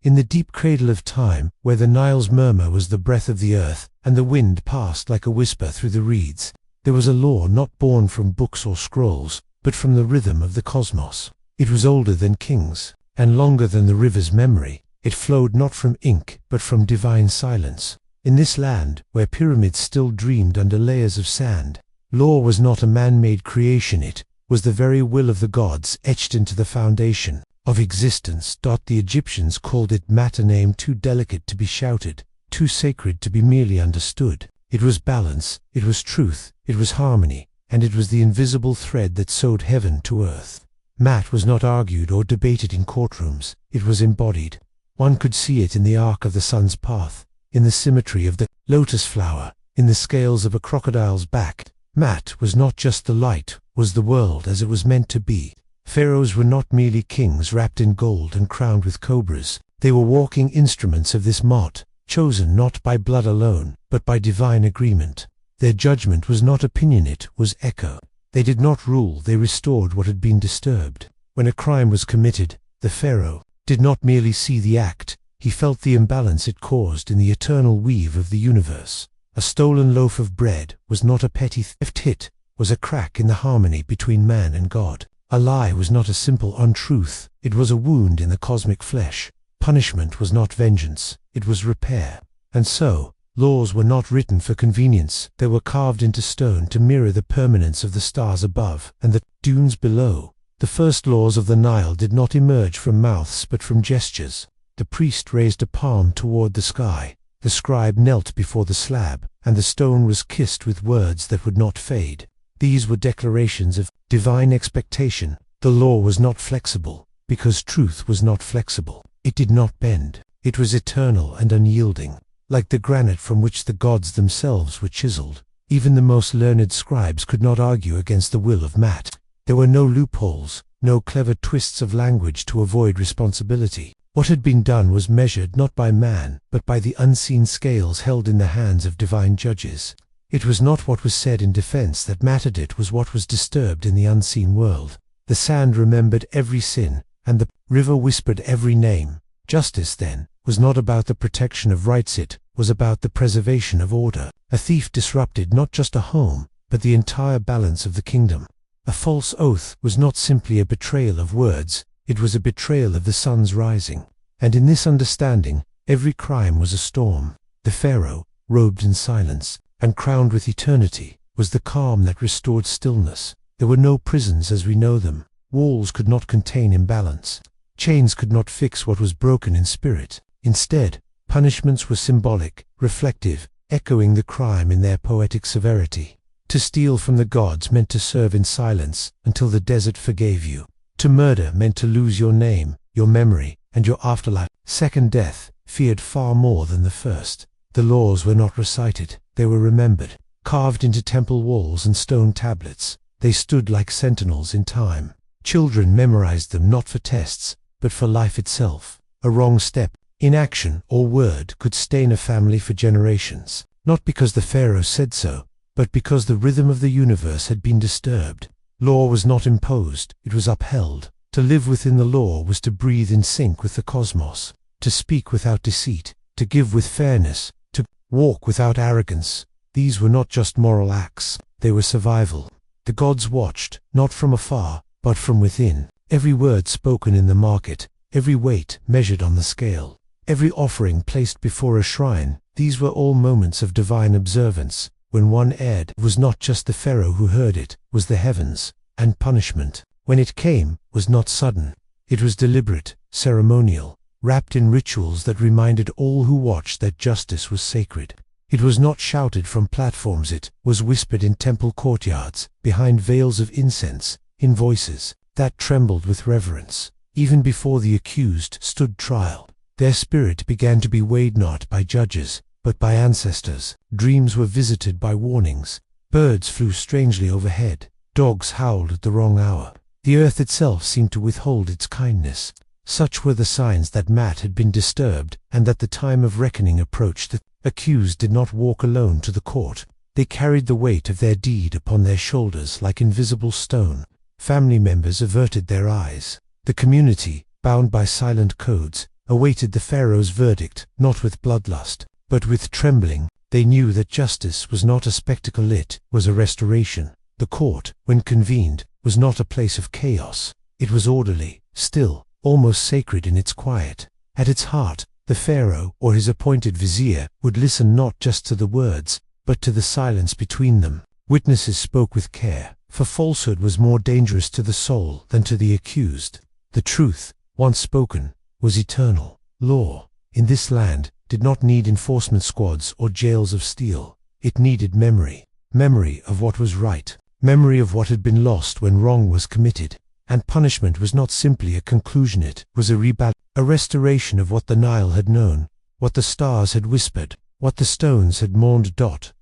In the deep cradle of time, where the Nile's murmur was the breath of the earth, and the wind passed like a whisper through the reeds, there was a law not born from books or scrolls, but from the rhythm of the cosmos. It was older than kings, and longer than the river's memory. It flowed not from ink, but from divine silence. In this land, where pyramids still dreamed under layers of sand, law was not a man-made creation, it was the very will of the gods etched into the foundation of existence. The Egyptians called it Mat, a name too delicate to be shouted, too sacred to be merely understood. It was balance, it was truth, it was harmony, and it was the invisible thread that sewed heaven to earth. Mat was not argued or debated in courtrooms, it was embodied. One could see it in the arc of the sun's path, in the symmetry of the lotus flower, in the scales of a crocodile's back. Mat was not just the light, was the world as it was meant to be. Pharaohs were not merely kings wrapped in gold and crowned with cobras. They were walking instruments of this Mot, chosen not by blood alone, but by divine agreement. Their judgment was not opinion, it was echo. They did not rule, they restored what had been disturbed. When a crime was committed, the pharaoh did not merely see the act, he felt the imbalance it caused in the eternal weave of the universe. A stolen loaf of bread was not a petty theft, it was a crack in the harmony between man and God. A lie was not a simple untruth, it was a wound in the cosmic flesh. Punishment was not vengeance, it was repair. And so, laws were not written for convenience, they were carved into stone to mirror the permanence of the stars above and the dunes below. The first laws of the Nile did not emerge from mouths but from gestures. The priest raised a palm toward the sky, the scribe knelt before the slab, and the stone was kissed with words that would not fade. These were declarations of divine expectation. The law was not flexible, because truth was not flexible. It did not bend. It was eternal and unyielding, like the granite from which the gods themselves were chiseled. Even the most learned scribes could not argue against the will of Mat. There were no loopholes, no clever twists of language to avoid responsibility. What had been done was measured not by man, but by the unseen scales held in the hands of divine judges. It was not what was said in defense that mattered, it was what was disturbed in the unseen world. The sand remembered every sin, and the river whispered every name. Justice, then, was not about the protection of rights, it was about the preservation of order. A thief disrupted not just a home, but the entire balance of the kingdom. A false oath was not simply a betrayal of words, it was a betrayal of the sun's rising. And in this understanding, every crime was a storm. The pharaoh, robed in silence, and crowned with eternity, was the calm that restored stillness. There were no prisons as we know them. Walls could not contain imbalance. Chains could not fix what was broken in spirit. Instead, punishments were symbolic, reflective, echoing the crime in their poetic severity. To steal from the gods meant to serve in silence until the desert forgave you. To murder meant to lose your name, your memory, and your afterlife. Second death, feared far more than the first. The laws were not recited, they were remembered. Carved into temple walls and stone tablets, they stood like sentinels in time. Children memorized them not for tests, but for life itself. A wrong step, inaction, or word could stain a family for generations. Not because the pharaoh said so, but because the rhythm of the universe had been disturbed. Law was not imposed, it was upheld. To live within the law was to breathe in sync with the cosmos, to speak without deceit, to give with fairness, to walk without arrogance. These were not just moral acts, they were survival. The gods watched, not from afar, but from within. Every word spoken in the market, every weight measured on the scale, every offering placed before a shrine, these were all moments of divine observance. When one erred, it was not just the pharaoh who heard it, was the heavens. And punishment, when it came, was not sudden. It was deliberate, ceremonial, wrapped in rituals that reminded all who watched that justice was sacred. It was not shouted from platforms, it was whispered in temple courtyards, behind veils of incense, in voices that trembled with reverence. Even before the accused stood trial, their spirit began to be weighed not by judges, but by ancestors. Dreams were visited by warnings. Birds flew strangely overhead. Dogs howled at the wrong hour. The earth itself seemed to withhold its kindness. Such were the signs that Mat had been disturbed, and that the time of reckoning approached. The accused did not walk alone to the court. They carried the weight of their deed upon their shoulders like invisible stone. Family members averted their eyes. The community, bound by silent codes, awaited the Pharaoh's verdict, not with bloodlust, but with trembling. They knew that justice was not a spectacle, it was a restoration. The court, when convened, was not a place of chaos. It was orderly, still, almost sacred in its quiet. At its heart, the Pharaoh or his appointed vizier would listen not just to the words, but to the silence between them. Witnesses spoke with care, for falsehood was more dangerous to the soul than to the accused. The truth, once spoken, was eternal. Law, in this land, did not need enforcement squads or jails of steel. It needed memory. Memory of what was right. Memory of what had been lost when wrong was committed. And punishment was not simply a conclusion, it was a restoration of what the Nile had known, what the stars had whispered, what the stones had mourned.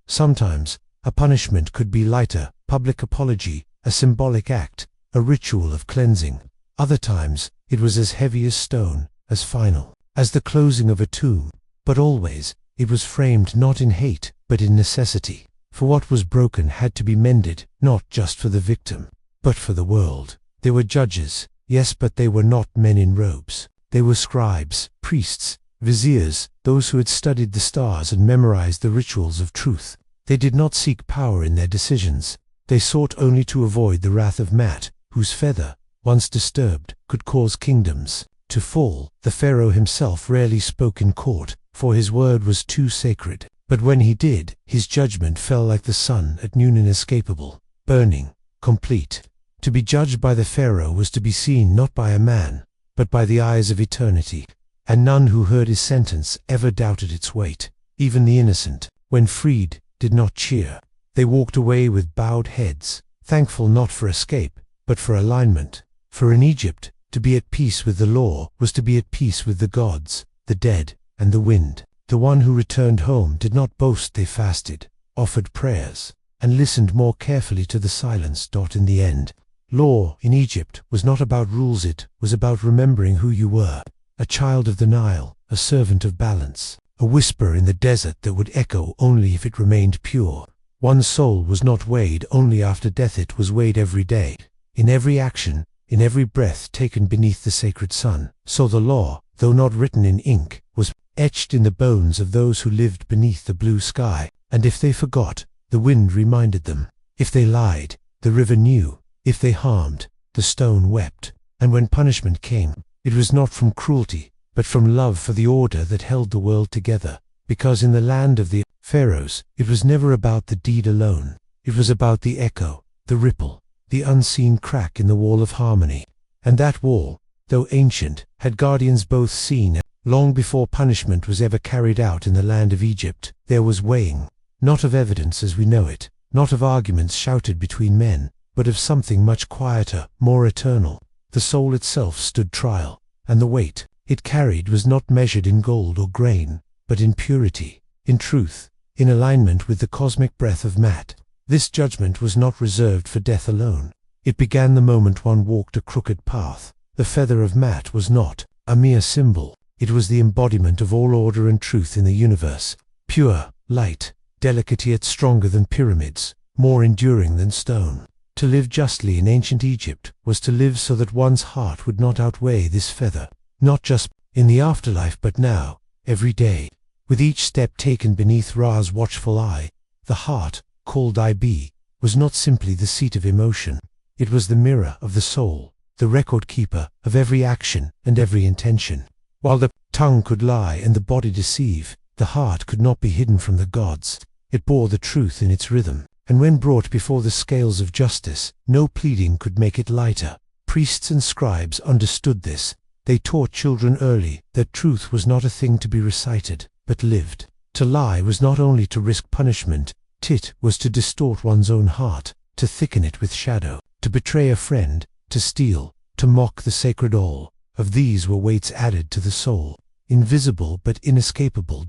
Sometimes, a punishment could be lighter, public apology, a symbolic act, a ritual of cleansing. Other times, it was as heavy as stone, as final, as the closing of a tomb. But always, it was framed not in hate, but in necessity. For what was broken had to be mended, not just for the victim, but for the world. They were judges, yes, but they were not men in robes. They were scribes, priests, viziers, those who had studied the stars and memorized the rituals of truth. They did not seek power in their decisions. They sought only to avoid the wrath of Mat, whose feather, once disturbed, could cause kingdoms to fall. The Pharaoh himself rarely spoke in court, for his word was too sacred. But when he did, his judgment fell like the sun at noon, inescapable, burning, complete. To be judged by the Pharaoh was to be seen not by a man, but by the eyes of eternity. And none who heard his sentence ever doubted its weight. Even the innocent, when freed, did not cheer. They walked away with bowed heads, thankful not for escape, but for alignment. For in Egypt, to be at peace with the law was to be at peace with the gods, the dead, and the wind. The one who returned home did not boast. They fasted, offered prayers, and listened more carefully to the silence. In the end, law in Egypt was not about rules, it was about remembering who you were. A child of the Nile, a servant of balance, a whisper in the desert that would echo only if it remained pure. One's soul was not weighed only after death, it was weighed every day, in every action, in every breath taken beneath the sacred sun. So the law, though not written in ink, was etched in the bones of those who lived beneath the blue sky. And if they forgot, the wind reminded them. If they lied, the river knew. If they harmed, the stone wept. And when punishment came, it was not from cruelty, but from love for the order that held the world together. Because in the land of the Pharaohs, it was never about the deed alone. It was about the echo, the ripple, the unseen crack in the wall of harmony. And that wall, though ancient, had guardians both seen and long before punishment was ever carried out in the land of Egypt. There was weighing, not of evidence as we know it, not of arguments shouted between men, but of something much quieter, more eternal. The soul itself stood trial, and the weight it carried was not measured in gold or grain, but in purity, in truth, in alignment with the cosmic breath of Mat. This judgment was not reserved for death alone. It began the moment one walked a crooked path. The feather of Mat was not a mere symbol. It was the embodiment of all order and truth in the universe. Pure, light, delicate yet stronger than pyramids, more enduring than stone. To live justly in ancient Egypt was to live so that one's heart would not outweigh this feather, not just in the afterlife but now, every day. With each step taken beneath Ra's watchful eye, the heart, called IB, was not simply the seat of emotion. It was the mirror of the soul, the record keeper of every action and every intention. While the tongue could lie and the body deceive, the heart could not be hidden from the gods. It bore the truth in its rhythm. And when brought before the scales of justice, no pleading could make it lighter. Priests and scribes understood this. They taught children early that truth was not a thing to be recited, but lived. To lie was not only to risk punishment, it was to distort one's own heart, to thicken it with shadow, to betray a friend, to steal, to mock the sacred. All of these were weights added to the soul, invisible but inescapable.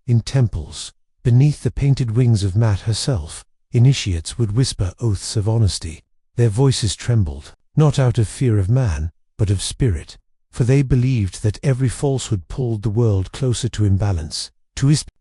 In temples, beneath the painted wings of Mat herself, initiates would whisper oaths of honesty. Their voices trembled, not out of fear of man, but of spirit, for they believed that every falsehood pulled the world closer to imbalance,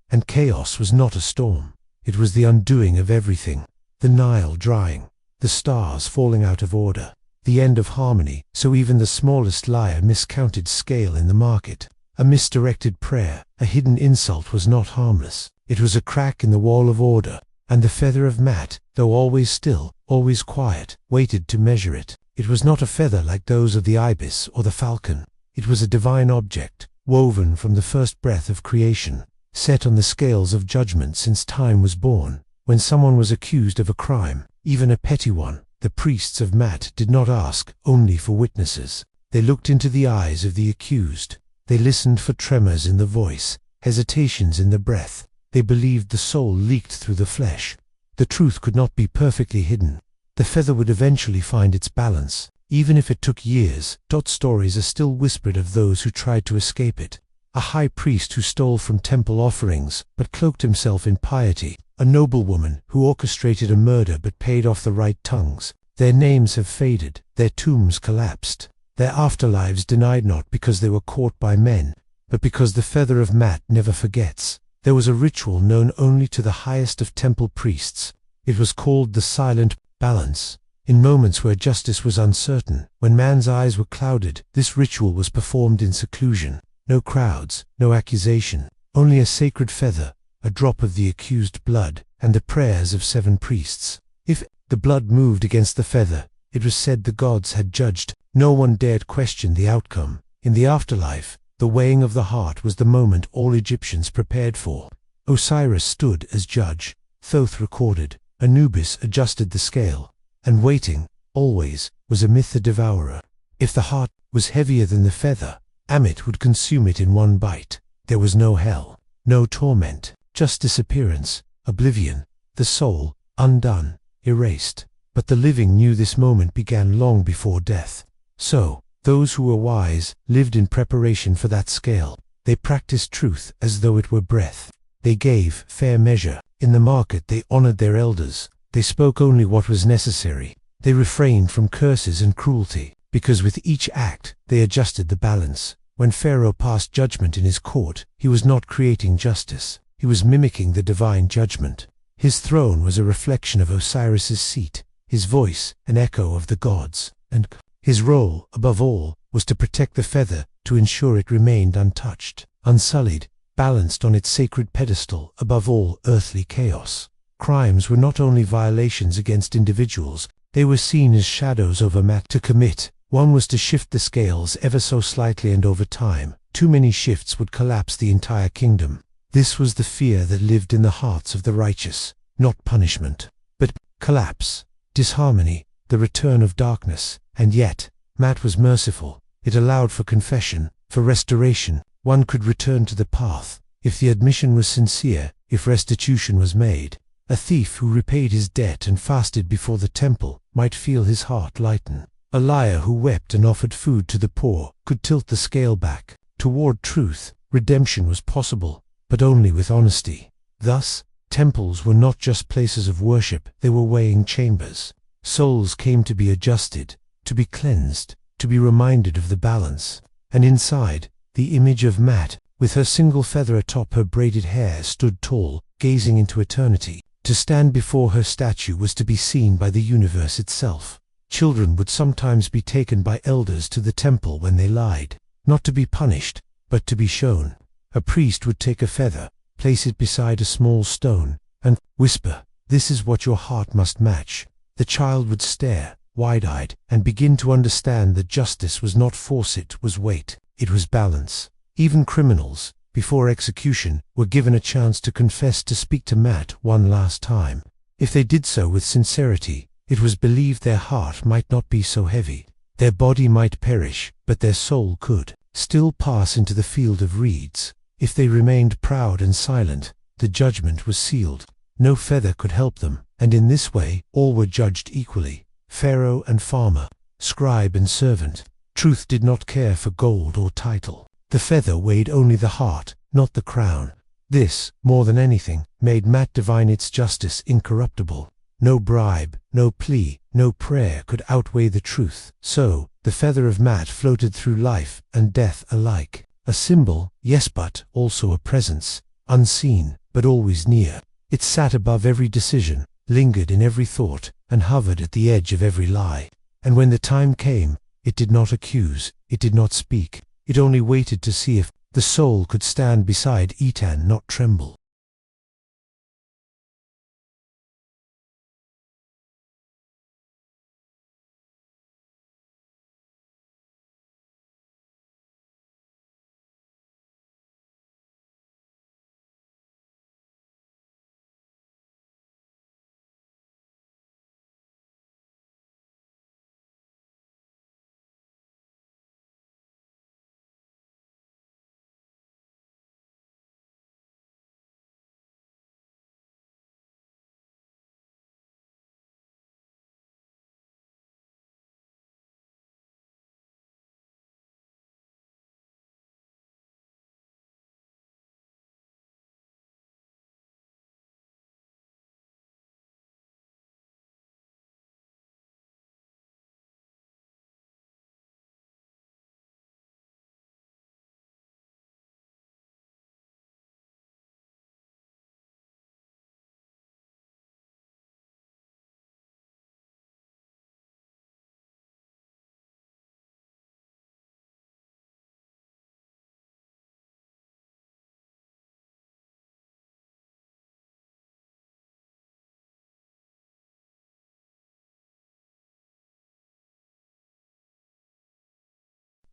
and chaos was not a storm. It was the undoing of everything. The Nile drying, the stars falling out of order, the end of harmony, so even the smallest liar miscounted scale in the market. a misdirected prayer, a hidden insult was not harmless. It was a crack in the wall of order, and the feather of Matt, though always still, always quiet, waited to measure it. It was not a feather like those of the ibis or the falcon. It was a divine object, woven from the first breath of creation, set on the scales of judgment since time was born. When someone was accused of a crime, even a petty one, the priests of Maat did not ask only for witnesses. They looked into the eyes of the accused. They listened for tremors in the voice, hesitations in the breath. They believed the soul leaked through the flesh. The truth could not be perfectly hidden. The feather would eventually find its balance, even if it took years. Stories are still whispered of those who tried to escape it. A high priest who stole from temple offerings but cloaked himself in piety. A noblewoman who orchestrated a murder but paid off the right tongues. Their names have faded, their tombs collapsed, their afterlives denied, not because they were caught by men, but because the feather of Maat never forgets. There was a ritual known only to the highest of temple priests. It was called the silent balance. In moments where justice was uncertain, when man's eyes were clouded, this ritual was performed in seclusion. No crowds, no accusation, only a sacred feather, a drop of the accused blood, and the prayers of 7 priests. If the blood moved against the feather, it was said the gods had judged. No one dared question the outcome. In the afterlife, the weighing of the heart was the moment all Egyptians prepared for. Osiris stood as judge, Thoth recorded, Anubis adjusted the scale, and waiting, always, was Amith the devourer. If the heart was heavier than the feather, Amit would consume it in one bite. There was no hell, no torment, just disappearance, oblivion, the soul, undone, erased. But the living knew this moment began long before death. So, those who were wise lived in preparation for that scale. They practiced truth as though it were breath. They gave fair measure. In the market they honored their elders. They spoke only what was necessary. They refrained from curses and cruelty, because with each act they adjusted the balance. When Pharaoh passed judgment in his court, he was not creating justice. He was mimicking the divine judgment. His throne was a reflection of Osiris's seat, his voice an echo of the gods, and his role, above all, was to protect the feather, to ensure it remained untouched, unsullied, balanced on its sacred pedestal above all earthly chaos. Crimes were not only violations against individuals, they were seen as shadows over Maat to commit. One was to shift the scales ever so slightly, and over time, too many shifts would collapse the entire kingdom. This was the fear that lived in the hearts of the righteous, not punishment, but collapse, disharmony, the return of darkness. And yet, Maat was merciful. It allowed for confession, for restoration. One could return to the path, if the admission was sincere, if restitution was made. A thief who repaid his debt and fasted before the temple might feel his heart lighten. A liar who wept and offered food to the poor could tilt the scale back. Toward truth, redemption was possible, but only with honesty. Thus, temples were not just places of worship, they were weighing chambers. Souls came to be adjusted, to be cleansed, to be reminded of the balance. And inside, the image of Maat, with her single feather atop her braided hair, stood tall, gazing into eternity. To stand before her statue was to be seen by the universe itself. Children would sometimes be taken by elders to the temple when they lied, not to be punished, but to be shown. A priest would take a feather, place it beside a small stone, and whisper, "This is what your heart must match." The child would stare, wide-eyed, and begin to understand that justice was not force, it was weight, it was balance. Even criminals, before execution, were given a chance to confess, to speak to Maat one last time. If they did so with sincerity, it was believed their heart might not be so heavy. Their body might perish, but their soul could still pass into the field of reeds. If they remained proud and silent, the judgment was sealed. No feather could help them, and in this way all were judged equally. Pharaoh and farmer, scribe and servant. Truth did not care for gold or title. The feather weighed only the heart, not the crown. This, more than anything, made Maat divine, its justice incorruptible. No bribe, no plea, no prayer could outweigh the truth. So, the feather of Maat floated through life and death alike. A symbol, yes, but also a presence, unseen, but always near. It sat above every decision, lingered in every thought, and hovered at the edge of every lie. And when the time came, it did not accuse, it did not speak, it only waited to see if The soul could stand beside it and not tremble.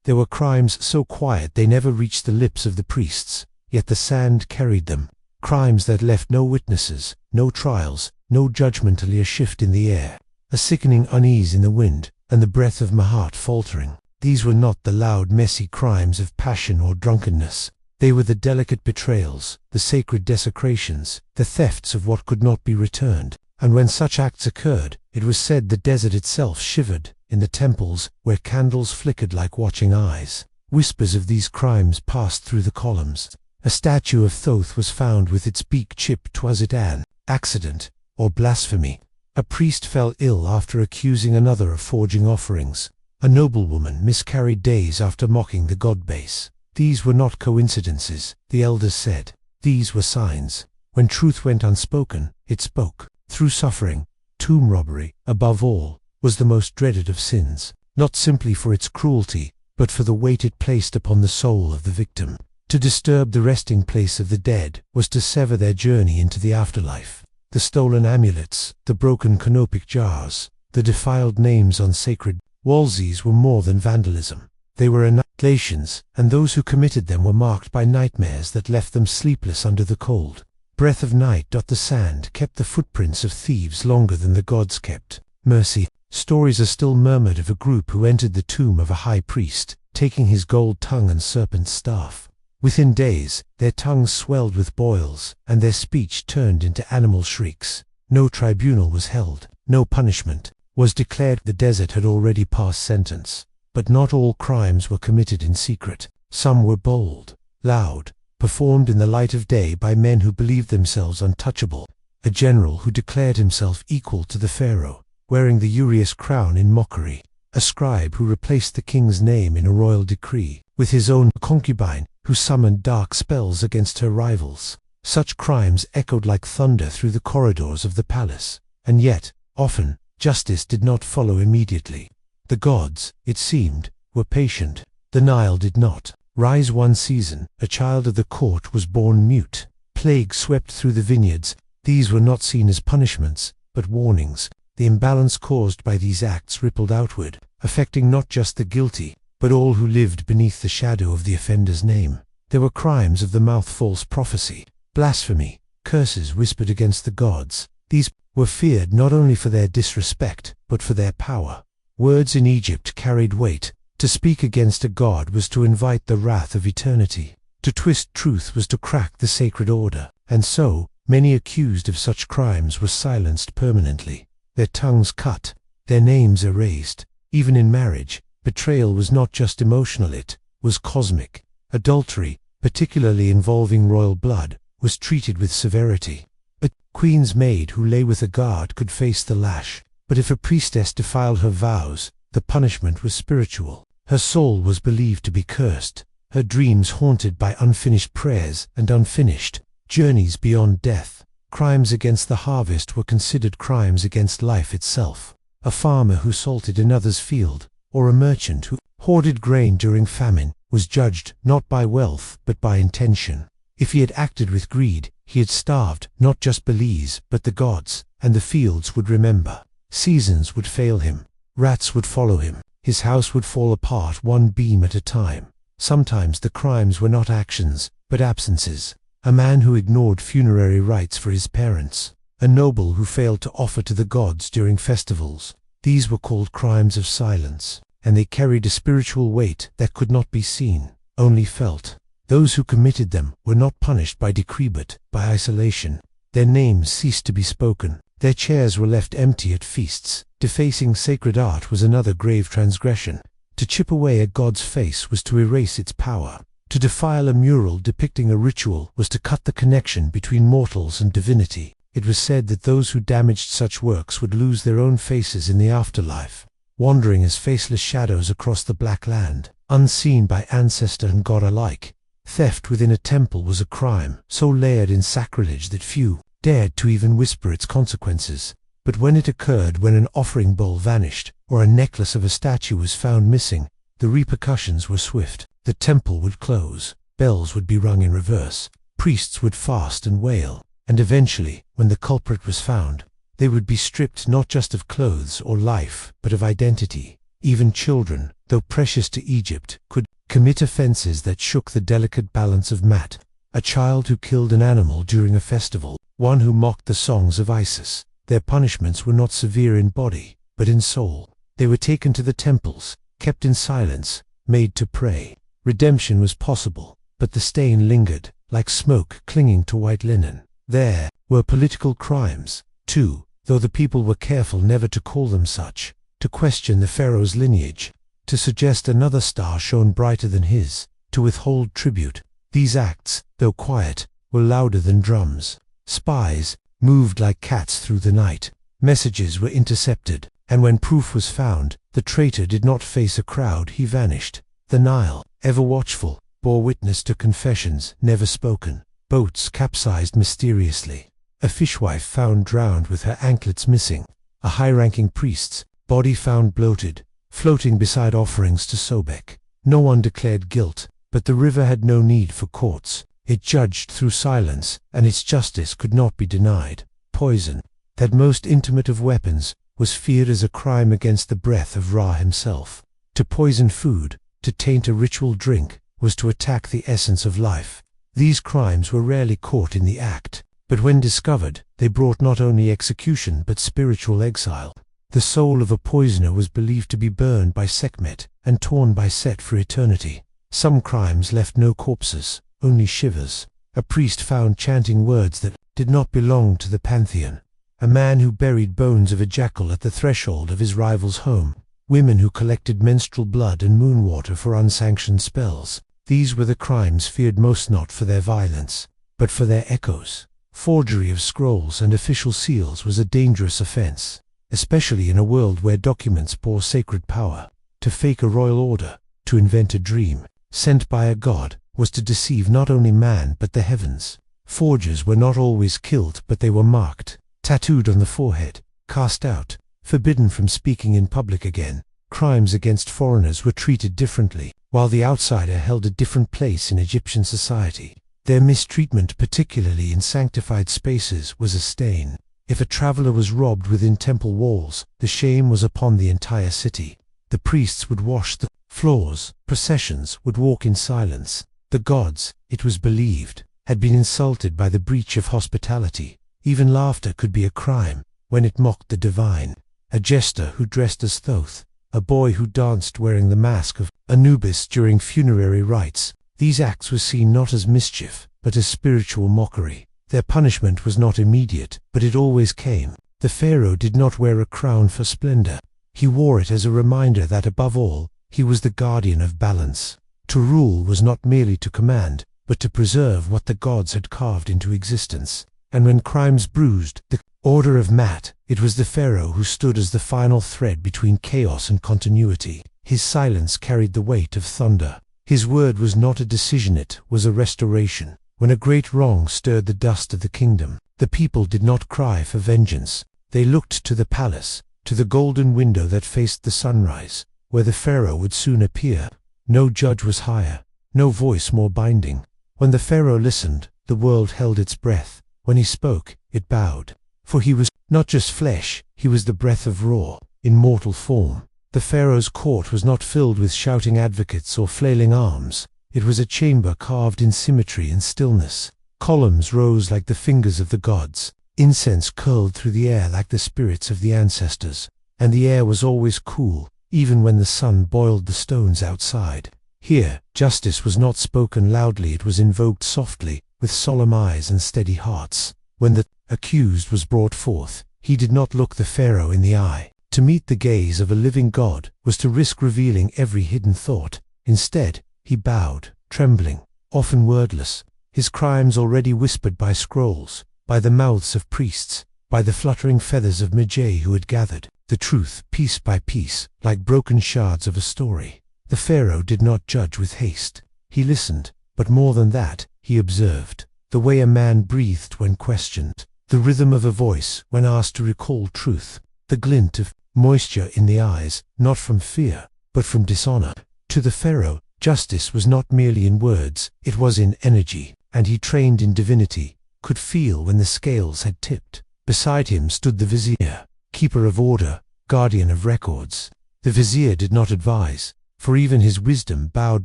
There were crimes so quiet they never reached the lips of the priests, yet the sand carried them. Crimes that left no witnesses, no trials, no judgment, only a shift in the air, a sickening unease in the wind, and the breath of my heart faltering. These were not the loud, messy crimes of passion or drunkenness. They were the delicate betrayals, the sacred desecrations, the thefts of what could not be returned. And when such acts occurred, it was said the desert itself shivered. In the temples, where candles flickered like watching eyes, whispers of these crimes passed through the columns. A statue of Thoth was found with its beak chipped. Was it an accident or blasphemy? A priest fell ill after accusing another of forging offerings. A noblewoman miscarried days after mocking the god base. These were not coincidences, the elders said. These were signs. When truth went unspoken, it spoke. Through suffering, tomb robbery, above all, was the most dreaded of sins, not simply for its cruelty, but for the weight it placed upon the soul of the victim. To disturb the resting place of the dead was to sever their journey into the afterlife. The stolen amulets, the broken canopic jars, the defiled names on sacred walls, these were more than vandalism. They were annihilations, and those who committed them were marked by nightmares that left them sleepless under the cold breath of night. The sand kept the footprints of thieves longer than the gods kept mercy. Stories are still murmured of a group who entered the tomb of a high priest, taking his gold tongue and serpent staff. Within days, their tongues swelled with boils, and their speech turned into animal shrieks. No tribunal was held, no punishment was declared. The desert had already passed sentence. But not all crimes were committed in secret. Some were bold, loud, performed in the light of day by men who believed themselves untouchable. A general who declared himself equal to the pharaoh, wearing the uraeus crown in mockery. A scribe who replaced the king's name in a royal decree with his own. Concubine who summoned dark spells against her rivals. Such crimes echoed like thunder through the corridors of the palace. And yet, often, justice did not follow immediately. The gods, it seemed, were patient. The Nile did not rise one season. A child of the court was born mute. Plague swept through the vineyards. These were not seen as punishments, but warnings. The imbalance caused by these acts rippled outward, affecting not just the guilty, but all who lived beneath the shadow of the offender's name. There were crimes of the mouth, false prophecy, blasphemy, curses whispered against the gods. These were feared not only for their disrespect, but for their power. Words in Egypt carried weight. To speak against a god was to invite the wrath of eternity. To twist truth was to crack the sacred order. And so, many accused of such crimes were silenced permanently. Their tongues cut, their names erased. Even in marriage, betrayal was not just emotional, it was cosmic. Adultery, particularly involving royal blood, was treated with severity. A queen's maid who lay with a guard could face the lash, but if a priestess defiled her vows, the punishment was spiritual. Her soul was believed to be cursed, her dreams haunted by unfinished prayers and unfinished journeys beyond death. Crimes against the harvest were considered crimes against life itself. A farmer who salted another's field, or a merchant who hoarded grain during famine, was judged not by wealth but by intention. If he had acted with greed, he had starved not just Belize but the gods, and the fields would remember. Seasons would fail him. Rats would follow him. His house would fall apart one beam at a time. Sometimes the crimes were not actions, but absences. A man who ignored funerary rites for his parents. A noble who failed to offer to the gods during festivals. These were called crimes of silence, and they carried a spiritual weight that could not be seen, only felt. Those who committed them were not punished by decree but by isolation. Their names ceased to be spoken. Their chairs were left empty at feasts. Defacing sacred art was another grave transgression. To chip away a god's face was to erase its power. To defile a mural depicting a ritual was to cut the connection between mortals and divinity. It was said that those who damaged such works would lose their own faces in the afterlife, wandering as faceless shadows across the black land, unseen by ancestor and god alike. Theft within a temple was a crime, so layered in sacrilege that few dared to even whisper its consequences. But when it occurred, when an offering bowl vanished, or a necklace of a statue was found missing, the repercussions were swift. The temple would close, bells would be rung in reverse, priests would fast and wail, and eventually, when the culprit was found, they would be stripped not just of clothes or life, but of identity. Even children, though precious to Egypt, could commit offenses that shook the delicate balance of Mat. A child who killed an animal during a festival, one who mocked the songs of Isis. Their punishments were not severe in body, but in soul. They were taken to the temples, kept in silence, made to pray. Redemption was possible, but the stain lingered, like smoke clinging to white linen. There were political crimes, too, though the people were careful never to call them such. To question the Pharaoh's lineage, to suggest another star shone brighter than his, to withhold tribute. These acts, though quiet, were louder than drums. Spies moved like cats through the night. Messages were intercepted, and when proof was found, the traitor did not face a crowd, he vanished. The Nile, ever watchful, bore witness to confessions never spoken. Boats capsized mysteriously. A fishwife found drowned with her anklets missing. A high-ranking priest's body found bloated, floating beside offerings to Sobek. No one declared guilt, but the river had no need for courts. It judged through silence, and its justice could not be denied. Poison, that most intimate of weapons, was feared as a crime against the breath of Ra himself. To poison food, to taint a ritual drink, was to attack the essence of life. These crimes were rarely caught in the act, but when discovered, they brought not only execution but spiritual exile. The soul of a poisoner was believed to be burned by Sekhmet and torn by Set for eternity. Some crimes left no corpses, only shivers. A priest found chanting words that did not belong to the pantheon. A man who buried bones of a jackal at the threshold of his rival's home. Women who collected menstrual blood and moon water for unsanctioned spells. These were the crimes feared most, not for their violence, but for their echoes. Forgery of scrolls and official seals was a dangerous offense, especially in a world where documents bore sacred power. To fake a royal order, to invent a dream sent by a god, was to deceive not only man but the heavens. Forgers were not always killed, but they were marked, tattooed on the forehead, cast out, forbidden from speaking in public again. Crimes against foreigners were treated differently, while the outsider held a different place in Egyptian society. Their mistreatment, particularly in sanctified spaces, was a stain. If a traveler was robbed within temple walls, the shame was upon the entire city. The priests would wash the floors, processions would walk in silence. The gods, it was believed, had been insulted by the breach of hospitality. Even laughter could be a crime, when it mocked the divine. A jester who dressed as Thoth, a boy who danced wearing the mask of Anubis during funerary rites. These acts were seen not as mischief, but as spiritual mockery. Their punishment was not immediate, but it always came. The pharaoh did not wear a crown for splendor. He wore it as a reminder that above all, he was the guardian of balance. To rule was not merely to command, but to preserve what the gods had carved into existence. And when crimes bruised the order of Mat, it was the pharaoh who stood as the final thread between chaos and continuity. His silence carried the weight of thunder. His word was not a decision, it was a restoration. When a great wrong stirred the dust of the kingdom, the people did not cry for vengeance. They looked to the palace, to the golden window that faced the sunrise, where the pharaoh would soon appear. No judge was higher, no voice more binding. When the Pharaoh listened, the world held its breath. When he spoke, it bowed. For he was not just flesh, he was the breath of Ra, in mortal form. The Pharaoh's court was not filled with shouting advocates or flailing arms. It was a chamber carved in symmetry and stillness. Columns rose like the fingers of the gods. Incense curled through the air like the spirits of the ancestors. And the air was always cool, even when the sun boiled the stones outside. Here, justice was not spoken loudly, it was invoked softly, with solemn eyes and steady hearts. When the accused was brought forth, he did not look the Pharaoh in the eye. To meet the gaze of a living God was to risk revealing every hidden thought. Instead, he bowed, trembling, often wordless, his crimes already whispered by scrolls, by the mouths of priests, by the fluttering feathers of magi who had gathered the truth piece by piece, like broken shards of a story. The Pharaoh did not judge with haste. He listened, but more than that, he observed. The way a man breathed when questioned, the rhythm of a voice when asked to recall truth, the glint of moisture in the eyes, not from fear, but from dishonor. To the Pharaoh, justice was not merely in words, it was in energy, and he, trained in divinity, could feel when the scales had tipped. Beside him stood the vizier, keeper of order, guardian of records. The vizier did not advise, for even his wisdom bowed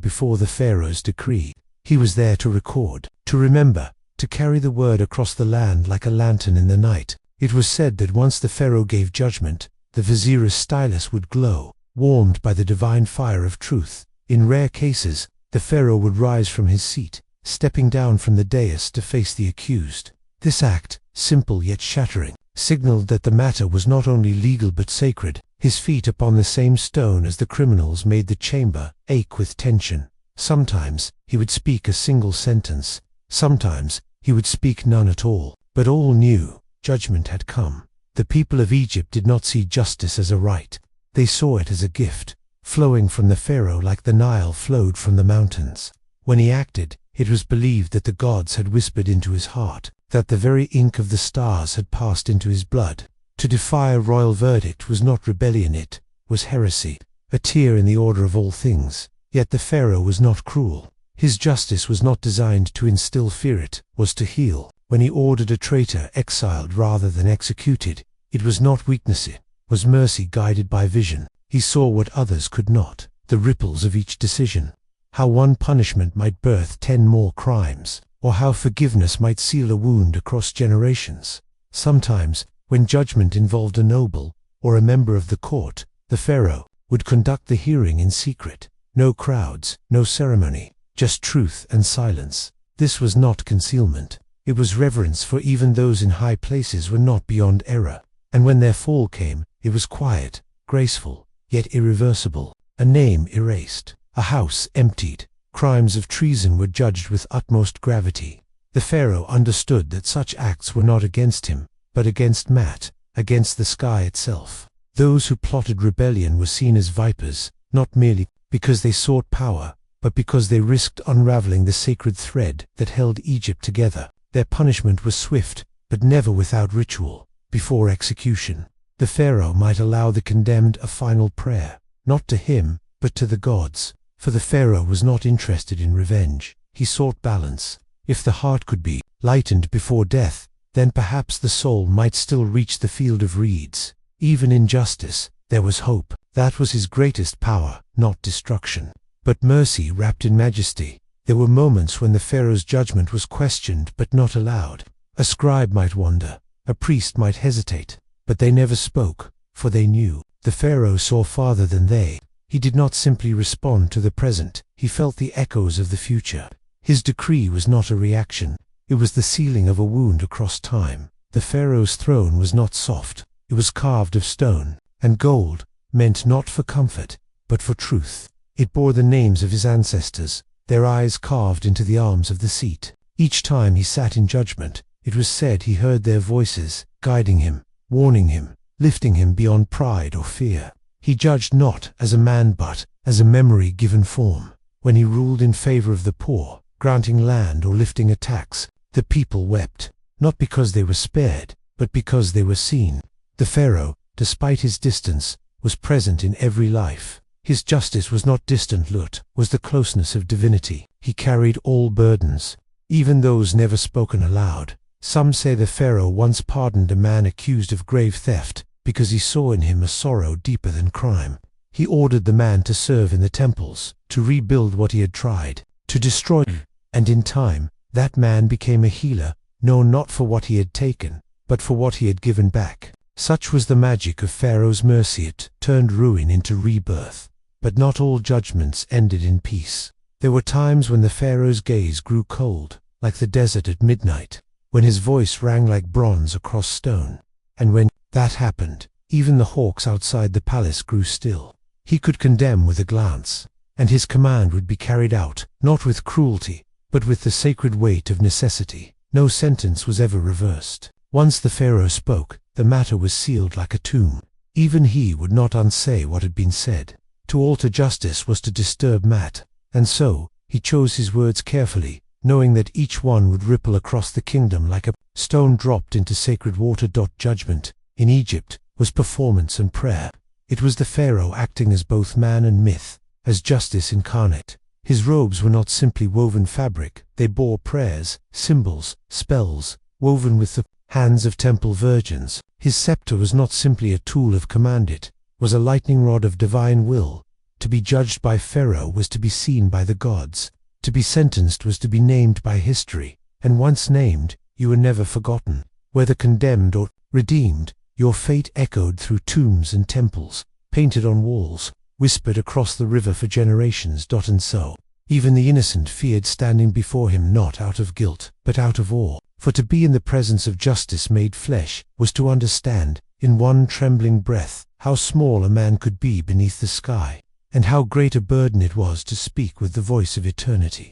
before the Pharaoh's decree. He was there to record, to remember, to carry the word across the land like a lantern in the night. It was said that once the Pharaoh gave judgment, the vizier's stylus would glow, warmed by the divine fire of truth. In rare cases, the Pharaoh would rise from his seat, stepping down from the dais to face the accused. This act, simple yet shattering, signaled that the matter was not only legal but sacred. His feet upon the same stone as the criminals made the chamber ache with tension. Sometimes he would speak a single sentence, sometimes he would speak none at all, but all knew judgment had come. The people of Egypt did not see justice as a right, they saw it as a gift, flowing from the Pharaoh like the Nile flowed from the mountains. When he acted, it was believed that the gods had whispered into his heart, that the very ink of the stars had passed into his blood. To defy a royal verdict was not rebellion, it was heresy, a tier in the order of all things. Yet the Pharaoh was not cruel. His justice was not designed to instill fear, it was to heal. When he ordered a traitor exiled rather than executed, it was not weakness, it was mercy guided by vision. He saw what others could not, the ripples of each decision, how one punishment might birth 10 more crimes, or how forgiveness might seal a wound across generations. Sometimes, when judgment involved a noble, or a member of the court, the Pharaoh would conduct the hearing in secret. No crowds, no ceremony, just truth and silence. This was not concealment. It was reverence, for even those in high places were not beyond error. And when their fall came, it was quiet, graceful, yet irreversible. A name erased, a house emptied. Crimes of treason were judged with utmost gravity. The Pharaoh understood that such acts were not against him, but against Mat, against the sky itself. Those who plotted rebellion were seen as vipers, not merely because they sought power, but because they risked unraveling the sacred thread that held Egypt together. Their punishment was swift, but never without ritual. Before execution, the Pharaoh might allow the condemned a final prayer, not to him, but to the gods. For the Pharaoh was not interested in revenge. He sought balance. If the heart could be lightened before death, then perhaps the soul might still reach the field of reeds. Even in justice, there was hope. That was his greatest power, not destruction, but mercy wrapped in majesty. There were moments when the Pharaoh's judgment was questioned but not allowed. A scribe might wonder, a priest might hesitate, but they never spoke, for they knew. The Pharaoh saw farther than they. He did not simply respond to the present, he felt the echoes of the future. His decree was not a reaction, it was the sealing of a wound across time. The Pharaoh's throne was not soft, it was carved of stone and gold, meant not for comfort, but for truth. It bore the names of his ancestors, their eyes carved into the arms of the seat. Each time he sat in judgment, it was said he heard their voices, guiding him, warning him, lifting him beyond pride or fear. He judged not as a man but as a memory given form. When he ruled in favor of the poor, granting land or lifting a tax, the people wept, not because they were spared, but because they were seen. The Pharaoh, despite his distance, was present in every life. His justice was not distant loot, was the closeness of divinity. He carried all burdens, even those never spoken aloud. Some say the Pharaoh once pardoned a man accused of grave theft because he saw in him a sorrow deeper than crime. He ordered the man to serve in the temples, to rebuild what he had tried, to destroy, and in time, that man became a healer, known not for what he had taken, but for what he had given back. Such was the magic of Pharaoh's mercy. It turned ruin into rebirth. But not all judgments ended in peace. There were times when the Pharaoh's gaze grew cold, like the desert at midnight, when his voice rang like bronze across stone. And when that happened, even the hawks outside the palace grew still. He could condemn with a glance, and his command would be carried out, not with cruelty, but with the sacred weight of necessity. No sentence was ever reversed. Once the Pharaoh spoke, the matter was sealed like a tomb. Even he would not unsay what had been said. To alter justice was to disturb Matt, and so he chose his words carefully, knowing that each one would ripple across the kingdom like a stone dropped into sacred water. Judgment, in Egypt, was performance and prayer. It was the Pharaoh acting as both man and myth, as justice incarnate. His robes were not simply woven fabric, they bore prayers, symbols, spells, woven with the hands of temple virgins. His scepter was not simply a tool of command, it was a lightning rod of divine will. To be judged by Pharaoh was to be seen by the gods. To be sentenced was to be named by history, and once named, you were never forgotten. Whether condemned or redeemed, your fate echoed through tombs and temples, painted on walls, whispered across the river for generations. And so, even the innocent feared standing before him, not out of guilt, but out of awe. For to be in the presence of justice made flesh was to understand, in one trembling breath, how small a man could be beneath the sky, and how great a burden it was to speak with the voice of eternity.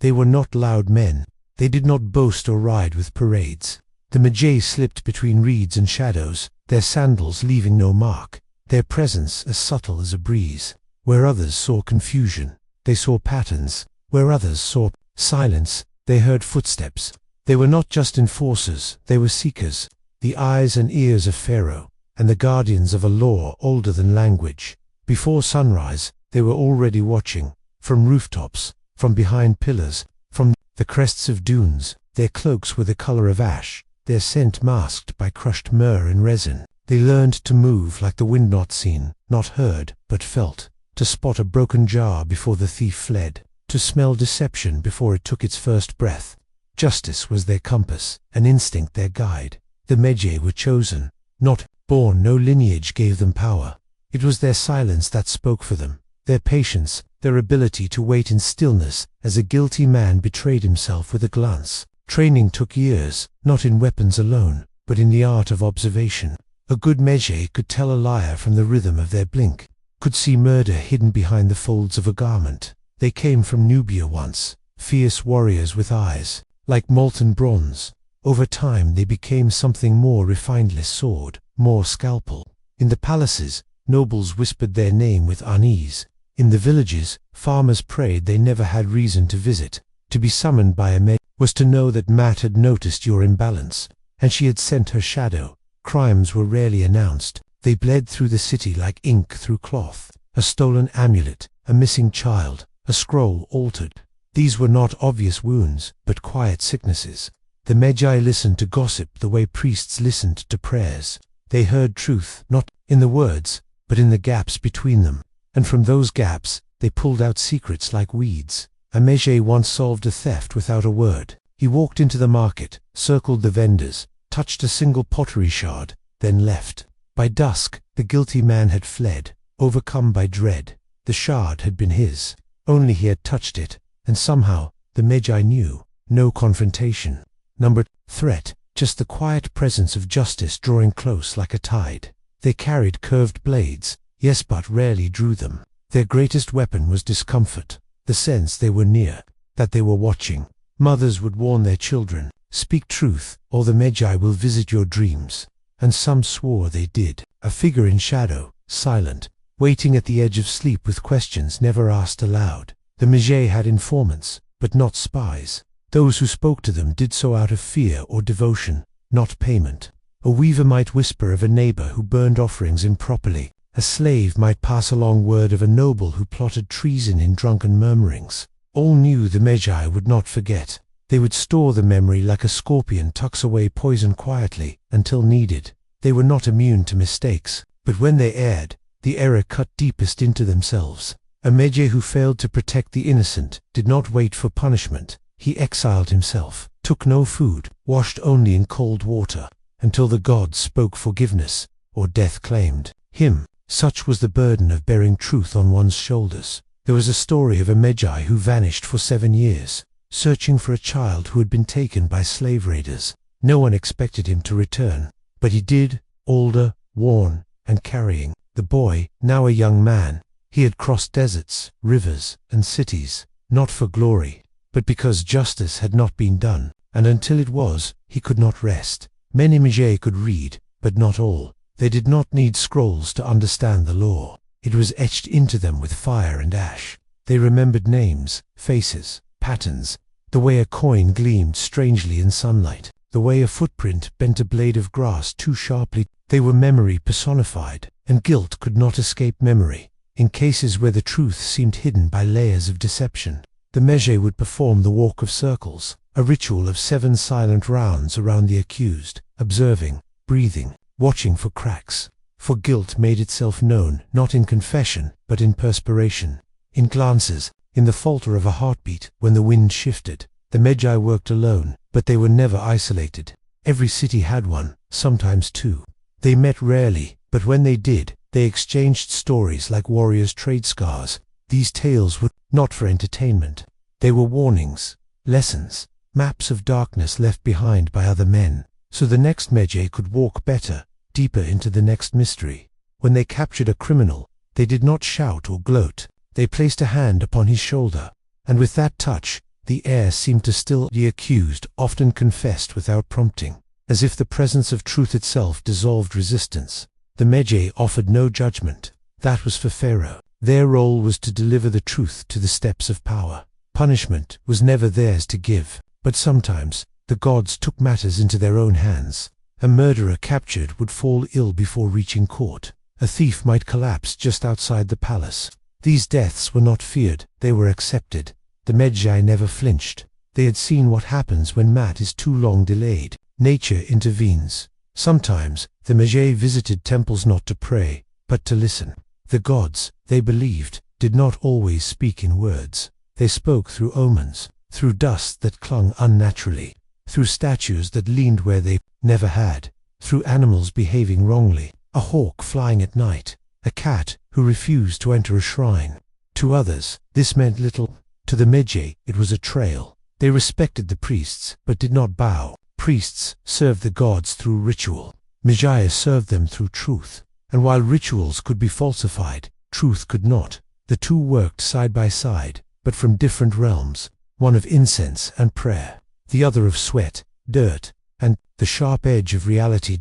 They were not loud men. They did not boast or ride with parades. The Magi slipped between reeds and shadows, their sandals leaving no mark, their presence as subtle as a breeze. Where others saw confusion, they saw patterns. Where others saw silence, they heard footsteps. They were not just enforcers, they were seekers, the eyes and ears of Pharaoh, and the guardians of a law older than language. Before sunrise, they were already watching, from rooftops, from behind pillars, from the crests of dunes. Their cloaks were the color of ash, their scent masked by crushed myrrh and resin. They learned to move like the wind, not seen, not heard, but felt, to spot a broken jar before the thief fled, to smell deception before it took its first breath. Justice was their compass, an instinct their guide. The Magi were chosen, not born. No lineage gave them power. It was their silence that spoke for them, their patience, their ability to wait in stillness as a guilty man betrayed himself with a glance. Training took years, not in weapons alone, but in the art of observation. A good Magi could tell a liar from the rhythm of their blink, could see murder hidden behind the folds of a garment. They came from Nubia once, fierce warriors with eyes like molten bronze. Over time they became something more refined, less sword, more scalpel. In the palaces, nobles whispered their name with unease. In the villages, farmers prayed they never had reason to visit. To be summoned by a Magi was to know that Matt had noticed your imbalance, and she had sent her shadow. Crimes were rarely announced. They bled through the city like ink through cloth. A stolen amulet, a missing child, a scroll altered. These were not obvious wounds, but quiet sicknesses. The Magi listened to gossip the way priests listened to prayers. They heard truth, not in the words, but in the gaps between them. And from those gaps, they pulled out secrets like weeds. A Magi once solved a theft without a word. He walked into the market, circled the vendors, touched a single pottery shard, then left. By dusk, the guilty man had fled, overcome by dread. The shard had been his. Only he had touched it, and somehow the Magi knew. No confrontation. Number threat, just the quiet presence of justice drawing close like a tide. They carried curved blades, yes, but rarely drew them. Their greatest weapon was discomfort, the sense they were near, that they were watching. Mothers would warn their children, "Speak truth, or the Magi will visit your dreams." And some swore they did. A figure in shadow, silent, waiting at the edge of sleep with questions never asked aloud. The Magi had informants, but not spies. Those who spoke to them did so out of fear or devotion, not payment. A weaver might whisper of a neighbor who burned offerings improperly. A slave might pass along word of a noble who plotted treason in drunken murmurings. All knew the Magi would not forget. They would store the memory like a scorpion tucks away poison quietly, until needed. They were not immune to mistakes, but when they erred, the error cut deepest into themselves. A Magi who failed to protect the innocent did not wait for punishment. He exiled himself, took no food, washed only in cold water, until the gods spoke forgiveness, or death claimed him. Such was the burden of bearing truth on one's shoulders. There was a story of a Magi who vanished for 7 years, searching for a child who had been taken by slave raiders. No one expected him to return, but he did, older, worn, and carrying the boy, now a young man. He had crossed deserts, rivers, and cities, not for glory, but because justice had not been done, and until it was, he could not rest. Many Magi could read, but not all. They did not need scrolls to understand the law. It was etched into them with fire and ash. They remembered names, faces, patterns, the way a coin gleamed strangely in sunlight, the way a footprint bent a blade of grass too sharply. They were memory personified, and guilt could not escape memory. In cases where the truth seemed hidden by layers of deception, the Magi would perform the walk of circles, a ritual of 7 silent rounds around the accused, observing, breathing, watching for cracks. For guilt made itself known not in confession, but in perspiration, in glances, in the falter of a heartbeat. When the wind shifted, the Magi worked alone, but they were never isolated. Every city had one, sometimes 2. They met rarely, but when they did, they exchanged stories like warriors trade scars. These tales were not for entertainment. They were warnings, lessons, maps of darkness left behind by other men, so the next Magi could walk better, deeper into the next mystery. When they captured a criminal, they did not shout or gloat. They placed a hand upon his shoulder, and with that touch, the air seemed to still. The accused often confessed without prompting, as if the presence of truth itself dissolved resistance. The Magi offered no judgment. That was for Pharaoh. Their role was to deliver the truth to the steps of power. Punishment was never theirs to give, but sometimes the gods took matters into their own hands. A murderer captured would fall ill before reaching court. A thief might collapse just outside the palace. These deaths were not feared, they were accepted. The Magi never flinched. They had seen what happens when matter is too long delayed. Nature intervenes. Sometimes the Magi visited temples not to pray, but to listen. The gods, they believed, did not always speak in words. They spoke through omens, through dust that clung unnaturally, through statues that leaned where they never had, through animals behaving wrongly, a hawk flying at night, a cat who refused to enter a shrine. To others, this meant little. To the Magi, it was a trail. They respected the priests, but did not bow. Priests served the gods through ritual. Magi served them through truth. And while rituals could be falsified, truth could not. The two worked side by side, but from different realms, one of incense and prayer, the other of sweat, dirt, and the sharp edge of reality.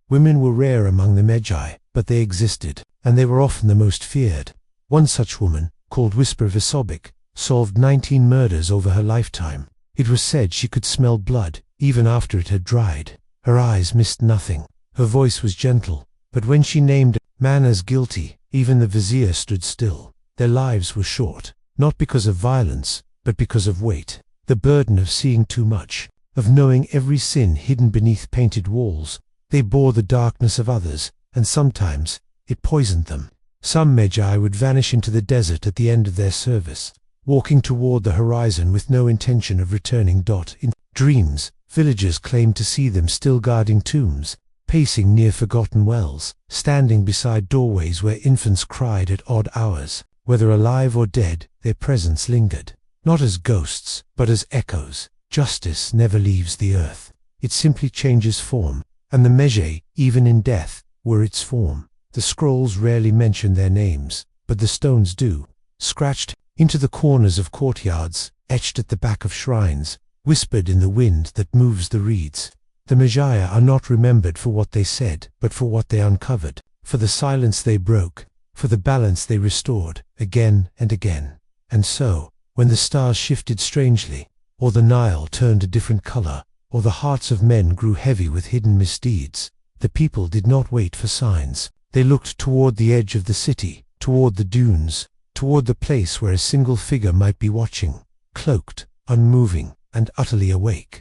Women were rare among the Magi, but they existed, and they were often the most feared. One such woman, called Whisper Visobic, solved 19 murders over her lifetime. It was said she could smell blood, even after it had dried. Her eyes missed nothing. Her voice was gentle, but when she named a man as guilty, even the vizier stood still. Their lives were short, not because of violence, but because of weight. The burden of seeing too much, of knowing every sin hidden beneath painted walls. They bore the darkness of others, and sometimes it poisoned them. Some Magi would vanish into the desert at the end of their service, walking toward the horizon with no intention of returning. In dreams, villagers claimed to see them still guarding tombs, pacing near forgotten wells, standing beside doorways where infants cried at odd hours. Whether alive or dead, their presence lingered. Not as ghosts, but as echoes. Justice never leaves the earth. It simply changes form, and the Magi, even in death, were its form. The scrolls rarely mention their names, but the stones do. Scratched into the corners of courtyards, etched at the back of shrines, whispered in the wind that moves the reeds. The Magi are not remembered for what they said, but for what they uncovered, for the silence they broke, for the balance they restored, again and again. And so, when the stars shifted strangely, or the Nile turned a different color, or the hearts of men grew heavy with hidden misdeeds, the people did not wait for signs. They looked toward the edge of the city, toward the dunes, toward the place where a single figure might be watching, cloaked, unmoving, and utterly awake.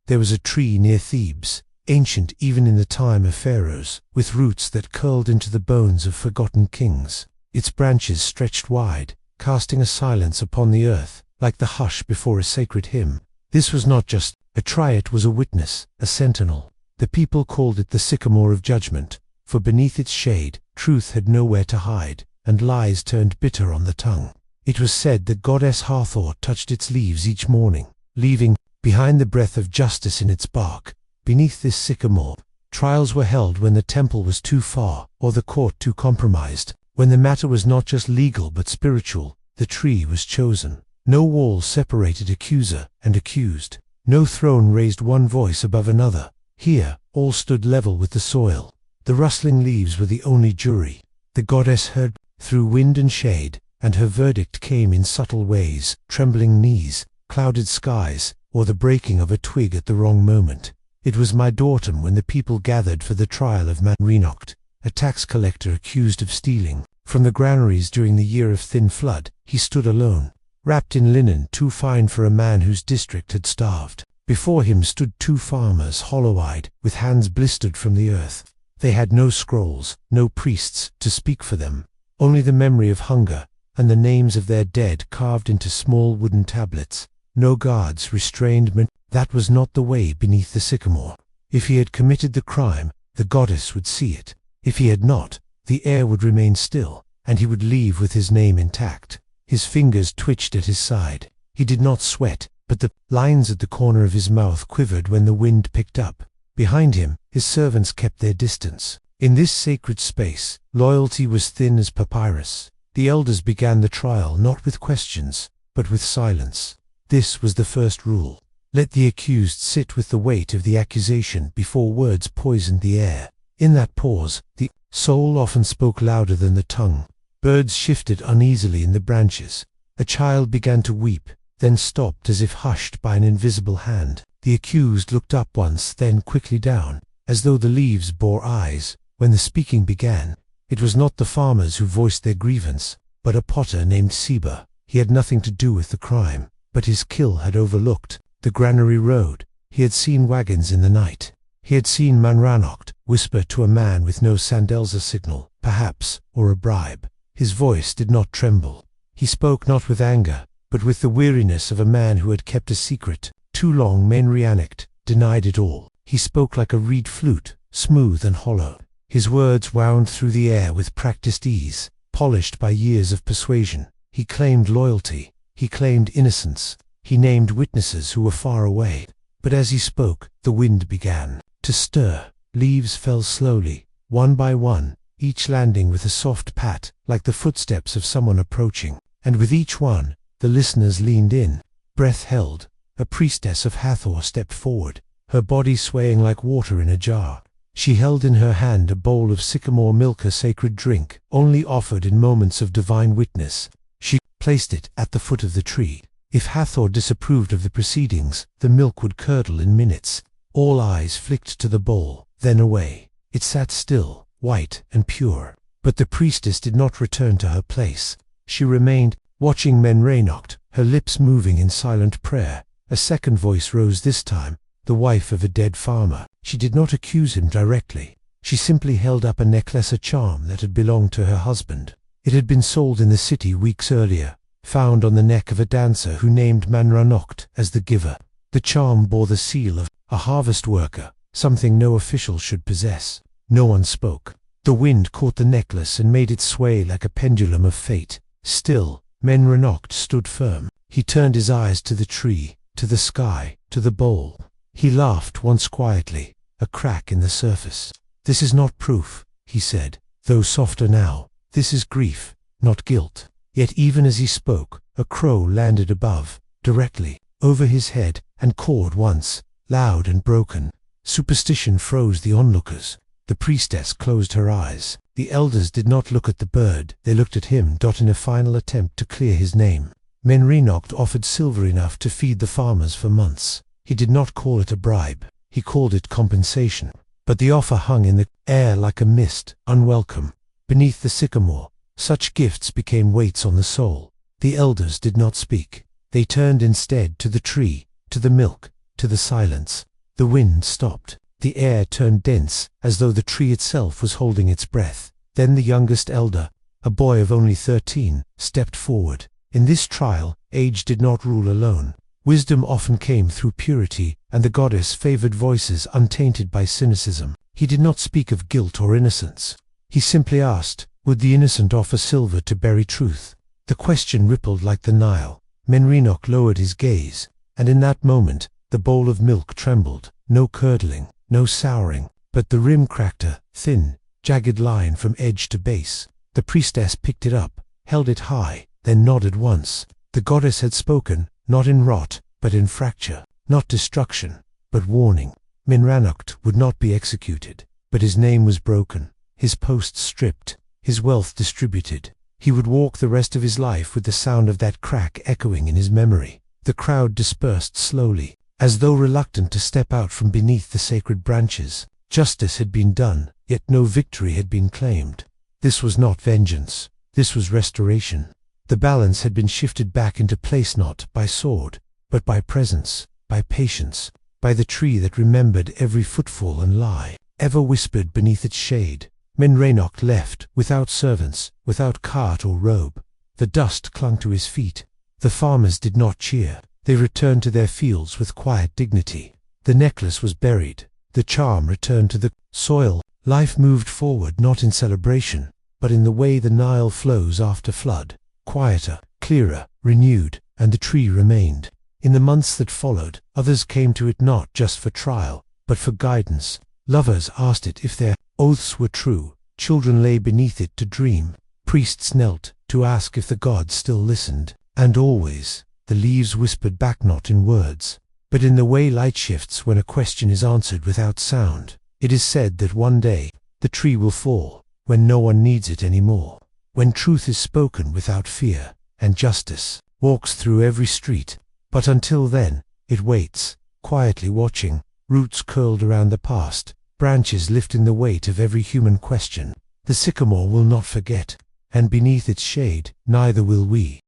There was a tree near Thebes, ancient even in the time of Pharaohs, with roots that curled into the bones of forgotten kings. Its branches stretched wide, casting a silence upon the earth, like the hush before a sacred hymn. This was not just a tree, it was a witness, a sentinel. The people called it the sycamore of judgment, for beneath its shade, truth had nowhere to hide, and lies turned bitter on the tongue. It was said that goddess Hathor touched its leaves each morning, leaving behind the breath of justice in its bark. Beneath this sycamore, trials were held when the temple was too far, or the court too compromised. When the matter was not just legal but spiritual, the tree was chosen. No wall separated accuser and accused. No throne raised one voice above another. Here, all stood level with the soil. The rustling leaves were the only jury. The goddess heard through wind and shade, and her verdict came in subtle ways, trembling knees, clouded skies, or the breaking of a twig at the wrong moment. It was mid-autumn when the people gathered for the trial of Renocht, a tax collector accused of stealing from the granaries during the year of thin flood. He stood alone, wrapped in linen too fine for a man whose district had starved. Before him stood two farmers, hollow-eyed, with hands blistered from the earth. They had no scrolls, no priests to speak for them, only the memory of hunger and the names of their dead carved into small wooden tablets. No guards restrained men. That was not the way beneath the sycamore. If he had committed the crime, the goddess would see it. If he had not, the air would remain still, and he would leave with his name intact. His fingers twitched at his side. He did not sweat, but the lines at the corner of his mouth quivered when the wind picked up. Behind him, his servants kept their distance. In this sacred space, loyalty was thin as papyrus. The elders began the trial not with questions, but with silence. This was the first rule. Let the accused sit with the weight of the accusation before words poisoned the air. In that pause, the soul often spoke louder than the tongue. Birds shifted uneasily in the branches. A child began to weep, then stopped as if hushed by an invisible hand. The accused looked up once, then quickly down, as though the leaves bore eyes. When the speaking began, it was not the farmers who voiced their grievance, but a potter named Seba. He had nothing to do with the crime, but his kill had overlooked the granary road. He had seen wagons in the night. He had seen Renocht whisper to a man with no sandals, a signal, perhaps, or a bribe. His voice did not tremble. He spoke not with anger, but with the weariness of a man who had kept a secret too long. Renocht denied it all. He spoke like a reed flute, smooth and hollow. His words wound through the air with practiced ease, polished by years of persuasion. He claimed loyalty. He claimed innocence. He named witnesses who were far away. But as he spoke, the wind began to stir. Leaves fell slowly, one by one, each landing with a soft pat, like the footsteps of someone approaching. And with each one, the listeners leaned in, breath held. A priestess of Hathor stepped forward, her body swaying like water in a jar. She held in her hand a bowl of sycamore milk, a sacred drink, only offered in moments of divine witness. She placed it at the foot of the tree. If Hathor disapproved of the proceedings, the milk would curdle in minutes. All eyes flicked to the bowl, then away. It sat still, white and pure. But the priestess did not return to her place. She remained, watching Renocht, her lips moving in silent prayer. A second voice rose this time, the wife of a dead farmer. She did not accuse him directly. She simply held up a necklace, a charm that had belonged to her husband. It had been sold in the city weeks earlier, found on the neck of a dancer who named Manranocht as the giver. The charm bore the seal of a harvest worker, something no official should possess. No one spoke. The wind caught the necklace and made it sway like a pendulum of fate. Still, Manranocht stood firm. He turned his eyes to the tree, to the sky, to the bowl. He laughed once quietly, a crack in the surface. "This is not proof," he said, though softer now. "This is grief, not guilt." Yet even as he spoke, a crow landed above, directly over his head, and cawed once, loud and broken. Superstition froze the onlookers. The priestess closed her eyes. The elders did not look at the bird, they looked at him. In a final attempt to clear his name, Manranocht offered silver enough to feed the farmers for months. He did not call it a bribe, he called it compensation. But the offer hung in the air like a mist, unwelcome. Beneath the sycamore, such gifts became weights on the soul. The elders did not speak. They turned instead to the tree, to the milk, to the silence. The wind stopped. The air turned dense, as though the tree itself was holding its breath. Then the youngest elder, a boy of only 13, stepped forward. In this trial, age did not rule alone. Wisdom often came through purity, and the goddess favored voices untainted by cynicism. He did not speak of guilt or innocence. He simply asked, would the innocent offer silver to bury truth? The question rippled like the Nile. Manranocht lowered his gaze, and in that moment, the bowl of milk trembled. No curdling, no souring, but the rim cracked a thin, jagged line from edge to base. The priestess picked it up, held it high, then nodded once. The goddess had spoken, not in rot, but in fracture, not destruction, but warning. Manranocht would not be executed, but his name was broken, his post stripped, his wealth distributed. He would walk the rest of his life with the sound of that crack echoing in his memory. The crowd dispersed slowly, as though reluctant to step out from beneath the sacred branches. Justice had been done, yet no victory had been claimed. This was not vengeance, this was restoration. The balance had been shifted back into place, not by sword, but by presence, by patience, by the tree that remembered every footfall and lie, ever whispered beneath its shade. Manranocht left, without servants, without cart or robe. The dust clung to his feet. The farmers did not cheer. They returned to their fields with quiet dignity. The necklace was buried. The charm returned to the soil. Life moved forward not in celebration, but in the way the Nile flows after flood. Quieter, clearer, renewed, and the tree remained. In the months that followed, others came to it not just for trial, but for guidance. Lovers asked it if their oaths were true. Children lay beneath it to dream. Priests knelt to ask if the gods still listened. And always, the leaves whispered back not in words, but in the way light shifts when a question is answered without sound. It is said that one day, the tree will fall, when no one needs it anymore, when truth is spoken without fear, and justice walks through every street. But until then, it waits, quietly watching, roots curled around the past, branches lifting the weight of every human question. The sycamore will not forget, and beneath its shade, neither will we.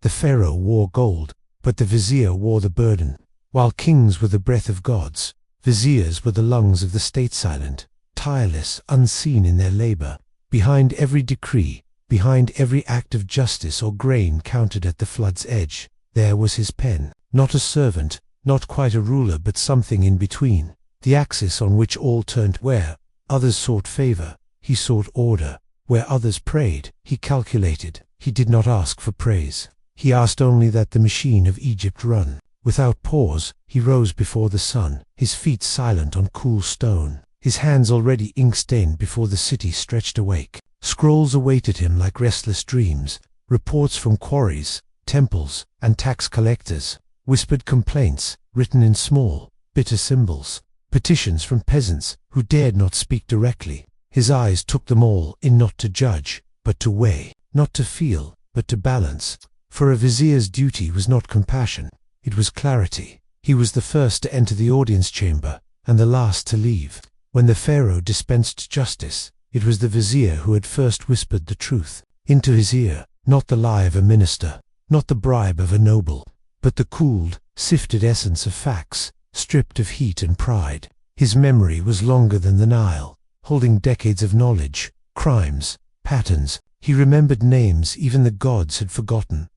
The pharaoh wore gold, but the vizier wore the burden. While kings were the breath of gods, viziers were the lungs of the state, silent, tireless, unseen in their labor. Behind every decree, behind every act of justice or grain counted at the flood's edge, there was his pen. Not a servant, not quite a ruler, but something in between. The axis on which all turned. Where others sought favor, he sought order. Where others prayed, he calculated. He did not ask for praise. He asked only that the machine of Egypt run. Without pause, he rose before the sun, his feet silent on cool stone, his hands already ink-stained before the city stretched awake. Scrolls awaited him like restless dreams, reports from quarries, temples, and tax collectors, whispered complaints, written in small, bitter symbols, petitions from peasants who dared not speak directly. His eyes took them all in, not to judge, but to weigh, not to feel, but to balance. For a vizier's duty was not compassion, it was clarity. He was the first to enter the audience chamber, and the last to leave. When the pharaoh dispensed justice, it was the vizier who had first whispered the truth into his ear, not the lie of a minister, not the bribe of a noble, but the cooled, sifted essence of facts, stripped of heat and pride. His memory was longer than the Nile, holding decades of knowledge, crimes, patterns. He remembered names even the gods had forgotten.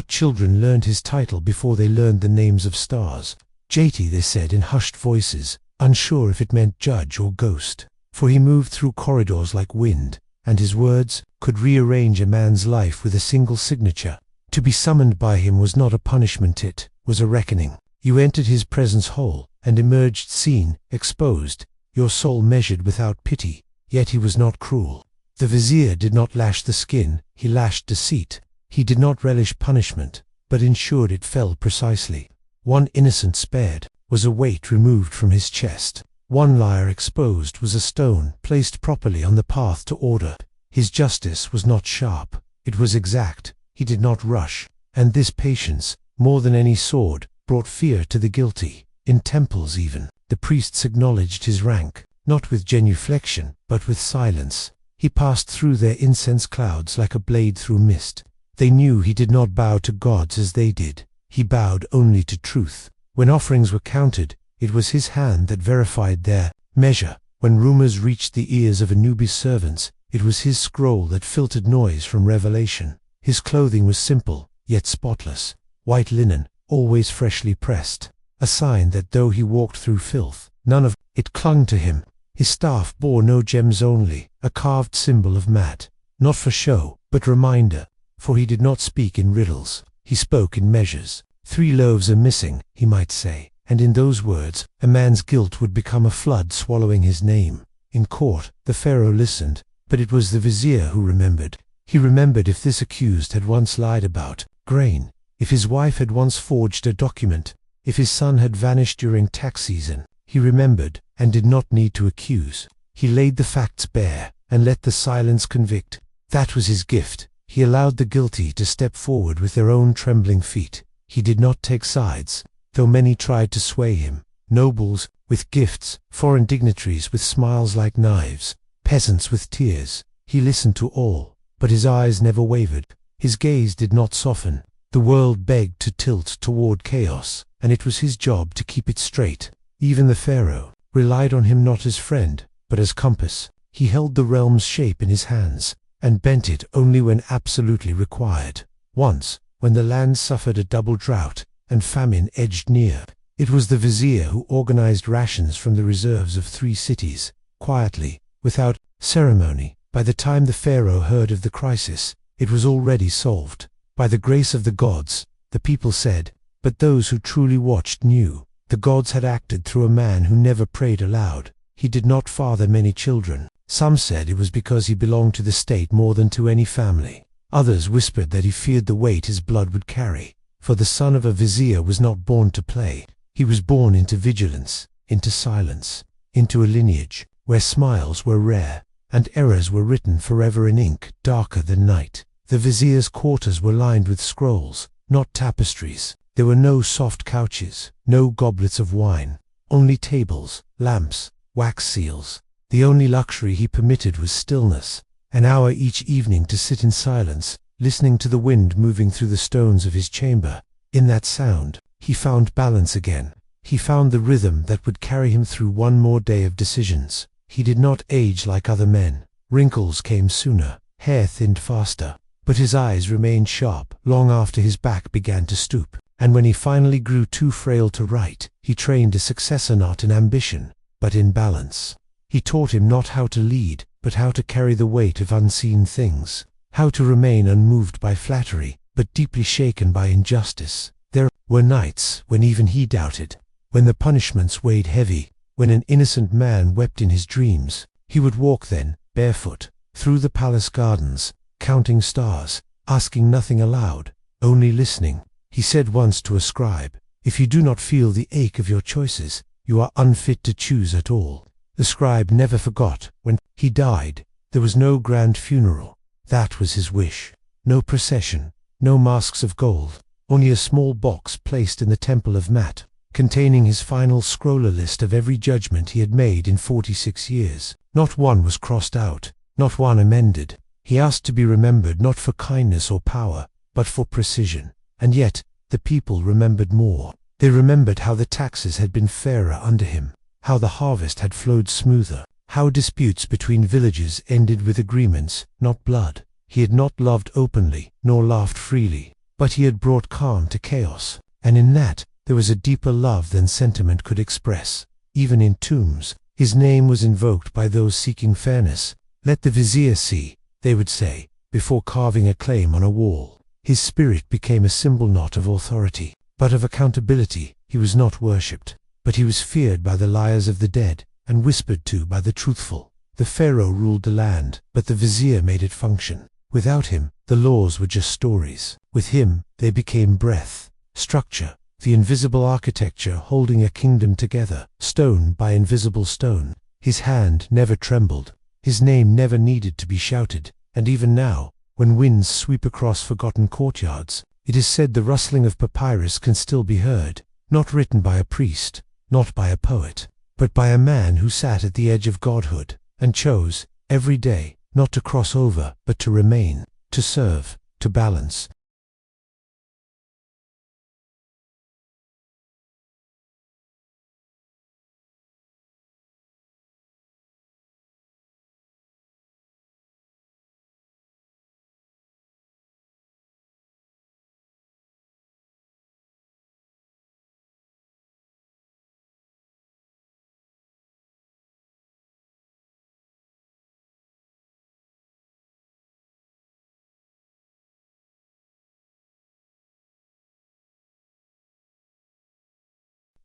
Children learned his title before they learned the names of stars. Jati, they said in hushed voices, unsure if it meant judge or ghost. For he moved through corridors like wind, and his words could rearrange a man's life with a single signature. To be summoned by him was not a punishment, it was a reckoning. You entered his presence whole, and emerged seen, exposed, your soul measured without pity, yet he was not cruel. The vizier did not lash the skin, he lashed deceit. He did not relish punishment, but ensured it fell precisely. One innocent spared was a weight removed from his chest. One liar exposed was a stone placed properly on the path to order. His justice was not sharp, it was exact. He did not rush, and this patience, more than any sword, brought fear to the guilty. In temples even, the priests acknowledged his rank, not with genuflection, but with silence. He passed through their incense clouds like a blade through mist. They knew he did not bow to gods as they did. He bowed only to truth. When offerings were counted, it was his hand that verified their measure. When rumors reached the ears of Anubis' servants, it was his scroll that filtered noise from revelation. His clothing was simple, yet spotless. White linen, always freshly pressed. A sign that though he walked through filth, none of it clung to him. His staff bore no gems, only a carved symbol of mat. Not for show, but reminder. For he did not speak in riddles. He spoke in measures. 3 loaves are missing, he might say. And in those words, a man's guilt would become a flood swallowing his name. In court, the pharaoh listened, but it was the vizier who remembered. He remembered if this accused had once lied about grain, if his wife had once forged a document, if his son had vanished during tax season. He remembered, and did not need to accuse. He laid the facts bare, and let the silence convict. That was his gift. He allowed the guilty to step forward with their own trembling feet. He did not take sides, though many tried to sway him. Nobles with gifts, foreign dignitaries with smiles like knives, peasants with tears. He listened to all, but his eyes never wavered. His gaze did not soften. The world begged to tilt toward chaos, and it was his job to keep it straight. Even the pharaoh relied on him not as friend, but as compass. He held the realm's shape in his hands, and bent it only when absolutely required. Once, when the land suffered a double drought, and famine edged near, it was the vizier who organized rations from the reserves of 3 cities, quietly, without ceremony. By the time the pharaoh heard of the crisis, it was already solved. By the grace of the gods, the people said, but those who truly watched knew. The gods had acted through a man who never prayed aloud. He did not father many children. Some said it was because he belonged to the state more than to any family. Others whispered that he feared the weight his blood would carry. For the son of a vizier was not born to play. He was born into vigilance, into silence, into a lineage where smiles were rare, and errors were written forever in ink darker than night. The vizier's quarters were lined with scrolls, not tapestries. There were no soft couches, no goblets of wine, only tables, lamps, wax seals. The only luxury he permitted was stillness, an hour each evening to sit in silence, listening to the wind moving through the stones of his chamber. In that sound, he found balance again. He found the rhythm that would carry him through one more day of decisions. He did not age like other men. Wrinkles came sooner, hair thinned faster, but his eyes remained sharp long after his back began to stoop. And when he finally grew too frail to write, he trained a successor not in ambition, but in balance. He taught him not how to lead, but how to carry the weight of unseen things, how to remain unmoved by flattery, but deeply shaken by injustice. There were nights when even he doubted, when the punishments weighed heavy, when an innocent man wept in his dreams. He would walk then, barefoot, through the palace gardens, counting stars, asking nothing aloud, only listening. He said once to a scribe, "If you do not feel the ache of your choices, you are unfit to choose at all." The scribe never forgot. When he died, there was no grand funeral. That was his wish. No procession, no masks of gold, only a small box placed in the temple of Mat, containing his final scroller list of every judgment he had made in 46 years. Not one was crossed out, not one amended. He asked to be remembered not for kindness or power, but for precision. And yet, the people remembered more. They remembered how the taxes had been fairer under him, how the harvest had flowed smoother, how disputes between villages ended with agreements, not blood. He had not loved openly, nor laughed freely, but he had brought calm to chaos, and in that there was a deeper love than sentiment could express. Even in tombs, his name was invoked by those seeking fairness. "Let the vizier see," they would say, before carving a claim on a wall. His spirit became a symbol not of authority, but of accountability. He was not worshipped, but he was feared by the liars of the dead, and whispered to by the truthful. The pharaoh ruled the land, but the vizier made it function. Without him, the laws were just stories. With him, they became breath, structure, the invisible architecture holding a kingdom together, stone by invisible stone. His hand never trembled. His name never needed to be shouted, and even now, when winds sweep across forgotten courtyards, it is said the rustling of papyrus can still be heard, not written by a priest, not by a poet, but by a man who sat at the edge of godhood, and chose, every day, not to cross over, but to remain, to serve, to balance.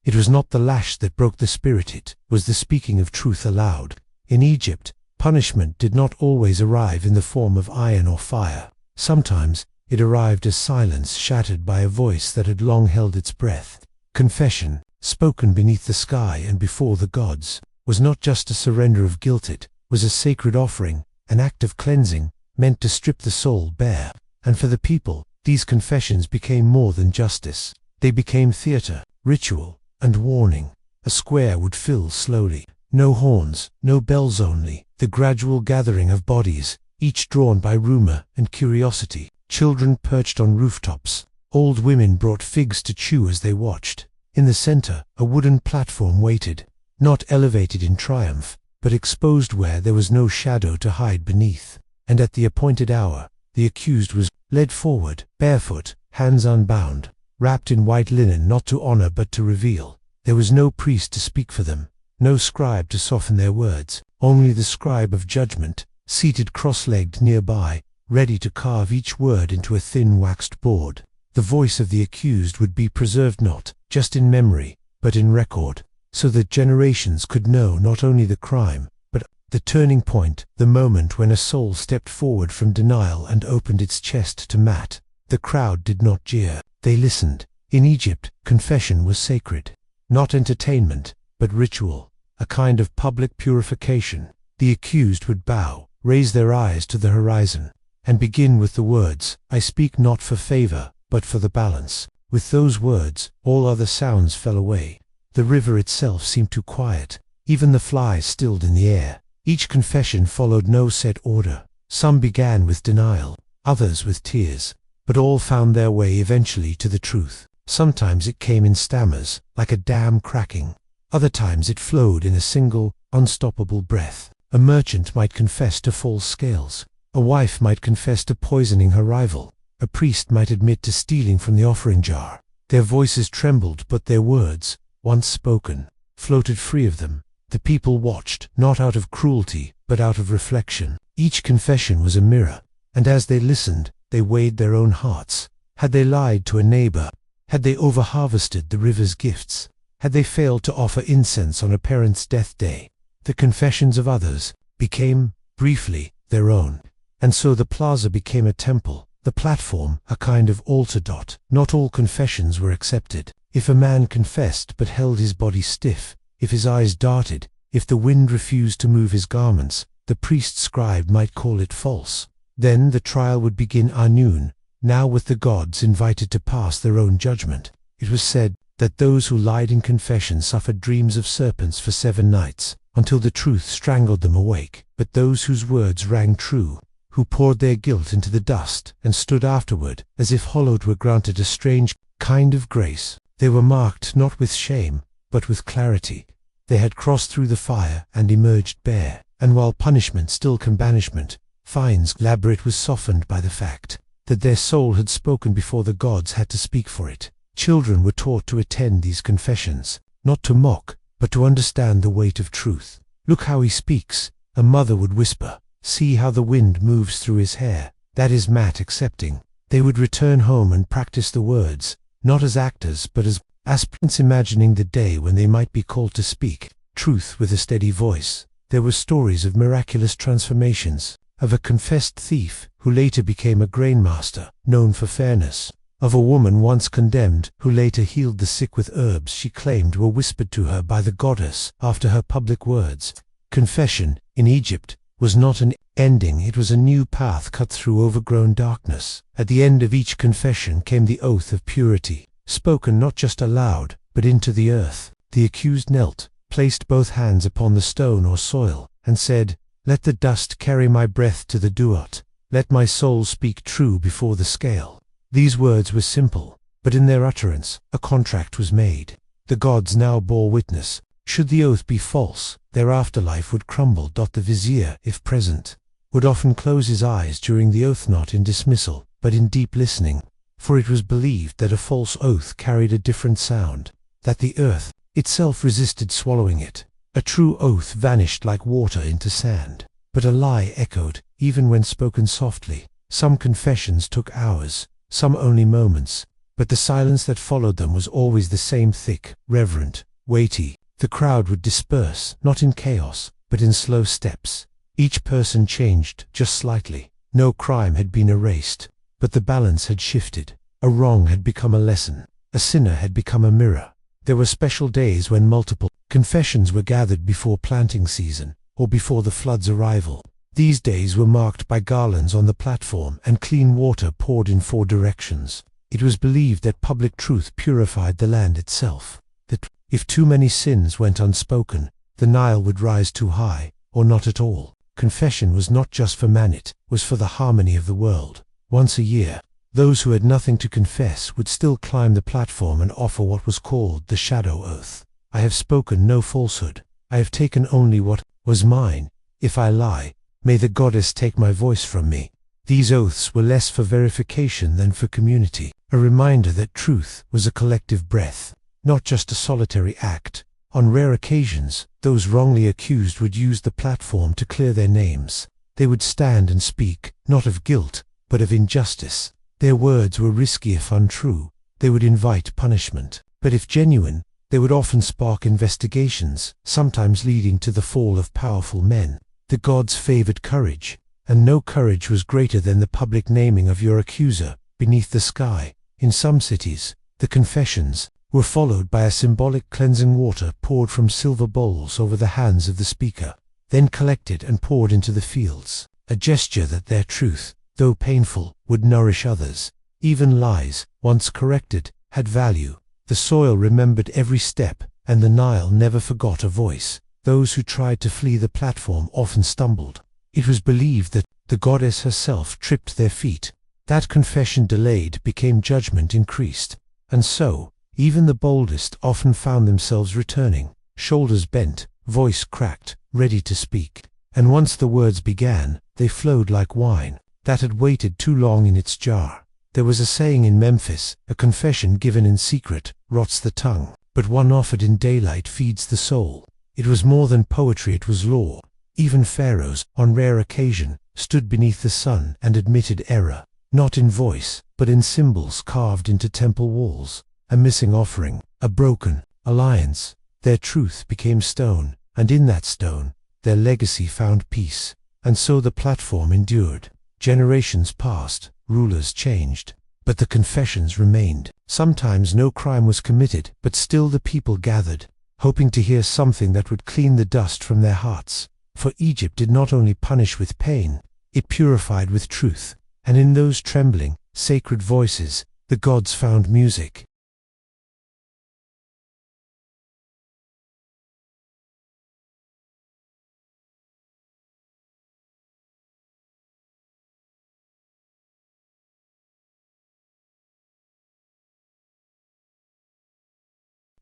It was not the lash that broke the spirit, it was the speaking of truth aloud. In Egypt, punishment did not always arrive in the form of iron or fire. Sometimes it arrived as silence shattered by a voice that had long held its breath. Confession, spoken beneath the sky and before the gods, was not just a surrender of guilt, it was a sacred offering, an act of cleansing, meant to strip the soul bare. And for the people, these confessions became more than justice. They became theater, ritual, and warning. A square would fill slowly. No horns, no bells, only the gradual gathering of bodies, each drawn by rumor and curiosity. Children perched on rooftops. Old women brought figs to chew as they watched. In the center, a wooden platform waited, not elevated in triumph, but exposed where there was no shadow to hide beneath. And at the appointed hour, the accused was led forward, barefoot, hands unbound, wrapped in white linen, not to honor but to reveal. There was no priest to speak for them, no scribe to soften their words, only the scribe of judgment, seated cross-legged nearby, ready to carve each word into a thin waxed board. The voice of the accused would be preserved not just in memory, but in record, so that generations could know not only the crime, but the turning point, the moment when a soul stepped forward from denial and opened its chest to Mat. The crowd did not jeer. They listened. In Egypt, confession was sacred. Not entertainment, but ritual, a kind of public purification. The accused would bow, raise their eyes to the horizon, and begin with the words, "I speak not for favor, but for the balance." With those words, all other sounds fell away. The river itself seemed too quiet. Even the flies stilled in the air. Each confession followed no set order. Some began with denial, others with tears, but all found their way eventually to the truth. Sometimes it came in stammers, like a dam cracking. Other times it flowed in a single, unstoppable breath. A merchant might confess to false scales. A wife might confess to poisoning her rival. A priest might admit to stealing from the offering jar. Their voices trembled, but their words, once spoken, floated free of them. The people watched, not out of cruelty, but out of reflection. Each confession was a mirror, and as they listened, they weighed their own hearts. Had they lied to a neighbor? Had they overharvested the river's gifts? Had they failed to offer incense on a parent's death day? The confessions of others became, briefly, their own. And so the plaza became a temple, the platform a kind of altar. Not all confessions were accepted. If a man confessed but held his body stiff, if his eyes darted, if the wind refused to move his garments, the priest-scribe might call it false. Then the trial would begin anew, now with the gods invited to pass their own judgment. It was said that those who lied in confession suffered dreams of serpents for 7 nights, until the truth strangled them awake. But those whose words rang true, who poured their guilt into the dust and stood afterward, as if hallowed, were granted a strange kind of grace. They were marked not with shame, but with clarity. They had crossed through the fire and emerged bare, and while punishment still came banishment, fines elaborate was softened by the fact that their soul had spoken before the gods had to speak for it. Children were taught to attend these confessions, not to mock, but to understand the weight of truth. "Look how he speaks," a mother would whisper. "See how the wind moves through his hair. That is Matt accepting." They would return home and practice the words, not as actors but as aspirants imagining the day when they might be called to speak truth with a steady voice. There were stories of miraculous transformations, of a confessed thief who later became a grainmaster, known for fairness, of a woman once condemned who later healed the sick with herbs she claimed were whispered to her by the goddess after her public words. Confession, in Egypt, was not an ending, it was a new path cut through overgrown darkness. At the end of each confession came the oath of purity, spoken not just aloud, but into the earth. The accused knelt, placed both hands upon the stone or soil, and said, "Let the dust carry my breath to the duat. Let my soul speak true before the scale." These words were simple, but in their utterance, a contract was made. The gods now bore witness. Should the oath be false, their afterlife would crumble. The vizier, if present, would often close his eyes during the oath, not in dismissal, but in deep listening, for it was believed that a false oath carried a different sound, that the earth itself resisted swallowing it. A true oath vanished like water into sand, but a lie echoed, even when spoken softly. Some confessions took hours, some only moments, but the silence that followed them was always the same, thick, reverent, weighty. The crowd would disperse, not in chaos, but in slow steps. Each person changed, just slightly. No crime had been erased, but the balance had shifted. A wrong had become a lesson. A sinner had become a mirror. There were special days when multiple confessions were gathered before planting season, or before the flood's arrival. These days were marked by garlands on the platform and clean water poured in 4 directions. It was believed that public truth purified the land itself, that if too many sins went unspoken, the Nile would rise too high, or not at all. Confession was not just for Manit, was for the harmony of the world. Once a year, those who had nothing to confess would still climb the platform and offer what was called the shadow oath. "I have spoken no falsehood. I have taken only what was mine. If I lie, may the goddess take my voice from me." These oaths were less for verification than for community, a reminder that truth was a collective breath, not just a solitary act. On rare occasions, those wrongly accused would use the platform to clear their names. They would stand and speak, not of guilt, but of injustice. Their words were risky if untrue. They would invite punishment, but if genuine, they would often spark investigations, sometimes leading to the fall of powerful men. The gods favored courage, and no courage was greater than the public naming of your accuser beneath the sky. In some cities, the confessions were followed by a symbolic cleansing water poured from silver bowls over the hands of the speaker, then collected and poured into the fields, a gesture that their truth, though painful, would nourish others. Even lies, once corrected, had value. The soil remembered every step, and the Nile never forgot a voice. Those who tried to flee the platform often stumbled. It was believed that the goddess herself tripped their feet. That confession delayed became judgment increased, and so, even the boldest often found themselves returning, shoulders bent, voice cracked, ready to speak. And once the words began, they flowed like wine that had waited too long in its jar. There was a saying in Memphis, a confession given in secret rots the tongue, but one offered in daylight feeds the soul. It was more than poetry, it was law. Even pharaohs, on rare occasion, stood beneath the sun and admitted error, not in voice, but in symbols carved into temple walls. a missing offering, a broken alliance. Their truth became stone, and in that stone, their legacy found peace. And so the platform endured. Generations passed, rulers changed, but the confessions remained. Sometimes no crime was committed, but still the people gathered, hoping to hear something that would clean the dust from their hearts. For Egypt did not only punish with pain, it purified with truth, and in those trembling, sacred voices, the gods found music.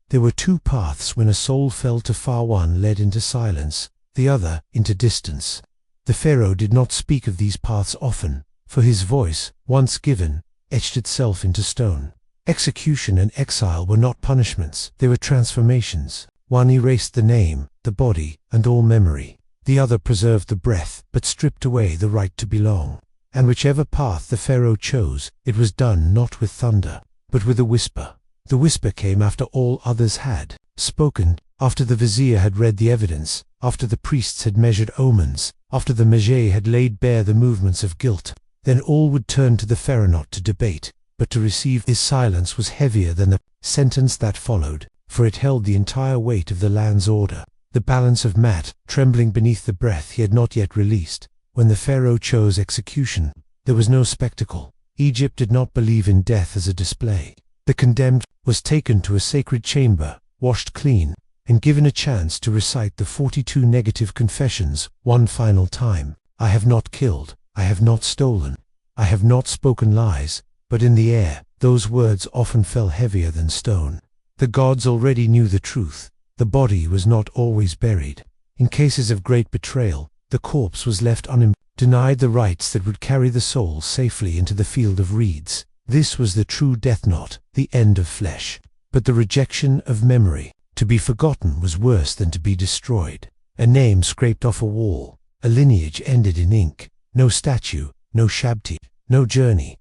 There were two paths when a soul fell to far. One led into silence, the other into distance. The Pharaoh did not speak of these paths often, for his voice, once given, etched itself into stone. Execution and exile were not punishments, they were transformations. One erased the name, the body, and all memory. The other preserved the breath, but stripped away the right to belong. And whichever path the Pharaoh chose, it was done not with thunder, but with a whisper. The whisper came after all others had spoken, after the vizier had read the evidence, after the priests had measured omens, after the magi had laid bare the movements of guilt. Then all would turn to the Pharaoh not to debate, but to receive. His silence was heavier than the sentence that followed, for it held the entire weight of the land's order. The balance of mat, trembling beneath the breath he had not yet released. When the Pharaoh chose execution, there was no spectacle. Egypt did not believe in death as a display. The condemned was taken to a sacred chamber, washed clean, and given a chance to recite the 42 negative confessions one final time. I have not killed, I have not stolen, I have not spoken lies. But in the air, those words often fell heavier than stone. The gods already knew the truth. The body was not always buried. In cases of great betrayal, the corpse was left denied the rites that would carry the soul safely into the field of reeds. This was the true death, not the end of flesh, but the rejection of memory. To be forgotten was worse than to be destroyed. A name scraped off a wall, a lineage ended in ink. No statue, no shabti, no journey,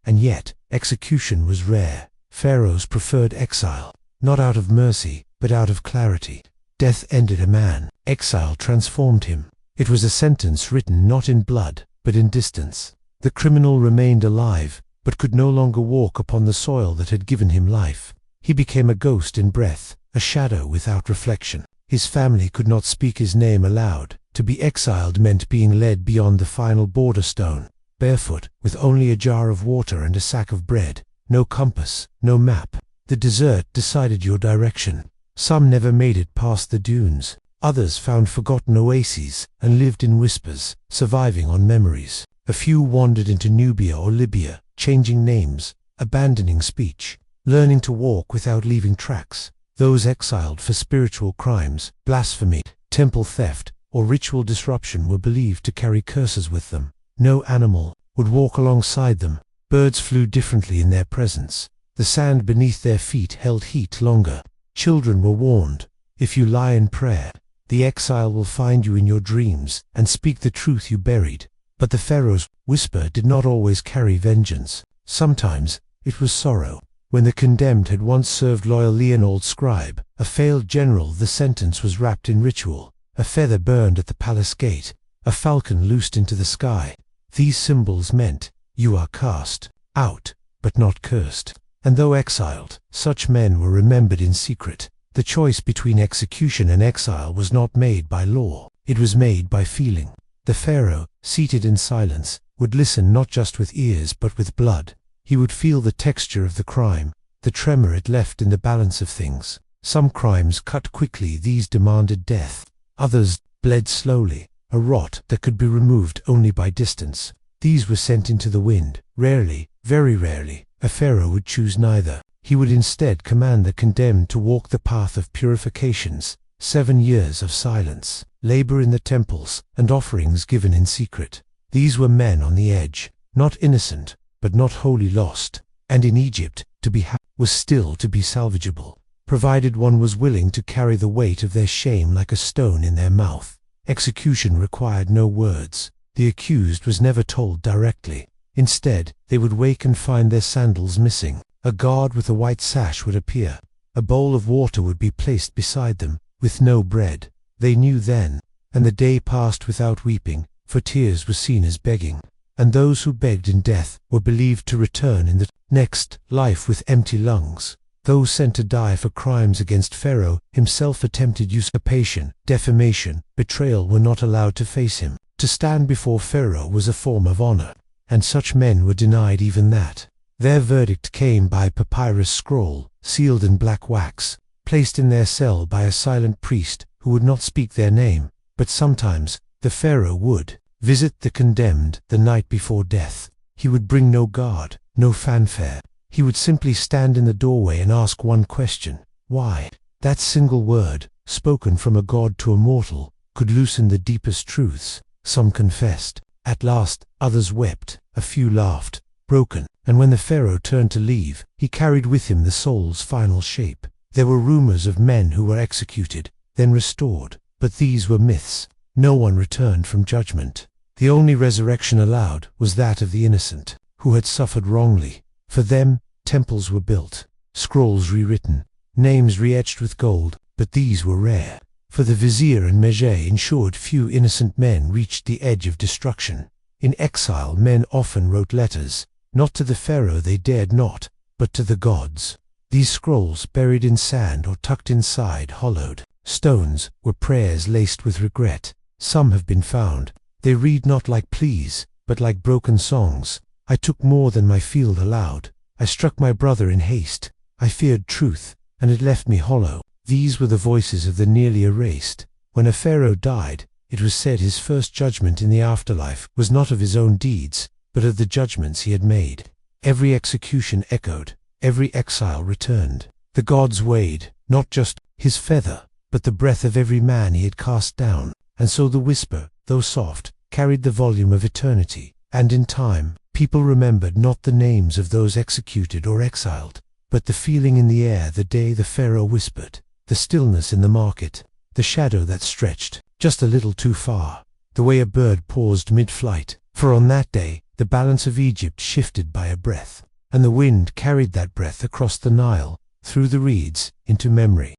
and yet execution was rare. Pharaohs preferred exile, not out of mercy, but out of clarity. Death ended a man, exile transformed him. It was a sentence written not in blood, but in distance. The criminal remained alive, but could no longer walk upon the soil that had given him life. He became a ghost in breath, a shadow without reflection. His family could not speak his name aloud. To be exiled meant being led beyond the final border stone, barefoot, with only a jar of water and a sack of bread. No compass, no map. The desert decided your direction. Some never made it past the dunes. Others found forgotten oases and lived in whispers, surviving on memories. A few wandered into Nubia or Libya, changing names, abandoning speech, learning to walk without leaving tracks. Those exiled for spiritual crimes, blasphemy, temple theft, or ritual disruption were believed to carry curses with them. No animal would walk alongside them. Birds flew differently in their presence. The sand beneath their feet held heat longer. Children were warned, if you lie in prayer, the exile will find you in your dreams and speak the truth you buried. But the Pharaoh's whisper did not always carry vengeance. Sometimes it was sorrow. When the condemned had once served loyally an old scribe, a failed general, the sentence was wrapped in ritual. A feather burned at the palace gate, a falcon loosed into the sky. These symbols meant, you are cast out, but not cursed. And though exiled, such men were remembered in secret. The choice between execution and exile was not made by law, it was made by feeling. The Pharaoh, seated in silence, would listen not just with ears but with blood. He would feel the texture of the crime, the tremor it left in the balance of things. Some crimes cut quickly, these demanded death. Others bled slowly, a rot that could be removed only by distance. These were sent into the wind. Rarely, very rarely, a pharaoh would choose neither. He would instead command the condemned to walk the path of purifications, 7 years of silence, labor in the temples, and offerings given in secret. These were men on the edge, not innocent, but not wholly lost. And in Egypt, to be happy was still to be salvageable, provided one was willing to carry the weight of their shame like a stone in their mouth. Execution required no words. The accused was never told directly. Instead, they would wake and find their sandals missing. A guard with a white sash would appear. A bowl of water would be placed beside them, with no bread. They knew then, and the day passed without weeping, for tears were seen as begging. And those who begged in death were believed to return in the next life with empty lungs. Those sent to die for crimes against Pharaoh himself, attempted usurpation, defamation, betrayal, were not allowed to face him. To stand before Pharaoh was a form of honor, and such men were denied even that. Their verdict came by papyrus scroll, sealed in black wax, placed in their cell by a silent priest who would not speak their name. But sometimes the Pharaoh would visit the condemned the night before death. He would bring no guard, no fanfare. He would simply stand in the doorway and ask one question: why? That single word, spoken from a god to a mortal, could loosen the deepest truths. Some confessed. At last, others wept. A few laughed, broken. And when the Pharaoh turned to leave, he carried with him the soul's final shape. There were rumors of men who were executed, then restored. But these were myths. No one returned from judgment. The only resurrection allowed was that of the innocent, who had suffered wrongly. For them, temples were built, scrolls rewritten, names re-etched with gold, but these were rare. For the vizier and Mege ensured few innocent men reached the edge of destruction. In exile, men often wrote letters, not to the Pharaoh they dared not, but to the gods. These scrolls, buried in sand or tucked inside hollowed stones, were prayers laced with regret. Some have been found. They read not like pleas, but like broken songs. I took more than my field allowed. I struck my brother in haste. I feared truth, and it left me hollow. These were the voices of the nearly erased. When a pharaoh died, it was said his first judgment in the afterlife was not of his own deeds, but of the judgments he had made. Every execution echoed. Every exile returned. The gods weighed, not just his feather, but the breath of every man he had cast down. And so the whisper, though soft, carried the volume of eternity. And in time, people remembered not the names of those executed or exiled, but the feeling in the air the day the Pharaoh whispered, the stillness in the market, the shadow that stretched just a little too far, the way a bird paused mid-flight. For on that day, the balance of Egypt shifted by a breath, and the wind carried that breath across the Nile, through the reeds, into memory.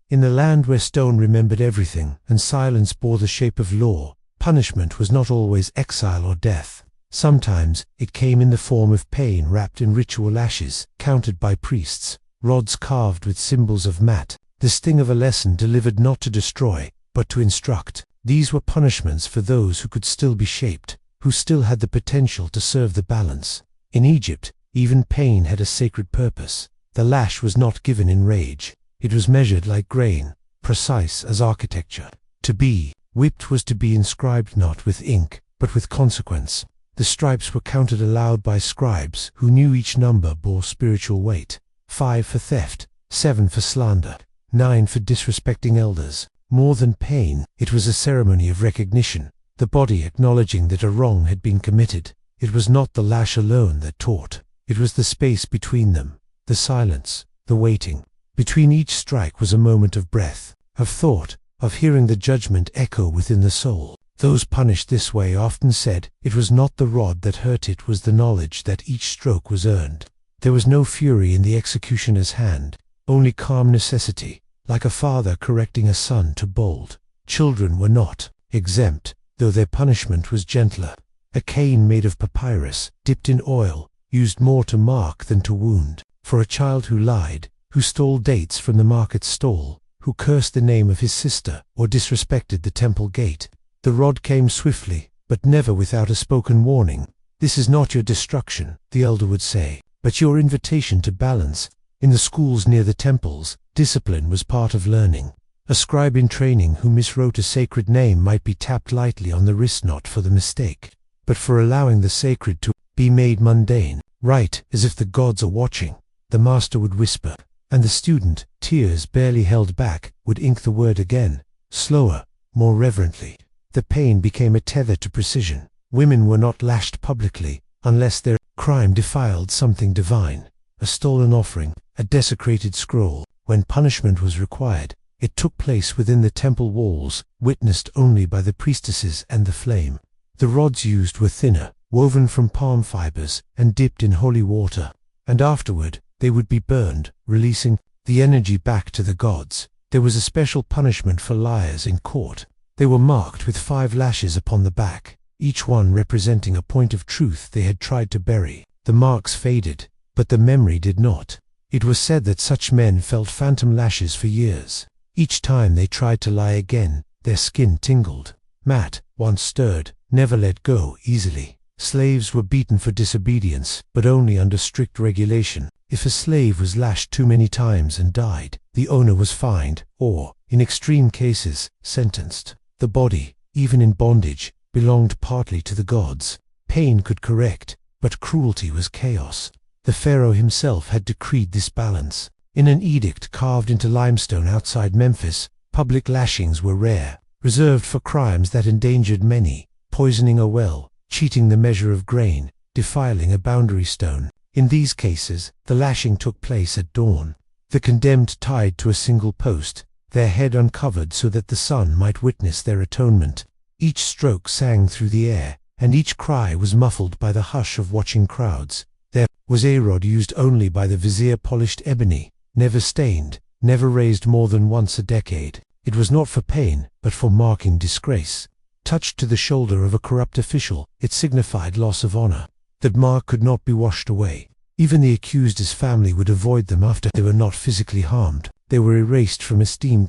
In the land where stone remembered everything, and silence bore the shape of law, punishment was not always exile or death. Sometimes it came in the form of pain wrapped in ritual ashes, counted by priests, rods carved with symbols of Mat, the sting of a lesson delivered not to destroy, but to instruct. These were punishments for those who could still be shaped, who still had the potential to serve the balance. In Egypt, even pain had a sacred purpose. The lash was not given in rage. It was measured like grain, precise as architecture. To be whipped was to be inscribed not with ink, but with consequence. The stripes were counted aloud by scribes who knew each number bore spiritual weight. 5 for theft, 7 for slander, 9 for disrespecting elders. More than pain, it was a ceremony of recognition, the body acknowledging that a wrong had been committed. It was not the lash alone that taught. It was the space between them, the silence, the waiting. Between each strike was a moment of breath, of thought, of hearing the judgment echo within the soul. Those punished this way often said, it was not the rod that hurt, it was the knowledge that each stroke was earned. There was no fury in the executioner's hand, only calm necessity, like a father correcting a son to bold. Children were not exempt, though their punishment was gentler. a cane made of papyrus, dipped in oil, used more to mark than to wound. For a child who lied, who stole dates from the market stall, who cursed the name of his sister, or disrespected the temple gate, the rod came swiftly, but never without a spoken warning. This is not your destruction, the elder would say, but your invitation to balance. In the schools near the temples, discipline was part of learning. A scribe in training who miswrote a sacred name might be tapped lightly on the wrist, not for the mistake, but for allowing the sacred to be made mundane. Write as if the gods are watching, the master would whisper, and the student, tears barely held back, would ink the word again, slower, more reverently. The pain became a tether to precision. Women were not lashed publicly, unless their crime defiled something divine, a stolen offering, a desecrated scroll. When punishment was required, it took place within the temple walls, witnessed only by the priestesses and the flame. The rods used were thinner, woven from palm fibers, and dipped in holy water, and afterward they would be burned, releasing the energy back to the gods. There was a special punishment for liars in court. They were marked with 5 lashes upon the back, each one representing a point of truth they had tried to bury. The marks faded, but the memory did not. It was said that such men felt phantom lashes for years. Each time they tried to lie again, their skin tingled. Mat, once stirred, never let go easily. Slaves were beaten for disobedience, but only under strict regulation. If a slave was lashed too many times and died, the owner was fined, or, in extreme cases, sentenced. The body, even in bondage, belonged partly to the gods. Pain could correct, but cruelty was chaos. The pharaoh himself had decreed this balance. In an edict carved into limestone outside Memphis, public lashings were rare, reserved for crimes that endangered many: poisoning a well, cheating the measure of grain, defiling a boundary stone. In these cases, the lashing took place at dawn. The condemned tied to a single post, their head uncovered so that the sun might witness their atonement. Each stroke sang through the air, and each cry was muffled by the hush of watching crowds. There was a rod used only by the vizier, polished ebony, never stained, never raised more than once a decade. It was not for pain, but for marking disgrace. Touched to the shoulder of a corrupt official, it signified loss of honor. That mark could not be washed away. Even the accused's family would avoid them after they were not physically harmed. They were erased from esteem.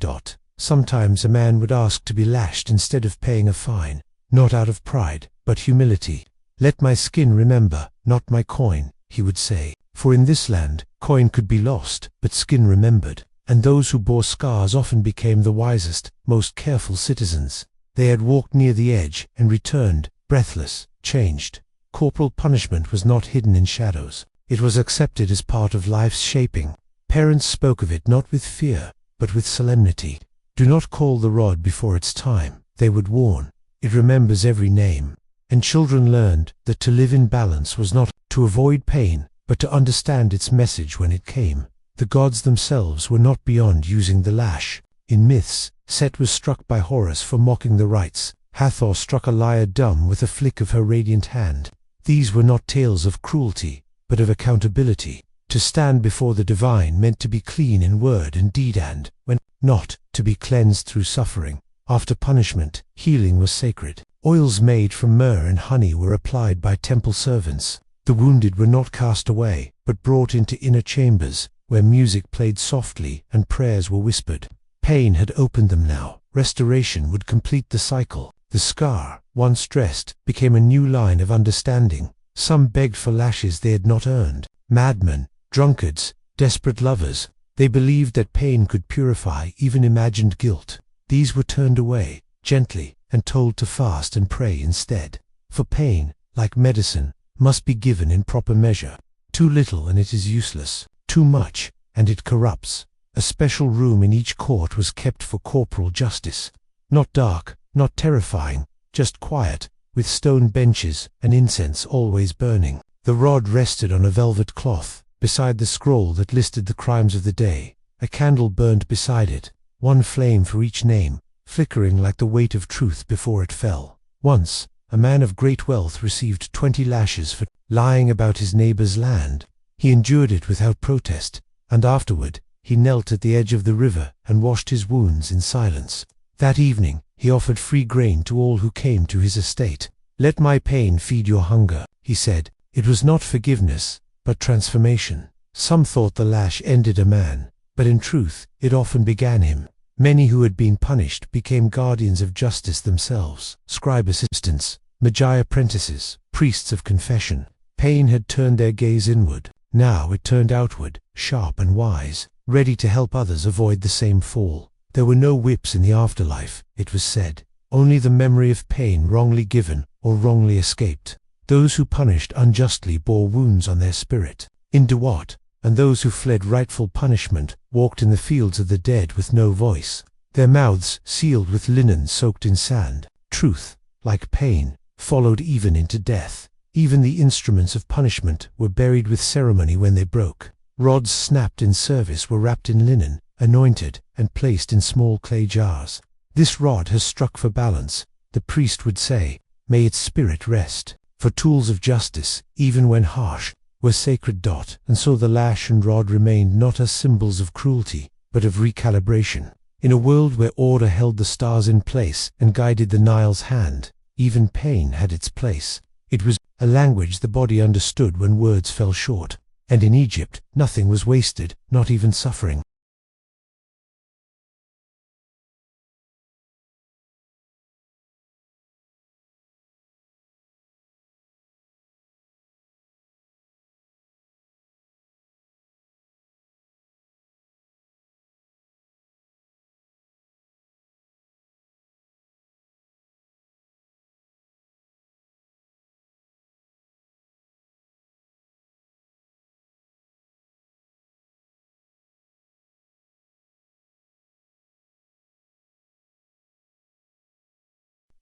Sometimes a man would ask to be lashed instead of paying a fine, not out of pride, but humility. "Let my skin remember, not my coin," he would say, for in this land, coin could be lost, but skin remembered, and those who bore scars often became the wisest, most careful citizens. They had walked near the edge and returned, breathless, changed. Corporal punishment was not hidden in shadows. It was accepted as part of life's shaping. Parents spoke of it not with fear, but with solemnity. "Do not call the rod before its time," they would warn. "It remembers every name." And children learned that to live in balance was not to avoid pain, but to understand its message when it came. The gods themselves were not beyond using the lash. In myths, Set was struck by Horus for mocking the rites. Hathor struck a liar dumb with a flick of her radiant hand. These were not tales of cruelty, but of accountability. To stand before the divine meant to be clean in word and deed, and, when not, to be cleansed through suffering. After punishment, healing was sacred. Oils made from myrrh and honey were applied by temple servants. The wounded were not cast away, but brought into inner chambers, where music played softly and prayers were whispered. Pain had opened them now. Restoration would complete the cycle. The scar, once dressed, became a new line of understanding. Some begged for lashes they had not earned. Madmen, drunkards, desperate lovers. They believed that pain could purify even imagined guilt. These were turned away, gently, and told to fast and pray instead. For pain, like medicine, must be given in proper measure. Too little and it is useless. Too much, and it corrupts. A special room in each court was kept for corporal justice. Not dark, not terrifying, just quiet, with stone benches and incense always burning. The rod rested on a velvet cloth, beside the scroll that listed the crimes of the day. A candle burned beside it, one flame for each name, flickering like the weight of truth before it fell. Once, a man of great wealth received 20 lashes for lying about his neighbor's land. He endured it without protest, and afterward, he knelt at the edge of the river and washed his wounds in silence. That evening, he offered free grain to all who came to his estate. "Let my pain feed your hunger," he said. It was not forgiveness, but transformation. Some thought the lash ended a man, but in truth, it often began him. Many who had been punished became guardians of justice themselves, scribe assistants, magi apprentices, priests of confession. Pain had turned their gaze inward. Now it turned outward, sharp and wise, ready to help others avoid the same fall. There were no whips in the afterlife, it was said. Only the memory of pain wrongly given or wrongly escaped. Those who punished unjustly bore wounds on their spirit. In Dewat, and those who fled rightful punishment walked in the fields of the dead with no voice, their mouths sealed with linen soaked in sand. Truth, like pain, followed even into death. Even the instruments of punishment were buried with ceremony when they broke. Rods snapped in service were wrapped in linen, anointed, and placed in small clay jars. "This rod has struck for balance," the priest would say. "May its spirit rest." For tools of justice, even when harsh, were sacred. And so the lash and rod remained not as symbols of cruelty, but of recalibration. In a world where order held the stars in place and guided the Nile's hand, even pain had its place. It was a language the body understood when words fell short. And in Egypt, nothing was wasted, not even suffering.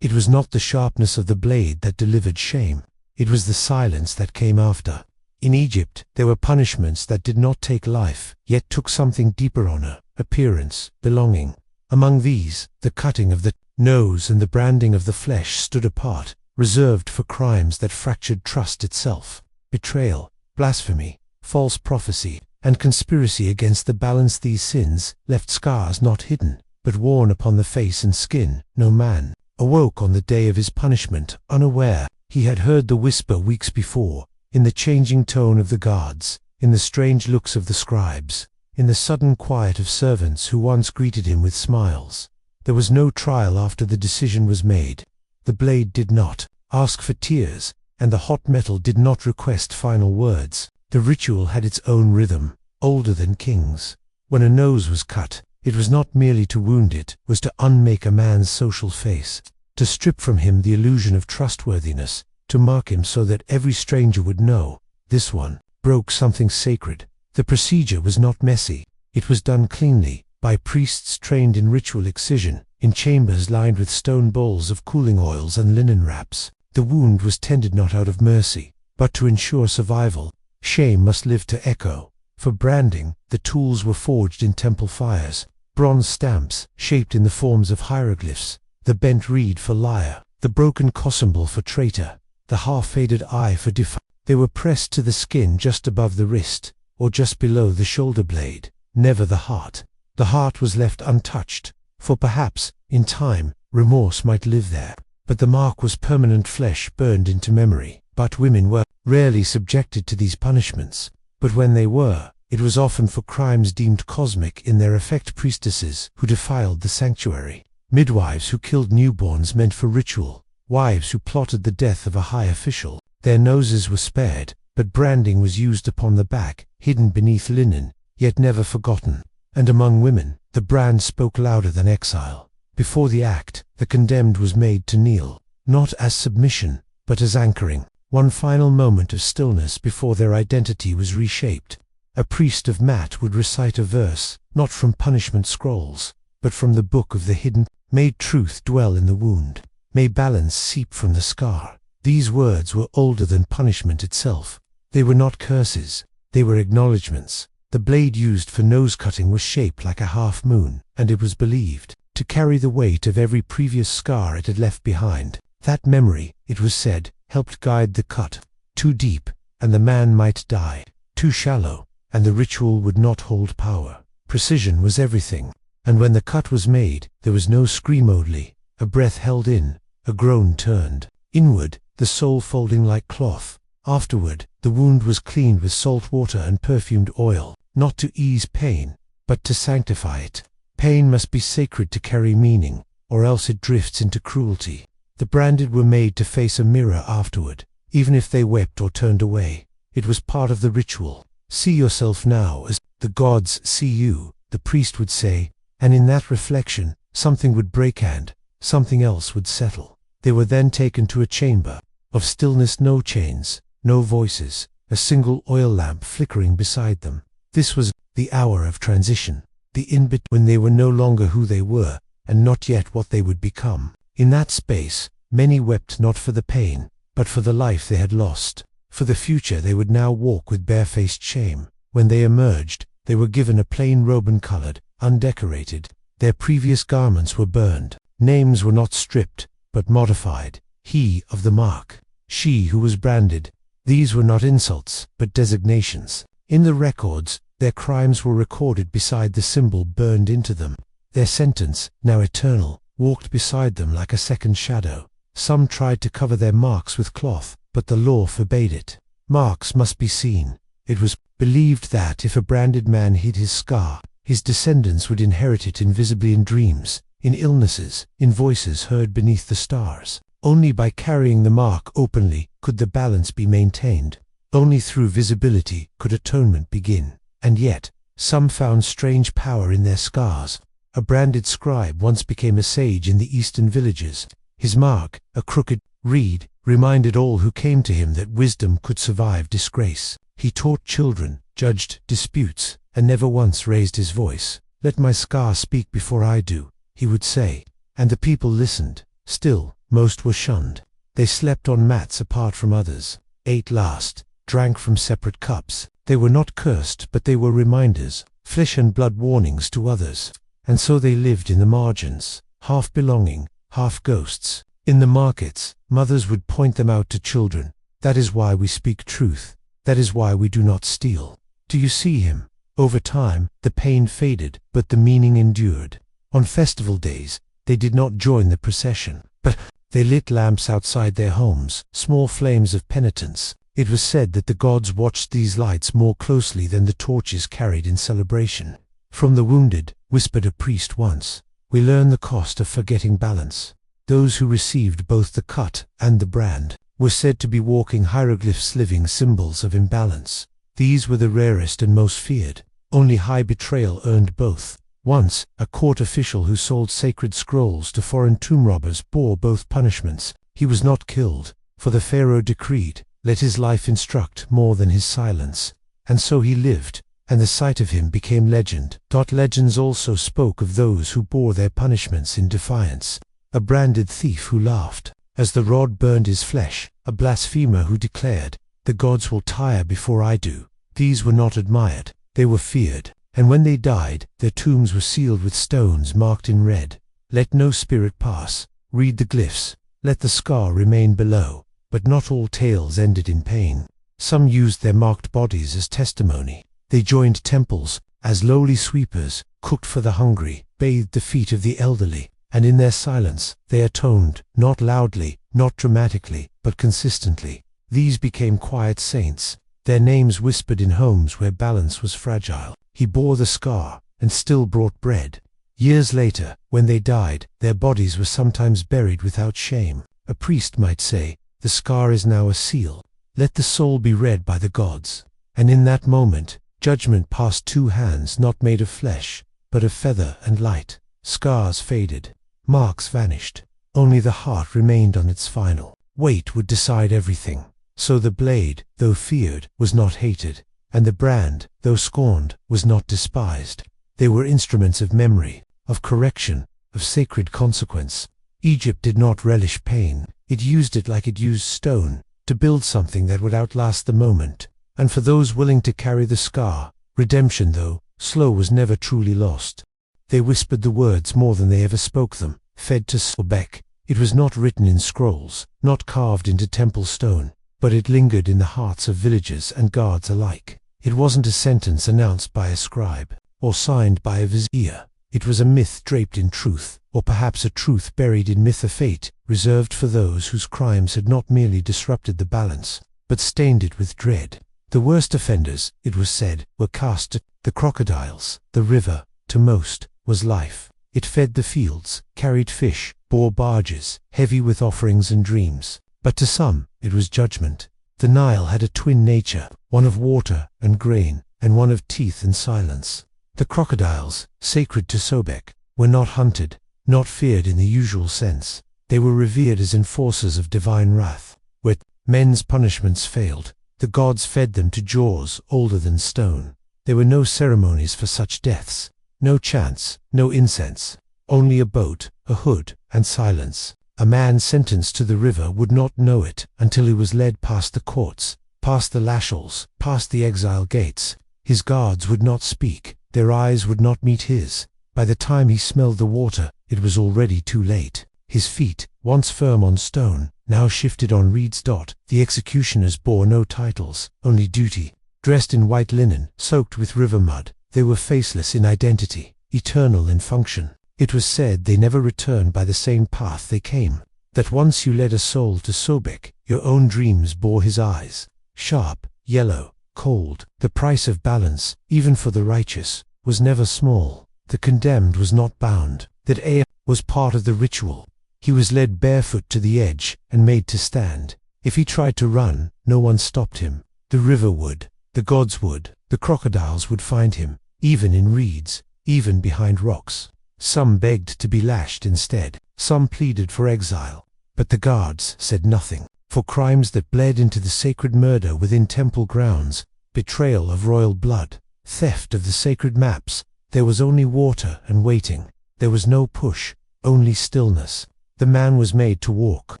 It was not the sharpness of the blade that delivered shame. It was the silence that came after. In Egypt, there were punishments that did not take life, yet took something deeper: honor, appearance, belonging. Among these, the cutting of the nose and the branding of the flesh stood apart, reserved for crimes that fractured trust itself. Betrayal, blasphemy, false prophecy, and conspiracy against the balance. These sins left scars not hidden, but worn upon the face and skin. No man awoke on the day of his punishment unaware. He had heard the whisper weeks before, in the changing tone of the guards, in the strange looks of the scribes, in the sudden quiet of servants who once greeted him with smiles. There was no trial after the decision was made. The blade did not ask for tears, and the hot metal did not request final words. The ritual had its own rhythm, older than kings. When a nose was cut, it was not merely to wound, it was to unmake a man's social face, to strip from him the illusion of trustworthiness, to mark him so that every stranger would know, this one broke something sacred. The procedure was not messy. It was done cleanly, by priests trained in ritual excision, in chambers lined with stone bowls of cooling oils and linen wraps. The wound was tended not out of mercy, but to ensure survival. Shame must live to echo. For branding, the tools were forged in temple fires. Bronze stamps, shaped in the forms of hieroglyphs, the bent reed for liar, the broken cosymbol for traitor, the half-faded eye for defiance. They were pressed to the skin just above the wrist, or just below the shoulder blade. Never the heart. The heart was left untouched, for perhaps, in time, remorse might live there. But the mark was permanent flesh burned into memory. But women were rarely subjected to these punishments. But when they were, it was often for crimes deemed cosmic in their effect. Priestesses who defiled the sanctuary, midwives who killed newborns meant for ritual, wives who plotted the death of a high official. Their noses were spared, but branding was used upon the back, hidden beneath linen, yet never forgotten. And among women, the brand spoke louder than exile. Before the act, the condemned was made to kneel, not as submission, but as anchoring. One final moment of stillness before their identity was reshaped. A priest of Mat would recite a verse, not from punishment scrolls, but from the book of the hidden. May truth dwell in the wound. May balance seep from the scar. These words were older than punishment itself. They were not curses. They were acknowledgments. The blade used for nose cutting was shaped like a half moon, and it was believed to carry the weight of every previous scar it had left behind. That memory, it was said, helped guide the cut. Too deep, and the man might die. Too shallow, and the ritual would not hold power. Precision was everything, and when the cut was made, there was no scream only, a breath held in, a groan turned inward, the soul folding like cloth. Afterward, the wound was cleaned with salt water and perfumed oil, not to ease pain, but to sanctify it. Pain must be sacred to carry meaning, or else it drifts into cruelty. The branded were made to face a mirror afterward, even if they wept or turned away. It was part of the ritual. See yourself now as the gods see you, the priest would say, and in that reflection, something would break and something else would settle. They were then taken to a chamber of stillness, no chains, no voices, a single oil lamp flickering beside them. This was the hour of transition, the in-between, when they were no longer who they were, and not yet what they would become. In that space, many wept not for the pain, but for the life they had lost. For the future they would now walk with barefaced shame. When they emerged, they were given a plain robe uncolored, undecorated. Their previous garments were burned. Names were not stripped, but modified. He of the mark, she who was branded. These were not insults, but designations. In the records, their crimes were recorded beside the symbol burned into them. Their sentence, now eternal, walked beside them like a second shadow. Some tried to cover their marks with cloth, but the law forbade it. Marks must be seen. It was believed that if a branded man hid his scar, his descendants would inherit it invisibly in dreams, in illnesses, in voices heard beneath the stars. Only by carrying the mark openly could the balance be maintained. Only through visibility could atonement begin. And yet, some found strange power in their scars. A branded scribe once became a sage in the eastern villages. His mark, a crooked reed, reminded all who came to him that wisdom could survive disgrace. He taught children, judged disputes, and never once raised his voice. "Let my scar speak before I do," he would say. And the people listened. Still, most were shunned. They slept on mats apart from others, ate last, drank from separate cups. They were not cursed, but they were reminders, flesh and blood warnings to others. And so they lived in the margins, half belonging, half ghosts. In the markets, mothers would point them out to children. "That is why we speak truth. That is why we do not steal. Do you see him?" Over time, the pain faded, but the meaning endured. On festival days, they did not join the procession, but they lit lamps outside their homes, small flames of penitence. It was said that the gods watched these lights more closely than the torches carried in celebration. "From the wounded," whispered a priest once, "we learn the cost of forgetting balance." Those who received both the cut and the brand were said to be walking hieroglyphs, living symbols of imbalance. These were the rarest and most feared. Only high betrayal earned both. Once, a court official who sold sacred scrolls to foreign tomb robbers bore both punishments. He was not killed, for the Pharaoh decreed, "Let his life instruct more than his silence." And so he lived, and the sight of him became legend. Legends also spoke of those who bore their punishments in defiance. A branded thief who laughed as the rod burned his flesh, a blasphemer who declared, "The gods will tire before I do." These were not admired, they were feared, and when they died, their tombs were sealed with stones marked in red. "Let no spirit pass." Read the glyphs. Let the scar remain below. But not all tales ended in pain. Some used their marked bodies as testimony. They joined temples as lowly sweepers, cooked for the hungry, bathed the feet of the elderly, and in their silence they atoned, not loudly, not dramatically, but consistently. These became quiet saints, their names whispered in homes where balance was fragile. He bore the scar, and still brought bread. Years later, when they died, their bodies were sometimes buried without shame. A priest might say, "The scar is now a seal. Let the soul be read by the gods." And in that moment, judgment passed two hands not made of flesh, but of feather and light. Scars faded. Marks vanished. Only the heart remained on its final. Weight would decide everything. So the blade, though feared, was not hated, and the brand, though scorned, was not despised. They were instruments of memory, of correction, of sacred consequence. Egypt did not relish pain. It used it like it used stone, to build something that would outlast the moment. And for those willing to carry the scar, redemption, though slow, was never truly lost. They whispered the words more than they ever spoke them, fed to Sobek. It was not written in scrolls, not carved into temple stone, but it lingered in the hearts of villagers and guards alike. It wasn't a sentence announced by a scribe, or signed by a vizier. It was a myth draped in truth, or perhaps a truth buried in myth, a fate reserved for those whose crimes had not merely disrupted the balance, but stained it with dread. The worst offenders, it was said, were cast at the crocodiles. The river, to most, was life. It fed the fields, carried fish, bore barges, heavy with offerings and dreams. But to some, it was judgment. The Nile had a twin nature, one of water and grain, and one of teeth and silence. The crocodiles, sacred to Sobek, were not hunted, not feared in the usual sense. They were revered as enforcers of divine wrath. Where men's punishments failed, the gods fed them to jaws older than stone. There were no ceremonies for such deaths, no chants, no incense, only a boat, a hood, and silence. A man sentenced to the river would not know it until he was led past the courts, past the lashals, past the exile gates. His guards would not speak, their eyes would not meet his. By the time he smelled the water, it was already too late. His feet, once firm on stone, now shifted on reeds. The executioners bore no titles, only duty. Dressed in white linen, soaked with river mud, they were faceless in identity, eternal in function. It was said they never returned by the same path they came, that once you led a soul to Sobek, your own dreams bore his eyes, sharp, yellow, cold. The price of balance, even for the righteous, was never small. The condemned was not bound. That air was part of the ritual. He was led barefoot to the edge and made to stand. If he tried to run, no one stopped him. The river would, the gods would, the crocodiles would find him, even in reeds, even behind rocks. Some begged to be lashed instead, some pleaded for exile, but the guards said nothing. For crimes that bled into the sacred murder within temple grounds, betrayal of royal blood, theft of the sacred maps, there was only water and waiting. There was no push, only stillness. The man was made to walk,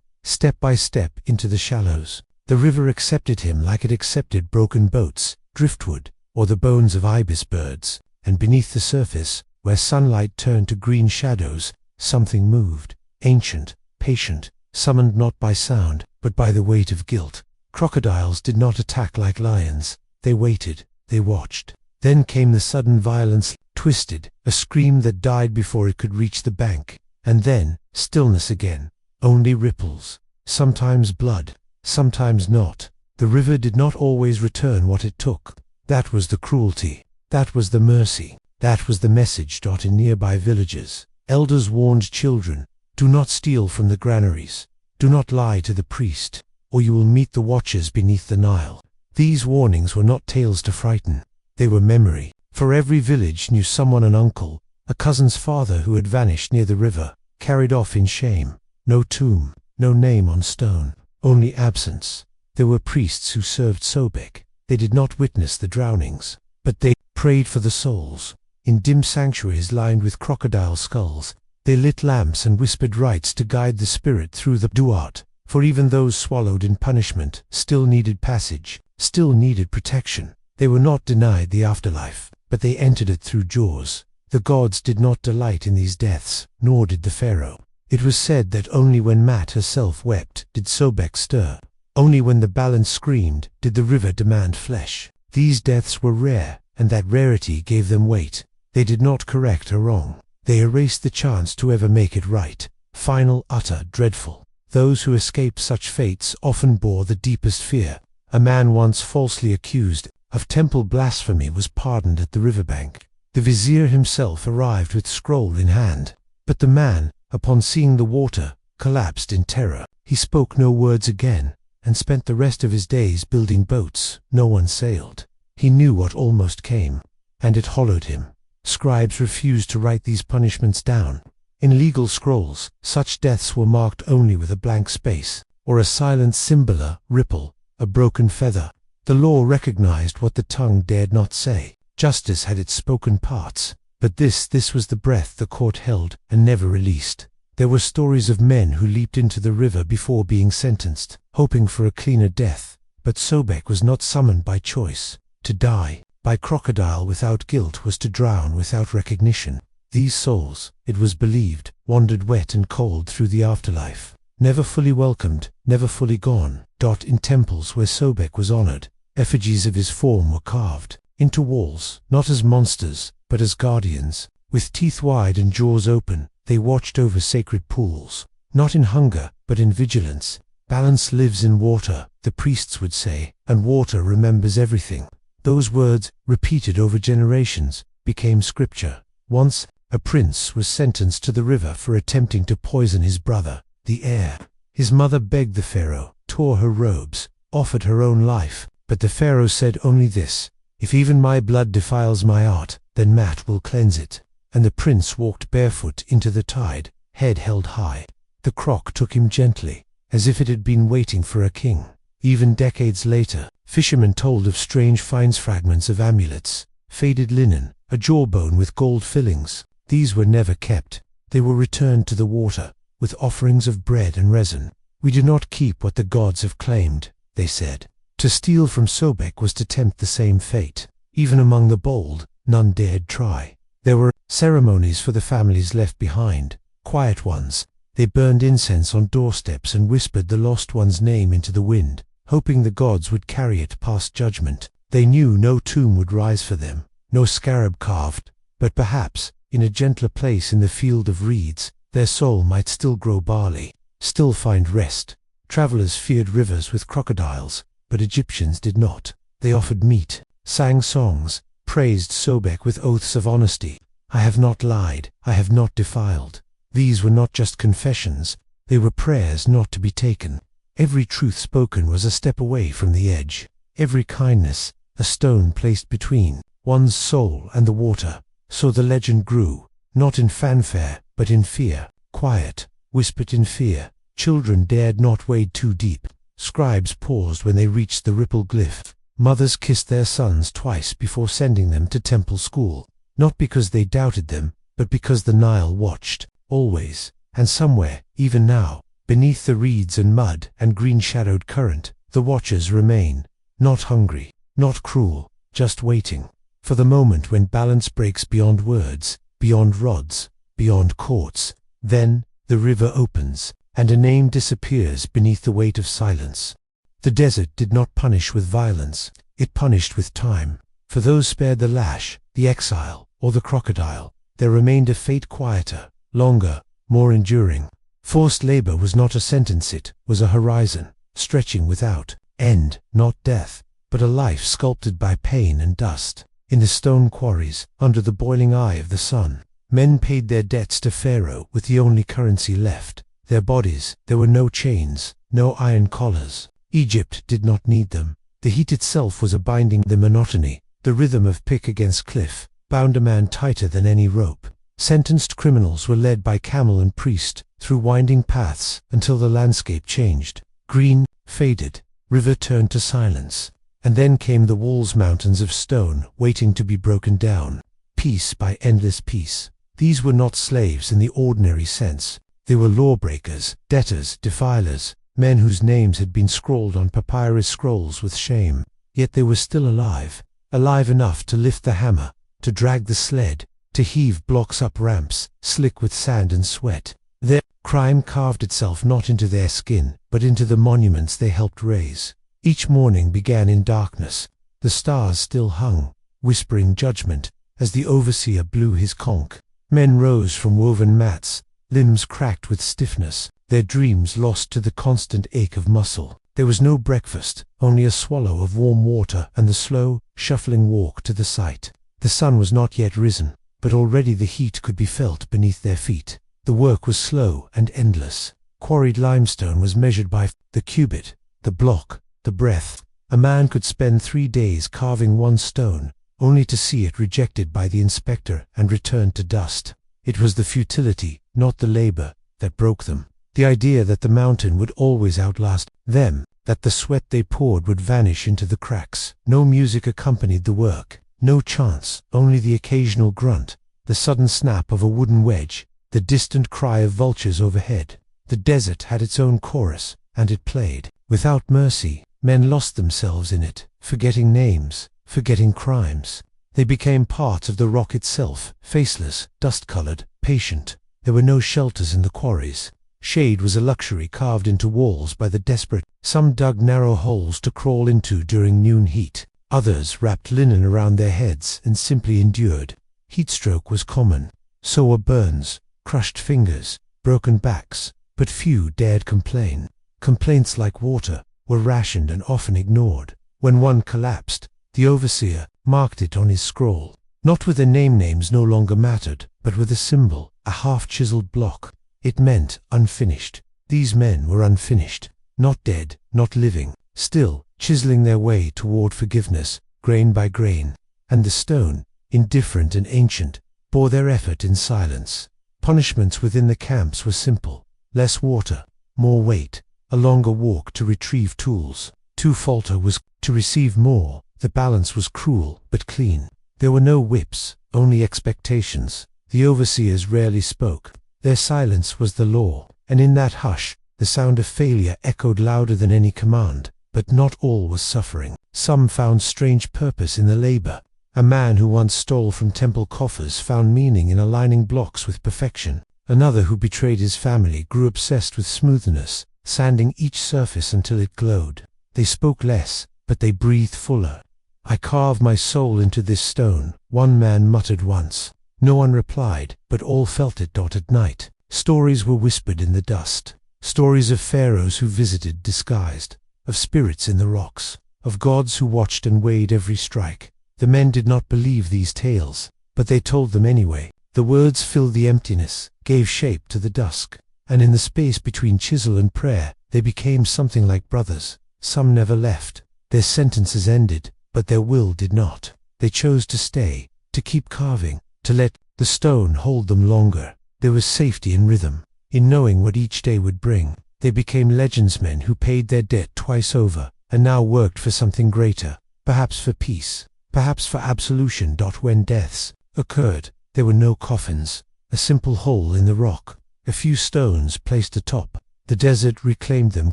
step by step, into the shallows. The river accepted him like it accepted broken boats, driftwood, or the bones of ibis birds. And beneath the surface, where sunlight turned to green shadows, something moved, ancient, patient, summoned not by sound, but by the weight of guilt. Crocodiles did not attack like lions. They waited, they watched. Then came the sudden violence, twisted, a scream that died before it could reach the bank. And then, stillness again, only ripples, sometimes blood, sometimes not. The river did not always return what it took. That was the cruelty, that was the mercy, that was the message. In nearby villages, elders warned children, do not steal from the granaries, do not lie to the priest, or you will meet the watchers beneath the Nile. These warnings were not tales to frighten, they were memory. For every village knew someone, an uncle, a cousin's father who had vanished near the river, carried off in shame. No tomb, no name on stone, only absence. There were priests who served Sobek. They did not witness the drownings, but they prayed for the souls. In dim sanctuaries lined with crocodile skulls, they lit lamps and whispered rites to guide the spirit through the duat. For even those swallowed in punishment still needed passage, still needed protection. They were not denied the afterlife, but they entered it through jaws. The gods did not delight in these deaths, nor did the pharaoh. It was said that only when Mat herself wept did Sobek stir. Only when the balance screamed did the river demand flesh. These deaths were rare, and that rarity gave them weight. They did not correct a wrong. They erased the chance to ever make it right. Final, utter, dreadful. Those who escaped such fates often bore the deepest fear. A man once falsely accused of temple blasphemy was pardoned at the riverbank. The vizier himself arrived with scroll in hand. But the man, upon seeing the water, collapsed in terror. He spoke no words again, and spent the rest of his days building boats. No one sailed. He knew what almost came, and it hollowed him. Scribes refused to write these punishments down. In legal scrolls, such deaths were marked only with a blank space, or a silent symbol, a ripple, a broken feather. The law recognized what the tongue dared not say. Justice had its spoken parts, but this was the breath the court held and never released. There were stories of men who leaped into the river before being sentenced, hoping for a cleaner death. But Sobek was not summoned by choice. To die by crocodile without guilt was to drown without recognition. These souls, it was believed, wandered wet and cold through the afterlife, never fully welcomed, never fully gone. In temples where Sobek was honored, effigies of his form were carved into walls, not as monsters, but as guardians. With teeth wide and jaws open, They watched over sacred pools, not in hunger, but in vigilance. Balance lives in water, the priests would say, and water remembers everything. Those words, repeated over generations, became scripture. Once, a prince was sentenced to the river for attempting to poison his brother, the heir. His mother begged the pharaoh, tore her robes, offered her own life, but the pharaoh said only this: "If even my blood defiles my art, then Mat will cleanse it." And the prince walked barefoot into the tide, head held high. The croc took him gently, as if it had been waiting for a king. Even decades later, fishermen told of strange finds, fragments of amulets, faded linen, a jawbone with gold fillings. These were never kept. They were returned to the water, with offerings of bread and resin. "We do not keep what the gods have claimed," they said. To steal from Sobek was to tempt the same fate. Even among the bold, none dared try. There were ceremonies for the families left behind, quiet ones. They burned incense on doorsteps and whispered the lost one's name into the wind, hoping the gods would carry it past judgment. They knew no tomb would rise for them, no scarab carved, but perhaps, in a gentler place in the field of reeds, their soul might still grow barley, still find rest. Travelers feared rivers with crocodiles, but Egyptians did not. They offered meat, sang songs, praised Sobek with oaths of honesty. "I have not lied, I have not defiled." These were not just confessions, they were prayers not to be taken. Every truth spoken was a step away from the edge. Every kindness, a stone placed between one's soul and the water. So the legend grew, not in fanfare, but in fear. Quiet, whispered in fear. Children dared not wade too deep. Scribes paused when they reached the ripple glyph. Mothers kissed their sons twice before sending them to temple school, not because they doubted them, but because the Nile watched, always, and somewhere, even now, beneath the reeds and mud and green-shadowed current, the watchers remain, not hungry, not cruel, just waiting, for the moment when balance breaks beyond words, beyond rods, beyond courts. Then, the river opens, and a name disappears beneath the weight of silence. The desert did not punish with violence, it punished with time. For those spared the lash, the exile, or the crocodile, there remained a fate quieter, longer, more enduring. Forced labor was not a sentence, it was a horizon, stretching without end, not death, but a life sculpted by pain and dust. In the stone quarries, under the boiling eye of the sun, men paid their debts to Pharaoh with the only currency left, their bodies. There were no chains, no iron collars. Egypt did not need them. The heat itself was a binding. The monotony, the rhythm of pick against cliff, bound a man tighter than any rope. Sentenced criminals were led by camel and priest through winding paths until the landscape changed. Green, faded, river turned to silence. And then came the walls, mountains of stone waiting to be broken down, piece by endless piece. These were not slaves in the ordinary sense. They were lawbreakers, debtors, defilers, men whose names had been scrawled on papyrus scrolls with shame. Yet they were still alive, alive enough to lift the hammer, to drag the sled, to heave blocks up ramps, slick with sand and sweat. Their crime carved itself not into their skin, but into the monuments they helped raise. Each morning began in darkness. The stars still hung, whispering judgment, as the overseer blew his conch. Men rose from woven mats, limbs cracked with stiffness, their dreams lost to the constant ache of muscle. There was no breakfast, only a swallow of warm water and the slow, shuffling walk to the site. The sun was not yet risen, but already the heat could be felt beneath their feet. The work was slow and endless. Quarried limestone was measured by the cubit, the block, the breadth. A man could spend 3 days carving one stone, only to see it rejected by the inspector and returned to dust. It was the futility, not the labor, that broke them. The idea that the mountain would always outlast them, that the sweat they poured would vanish into the cracks. No music accompanied the work, no chants, only the occasional grunt, the sudden snap of a wooden wedge, the distant cry of vultures overhead. The desert had its own chorus, and it played. Without mercy, men lost themselves in it, forgetting names, forgetting crimes. They became part of the rock itself, faceless, dust-colored, patient. There were no shelters in the quarries. Shade was a luxury carved into walls by the desperate. Some dug narrow holes to crawl into during noon heat. Others wrapped linen around their heads and simply endured. Heatstroke was common. So were burns, crushed fingers, broken backs, but few dared complain. Complaints like water were rationed and often ignored. When one collapsed, the overseer marked it on his scroll, not with a name. Names no longer mattered, but with a symbol, a half-chiseled block. It meant unfinished. These men were unfinished, not dead, not living, still chiseling their way toward forgiveness, grain by grain. And the stone, indifferent and ancient, bore their effort in silence. Punishments within the camps were simple: less water, more weight, a longer walk to retrieve tools. To falter was to receive more. The balance was cruel but clean. There were no whips, only expectations. The overseers rarely spoke. Their silence was the law, and in that hush, the sound of failure echoed louder than any command. But not all was suffering. Some found strange purpose in the labor. A man who once stole from temple coffers found meaning in aligning blocks with perfection. Another who betrayed his family grew obsessed with smoothness, sanding each surface until it glowed. They spoke less, but they breathed fuller. "I carved my soul into this stone," one man muttered once. No one replied, but all felt it. At night, stories were whispered in the dust. Stories of pharaohs who visited disguised, of spirits in the rocks, of gods who watched and weighed every strike. The men did not believe these tales, but they told them anyway. The words filled the emptiness, gave shape to the dusk, and in the space between chisel and prayer, they became something like brothers. Some never left. Their sentences ended, but their will did not. They chose to stay, to keep carving, to let the stone hold them longer. There was safety in rhythm, in knowing what each day would bring. They became legendsmen who paid their debt twice over, and now worked for something greater, perhaps for peace, perhaps for absolution. When deaths occurred, there were no coffins, a simple hole in the rock, a few stones placed atop. The desert reclaimed them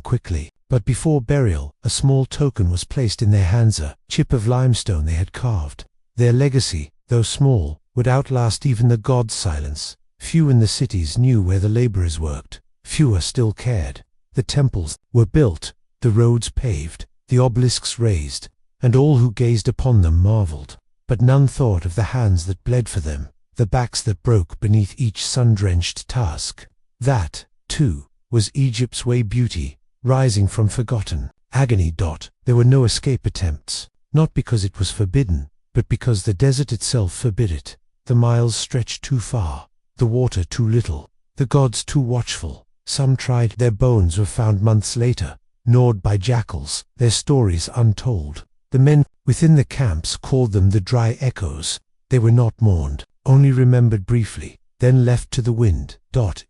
quickly, but before burial, a small token was placed in their hands, a chip of limestone they had carved. Their legacy, though small, would outlast even the gods' silence. Few in the cities knew where the laborers worked. Fewer still cared. The temples were built, the roads paved, the obelisks raised, and all who gazed upon them marveled. But none thought of the hands that bled for them, the backs that broke beneath each sun-drenched task. That, too, was Egypt's way: beauty, rising from forgotten agony. There were no escape attempts, not because it was forbidden, but because the desert itself forbid it. The miles stretched too far, the water too little, the gods too watchful. Some tried. Their bones were found months later, gnawed by jackals, their stories untold. The men within the camps called them the dry echoes. They were not mourned, only remembered briefly, then left to the wind.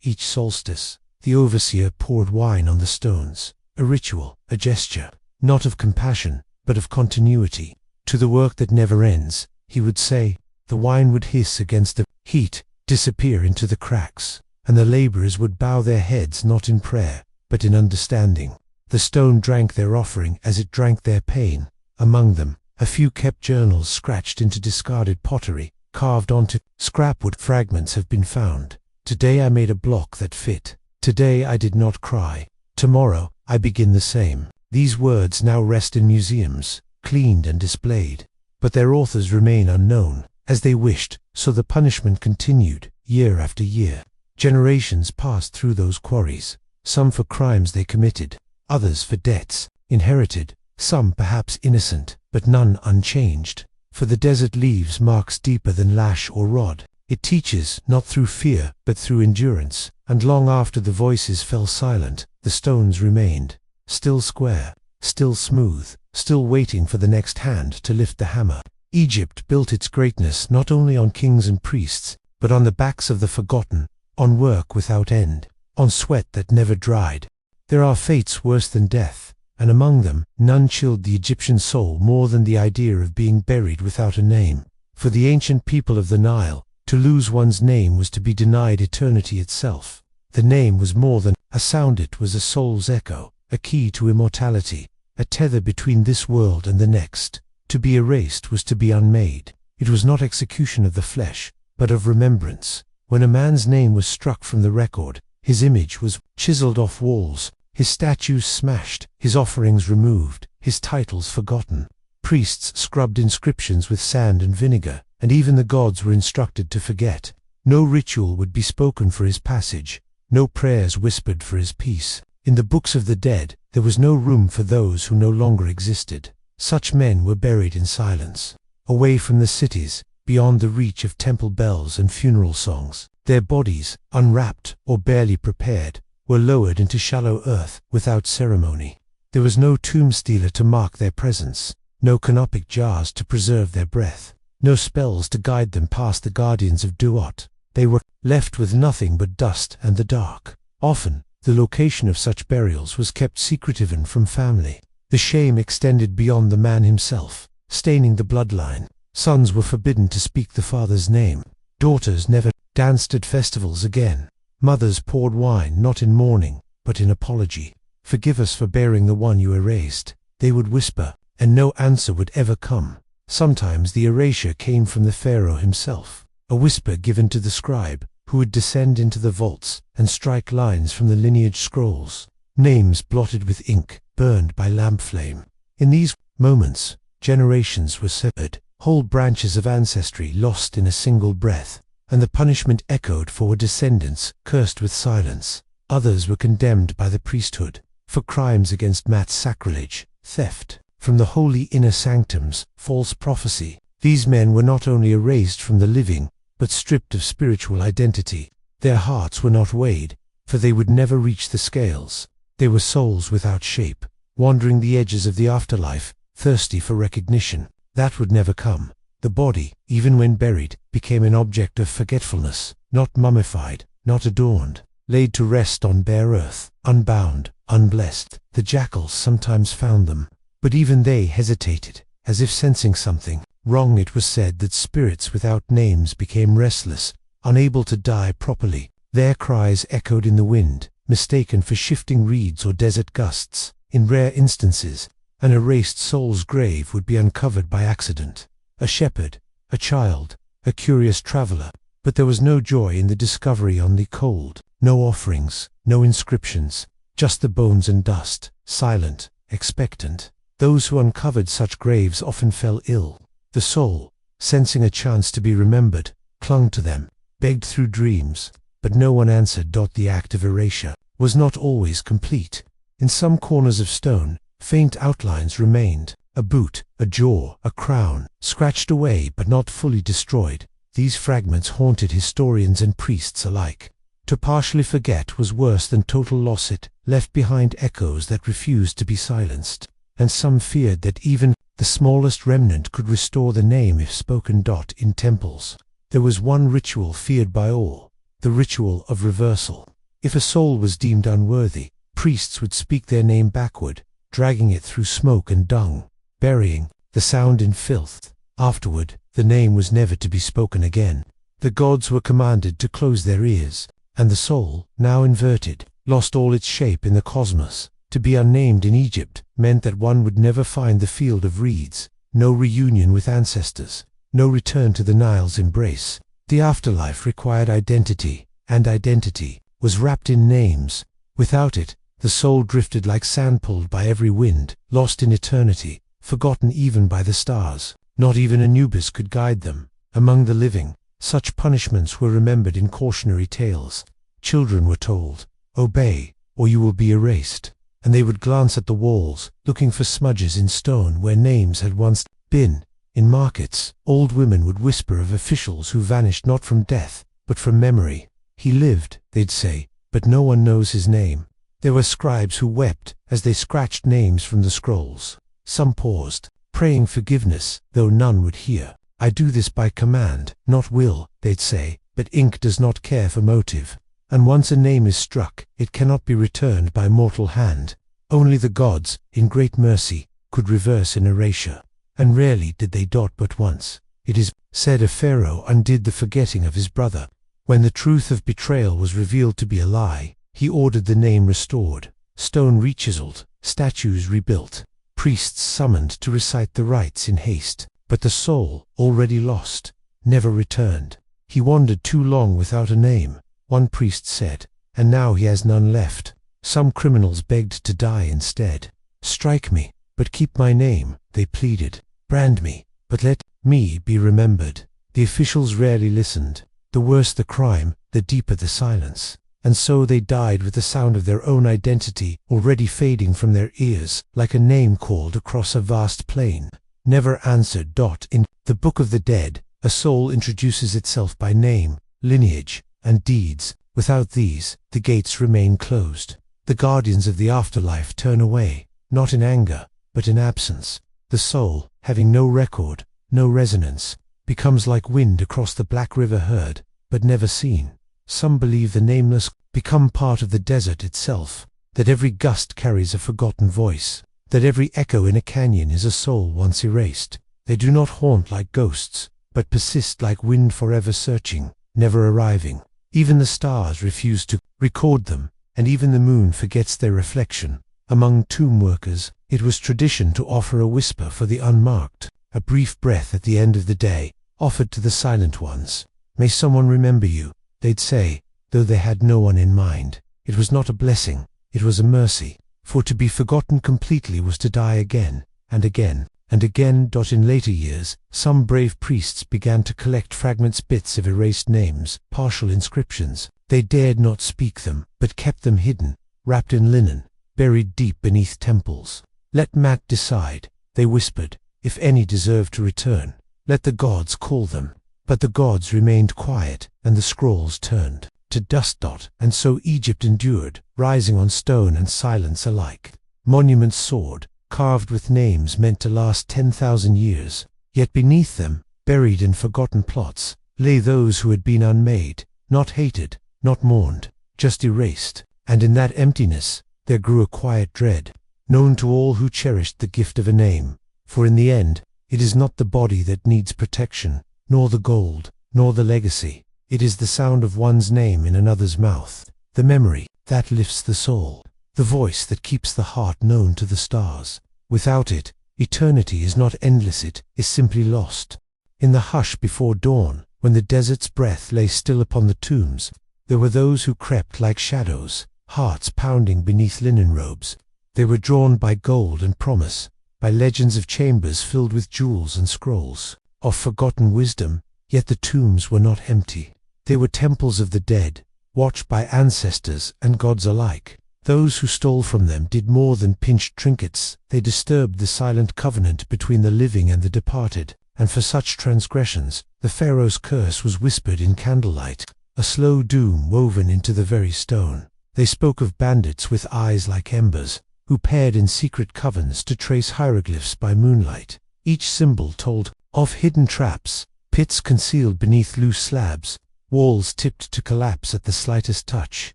Each solstice, the overseer poured wine on the stones, a ritual, a gesture, not of compassion, but of continuity. To the work that never ends, he would say. The wine would hiss against the heat, disappear into the cracks, and the laborers would bow their heads not in prayer, but in understanding. The stone drank their offering as it drank their pain. Among them, a few kept journals scratched into discarded pottery, carved onto scrapwood. Fragments have been found. Today I made a block that fit. Today I did not cry. Tomorrow I begin the same. These words now rest in museums, cleaned and displayed. But their authors remain unknown. As they wished, so the punishment continued, year after year. Generations passed through those quarries, some for crimes they committed, others for debts inherited, some perhaps innocent, but none unchanged. For the desert leaves marks deeper than lash or rod. It teaches not through fear, but through endurance, and long after the voices fell silent, the stones remained, still square, still smooth, still waiting for the next hand to lift the hammer. Egypt built its greatness not only on kings and priests, but on the backs of the forgotten, on work without end, on sweat that never dried. There are fates worse than death, and among them, none chilled the Egyptian soul more than the idea of being buried without a name. For the ancient people of the Nile, to lose one's name was to be denied eternity itself. The name was more than a sound, it was a soul's echo, a key to immortality, a tether between this world and the next. To be erased was to be unmade. It was not execution of the flesh, but of remembrance. When a man's name was struck from the record, his image was chiseled off walls, his statues smashed, his offerings removed, his titles forgotten. Priests scrubbed inscriptions with sand and vinegar, and even the gods were instructed to forget. No ritual would be spoken for his passage, no prayers whispered for his peace. In the books of the dead, there was no room for those who no longer existed. Such men were buried in silence, away from the cities, beyond the reach of temple bells and funeral songs. Their bodies, unwrapped or barely prepared, were lowered into shallow earth without ceremony. There was no tomb stealer to mark their presence, no canopic jars to preserve their breath, no spells to guide them past the guardians of Duat. They were left with nothing but dust and the dark. Often, the location of such burials was kept secret even from family. The shame extended beyond the man himself, staining the bloodline. Sons were forbidden to speak the father's name. Daughters never danced at festivals again. Mothers poured wine not in mourning, but in apology. "Forgive us for bearing the one you erased," they would whisper, and no answer would ever come. Sometimes the erasure came from the pharaoh himself, a whisper given to the scribe, who would descend into the vaults and strike lines from the lineage scrolls, names blotted with ink, burned by lamp flame. In these moments, generations were severed, whole branches of ancestry lost in a single breath, and the punishment echoed for descendants cursed with silence. Others were condemned by the priesthood for crimes against mass sacrilege, theft from the holy inner sanctums, false prophecy. These men were not only erased from the living, but stripped of spiritual identity. Their hearts were not weighed, for they would never reach the scales. They were souls without shape, wandering the edges of the afterlife, thirsty for recognition. That would never come. The body, even when buried, became an object of forgetfulness, not mummified, not adorned, laid to rest on bare earth, unbound, unblessed. The jackals sometimes found them, but even they hesitated, as if sensing something wrong. It was said that spirits without names became restless, unable to die properly. Their cries echoed in the wind, mistaken for shifting reeds or desert gusts. In rare instances, an erased soul's grave would be uncovered by accident. A shepherd, a child, a curious traveler. But there was no joy in the discovery, only cold. No offerings, no inscriptions, just the bones and dust, silent, expectant. Those who uncovered such graves often fell ill. The soul, sensing a chance to be remembered, clung to them, begged through dreams, but no one answered. The act of erasure was not always complete. In some corners of stone, faint outlines remained, a boot, a jaw, a crown, scratched away but not fully destroyed. These fragments haunted historians and priests alike. To partially forget was worse than total loss. It left behind echoes that refused to be silenced, and some feared that even the smallest remnant could restore the name if spoken. In temples, there was one ritual feared by all, the ritual of reversal. If a soul was deemed unworthy, priests would speak their name backward, dragging it through smoke and dung, burying the sound in filth. Afterward, the name was never to be spoken again. The gods were commanded to close their ears, and the soul, now inverted, lost all its shape in the cosmos. To be unnamed in Egypt meant that one would never find the field of reeds, no reunion with ancestors, no return to the Nile's embrace. The afterlife required identity, and identity was wrapped in names. Without it, the soul drifted like sand pulled by every wind, lost in eternity, forgotten even by the stars. Not even Anubis could guide them. Among the living, such punishments were remembered in cautionary tales. Children were told, "Obey, or you will be erased," and they would glance at the walls, looking for smudges in stone where names had once been. In markets, old women would whisper of officials who vanished not from death, but from memory. "He lived," they'd say, "but no one knows his name." There were scribes who wept as they scratched names from the scrolls. Some paused, praying forgiveness, though none would hear. "I do this by command, not will," they'd say, but ink does not care for motive. And once a name is struck, it cannot be returned by mortal hand. Only the gods, in great mercy, could reverse an erasure. And rarely did they. But once, it is said, a pharaoh undid the forgetting of his brother. When the truth of betrayal was revealed to be a lie, he ordered the name restored, stone rechiseled, statues rebuilt, priests summoned to recite the rites in haste. But the soul, already lost, never returned. He wandered too long without a name, one priest said, and now he has none left. Some criminals begged to die instead. "Strike me, but keep my name," they pleaded. "Brand me, but let me be remembered." The officials rarely listened. The worse the crime, the deeper the silence. And so they died with the sound of their own identity already fading from their ears, like a name called across a vast plain, never answered. In the Book of the Dead, a soul introduces itself by name, lineage, and deeds. Without these, the gates remain closed. The guardians of the afterlife turn away, not in anger, but in absence. The soul, having no record, no resonance, becomes like wind across the black river heard, but never seen. Some believe the nameless become part of the desert itself, that every gust carries a forgotten voice, that every echo in a canyon is a soul once erased. They do not haunt like ghosts, but persist like wind forever searching, never arriving. Even the stars refuse to record them, and even the moon forgets their reflection. Among tomb workers, it was tradition to offer a whisper for the unmarked, a brief breath at the end of the day, offered to the silent ones. May someone remember you, they'd say, though they had no one in mind. It was not a blessing, it was a mercy, for to be forgotten completely was to die again, and again, and again. In later years, some brave priests began to collect fragments, bits of erased names, partial inscriptions. They dared not speak them, but kept them hidden, wrapped in linen, buried deep beneath temples. Let Matt decide, they whispered, if any deserve to return. Let the gods call them. But the gods remained quiet, and the scrolls turned to dust. And so Egypt endured, rising on stone and silence alike. Monuments soared, carved with names meant to last 10,000 years. Yet beneath them, buried in forgotten plots, lay those who had been unmade, not hated, not mourned, just erased. And in that emptiness, there grew a quiet dread, known to all who cherished the gift of a name. For in the end, it is not the body that needs protection, nor the gold, nor the legacy. It is the sound of one's name in another's mouth, the memory that lifts the soul, the voice that keeps the heart known to the stars. Without it, eternity is not endless, it is simply lost. In the hush before dawn, when the desert's breath lay still upon the tombs, there were those who crept like shadows, hearts pounding beneath linen robes. They were drawn by gold and promise, by legends of chambers filled with jewels and scrolls, of forgotten wisdom. Yet the tombs were not empty. They were temples of the dead, watched by ancestors and gods alike. Those who stole from them did more than pinch trinkets. They disturbed the silent covenant between the living and the departed. And for such transgressions, the Pharaoh's curse was whispered in candlelight, a slow doom woven into the very stone. They spoke of bandits with eyes like embers, who paired in secret covens to trace hieroglyphs by moonlight. Each symbol told of hidden traps, pits concealed beneath loose slabs, walls tipped to collapse at the slightest touch,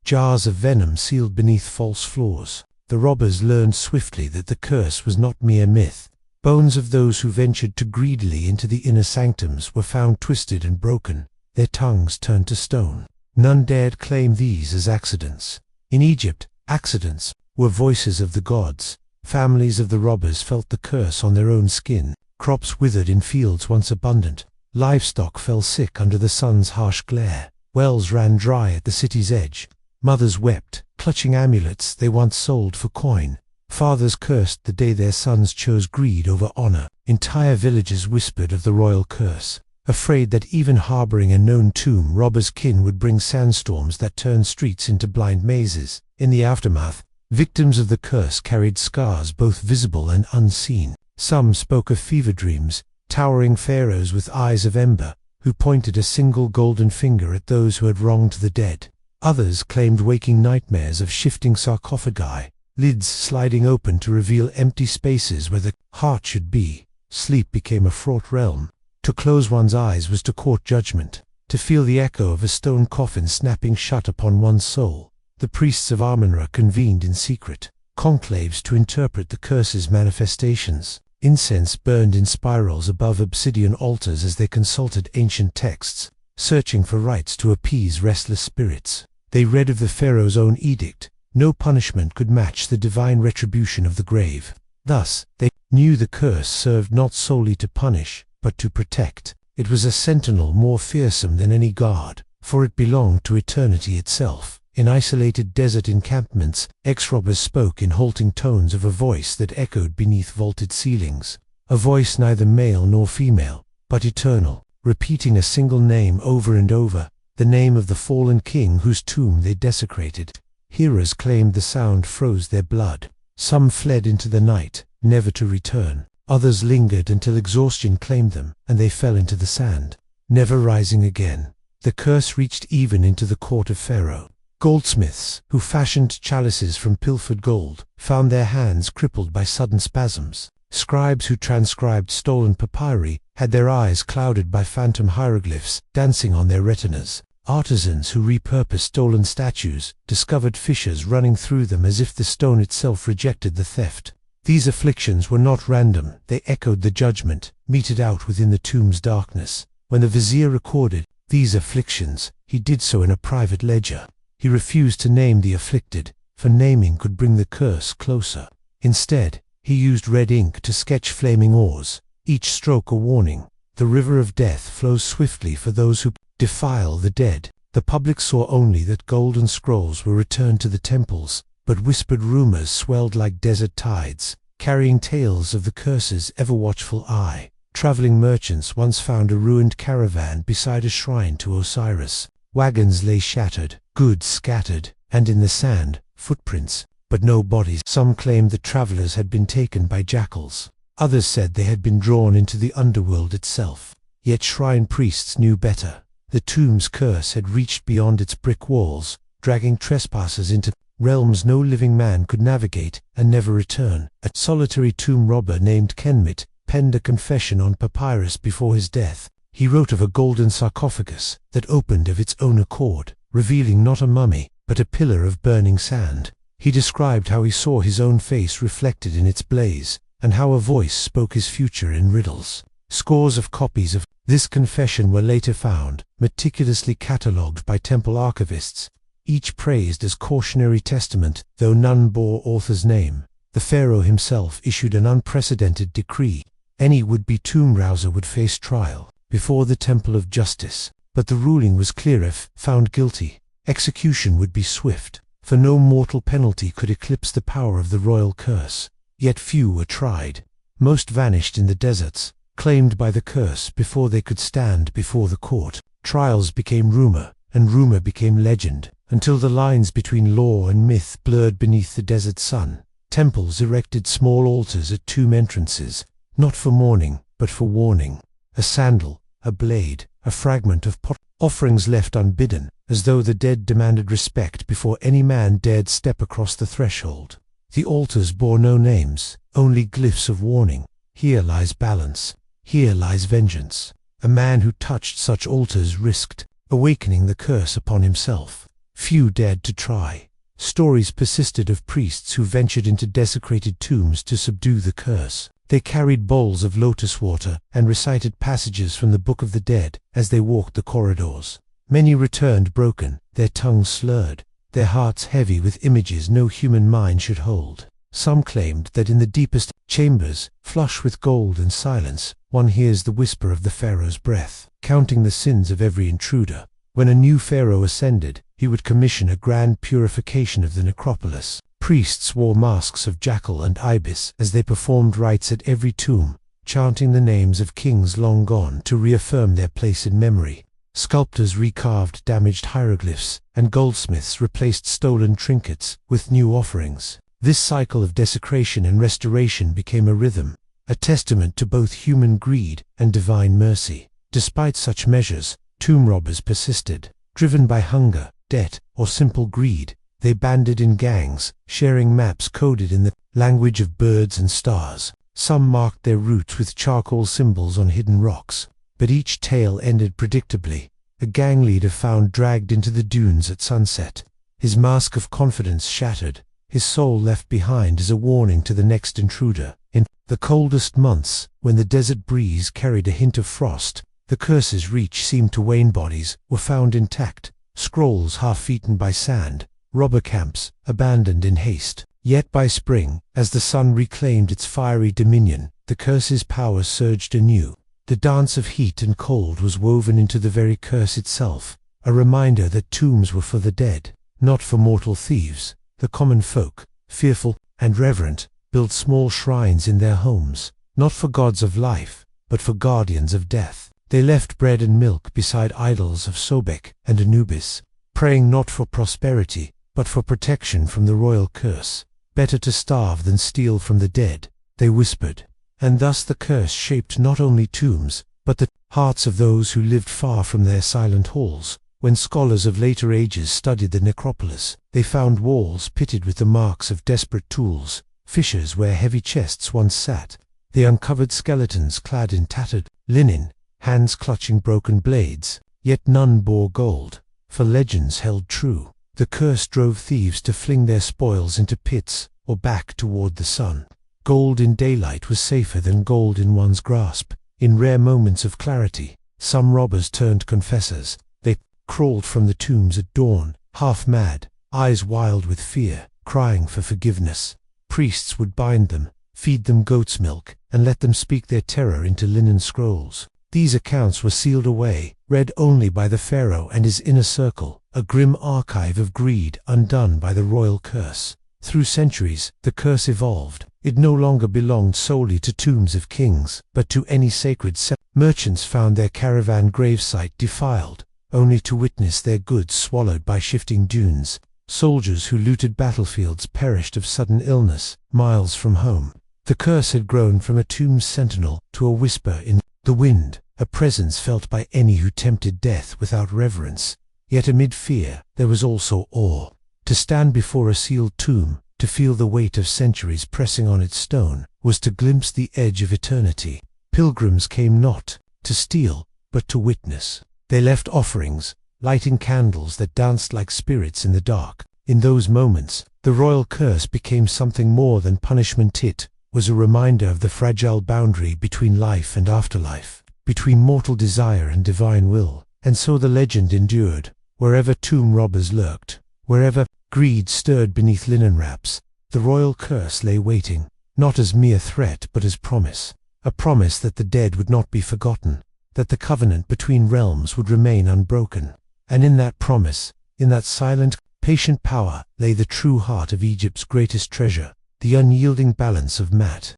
jars of venom sealed beneath false floors. The robbers learned swiftly that the curse was not mere myth. Bones of those who ventured too greedily into the inner sanctums were found twisted and broken, their tongues turned to stone. None dared claim these as accidents. In Egypt, accidents were voices of the gods. Families of the robbers felt the curse on their own skin. Crops withered in fields once abundant. Livestock fell sick under the sun's harsh glare. Wells ran dry at the city's edge. Mothers wept, clutching amulets they once sold for coin. Fathers cursed the day their sons chose greed over honor. Entire villages whispered of the royal curse, afraid that even harboring a known tomb, robbers' kin would bring sandstorms that turned streets into blind mazes. In the aftermath, victims of the curse carried scars both visible and unseen. Some spoke of fever dreams, towering pharaohs with eyes of ember, who pointed a single golden finger at those who had wronged the dead. Others claimed waking nightmares of shifting sarcophagi, lids sliding open to reveal empty spaces where the heart should be. Sleep became a fraught realm. To close one's eyes was to court judgment, to feel the echo of a stone coffin snapping shut upon one's soul. The priests of Amun-Ra convened in secret, conclaves to interpret the curse's manifestations. Incense burned in spirals above obsidian altars as they consulted ancient texts, searching for rites to appease restless spirits. They read of the pharaoh's own edict: no punishment could match the divine retribution of the grave. Thus, they knew the curse served not solely to punish, but to protect. It was a sentinel more fearsome than any guard, for it belonged to eternity itself. In isolated desert encampments, ex-robbers spoke in halting tones of a voice that echoed beneath vaulted ceilings, a voice neither male nor female, but eternal, repeating a single name over and over, the name of the fallen king whose tomb they desecrated. Hearers claimed the sound froze their blood. Some fled into the night, never to return. Others lingered until exhaustion claimed them, and they fell into the sand, never rising again. The curse reached even into the court of Pharaoh. Goldsmiths, who fashioned chalices from pilfered gold, found their hands crippled by sudden spasms. Scribes who transcribed stolen papyri had their eyes clouded by phantom hieroglyphs dancing on their retinas. Artisans who repurposed stolen statues discovered fissures running through them as if the stone itself rejected the theft. These afflictions were not random, they echoed the judgment, meted out within the tomb's darkness. When the vizier recorded these afflictions, he did so in a private ledger. He refused to name the afflicted, for naming could bring the curse closer. Instead, he used red ink to sketch flaming oars, each stroke a warning. The river of death flows swiftly for those who defile the dead. The public saw only that golden scrolls were returned to the temples, but whispered rumors swelled like desert tides, carrying tales of the curse's ever-watchful eye. Traveling merchants once found a ruined caravan beside a shrine to Osiris. Wagons lay shattered, goods scattered, and in the sand, footprints, but no bodies. Some claimed the travelers had been taken by jackals. Others said they had been drawn into the underworld itself. Yet shrine priests knew better. The tomb's curse had reached beyond its brick walls, dragging trespassers into realms no living man could navigate and never return. A solitary tomb robber named Kenmit penned a confession on papyrus before his death. He wrote of a golden sarcophagus that opened of its own accord, revealing not a mummy, but a pillar of burning sand. He described how he saw his own face reflected in its blaze, and how a voice spoke his future in riddles. Scores of copies of this confession were later found, meticulously catalogued by temple archivists, each praised as cautionary testament, though none bore author's name. The pharaoh himself issued an unprecedented decree. Any would-be tomb rouser would face trial before the temple of justice, but the ruling was clear: if found guilty, execution would be swift, for no mortal penalty could eclipse the power of the royal curse. Yet few were tried. Most vanished in the deserts, claimed by the curse before they could stand before the court. Trials became rumor, and rumor became legend, until the lines between law and myth blurred beneath the desert sun. Temples erected small altars at tomb entrances, not for mourning, but for warning. A sandal, a blade, a fragment of pot, offerings left unbidden, as though the dead demanded respect before any man dared step across the threshold. The altars bore no names, only glyphs of warning. Here lies balance, here lies vengeance. A man who touched such altars risked awakening the curse upon himself. Few dared to try. Stories persisted of priests who ventured into desecrated tombs to subdue the curse. They carried bowls of lotus water and recited passages from the Book of the Dead as they walked the corridors. Many returned broken, their tongues slurred, their hearts heavy with images no human mind should hold. Some claimed that in the deepest chambers, flush with gold and silence, one hears the whisper of the pharaoh's breath, counting the sins of every intruder. When a new pharaoh ascended, he would commission a grand purification of the necropolis. Priests wore masks of jackal and ibis as they performed rites at every tomb, chanting the names of kings long gone to reaffirm their place in memory. Sculptors recarved damaged hieroglyphs, and goldsmiths replaced stolen trinkets with new offerings. This cycle of desecration and restoration became a rhythm, a testament to both human greed and divine mercy. Despite such measures, tomb robbers persisted. Driven by hunger, debt, or simple greed, they banded in gangs, sharing maps coded in the language of birds and stars. Some marked their routes with charcoal symbols on hidden rocks, but each tale ended predictably. A gang leader found dragged into the dunes at sunset, his mask of confidence shattered, his soul left behind as a warning to the next intruder. In the coldest months, when the desert breeze carried a hint of frost, the curse's reach seemed to wane. Bodies were found intact, scrolls half-eaten by sand, robber camps abandoned in haste. Yet by spring, as the sun reclaimed its fiery dominion, the curse's power surged anew. The dance of heat and cold was woven into the very curse itself, a reminder that tombs were for the dead, not for mortal thieves. The common folk, fearful and reverent, built small shrines in their homes, not for gods of life, but for guardians of death. They left bread and milk beside idols of Sobek and Anubis, praying not for prosperity, but for protection from the royal curse. Better to starve than steal from the dead, they whispered. And thus the curse shaped not only tombs, but the hearts of those who lived far from their silent halls. When scholars of later ages studied the necropolis, they found walls pitted with the marks of desperate tools, fissures where heavy chests once sat. They uncovered skeletons clad in tattered linen, hands clutching broken blades, yet none bore gold, for legends held true. The curse drove thieves to fling their spoils into pits or back toward the sun. Gold in daylight was safer than gold in one's grasp. In rare moments of clarity, some robbers turned confessors. They crawled from the tombs at dawn, half mad, eyes wild with fear, crying for forgiveness. Priests would bind them, feed them goat's milk, and let them speak their terror into linen scrolls. These accounts were sealed away, read only by the pharaoh and his inner circle, a grim archive of greed undone by the royal curse. Through centuries, the curse evolved. It no longer belonged solely to tombs of kings, but to any sacred site. Merchants found their caravan gravesite defiled, only to witness their goods swallowed by shifting dunes. Soldiers who looted battlefields perished of sudden illness, miles from home. The curse had grown from a tomb's sentinel to a whisper in the wind, a presence felt by any who tempted death without reverence. Yet amid fear, there was also awe. To stand before a sealed tomb, to feel the weight of centuries pressing on its stone, was to glimpse the edge of eternity. Pilgrims came not to steal, but to witness. They left offerings, lighting candles that danced like spirits in the dark. In those moments, the royal curse became something more than punishment. It was a reminder of the fragile boundary between life and afterlife, between mortal desire and divine will. And so the legend endured. Wherever tomb robbers lurked, wherever greed stirred beneath linen wraps, the royal curse lay waiting, not as mere threat but as promise. A promise that the dead would not be forgotten, that the covenant between realms would remain unbroken. And in that promise, in that silent, patient power, lay the true heart of Egypt's greatest treasure, the unyielding balance of Mat.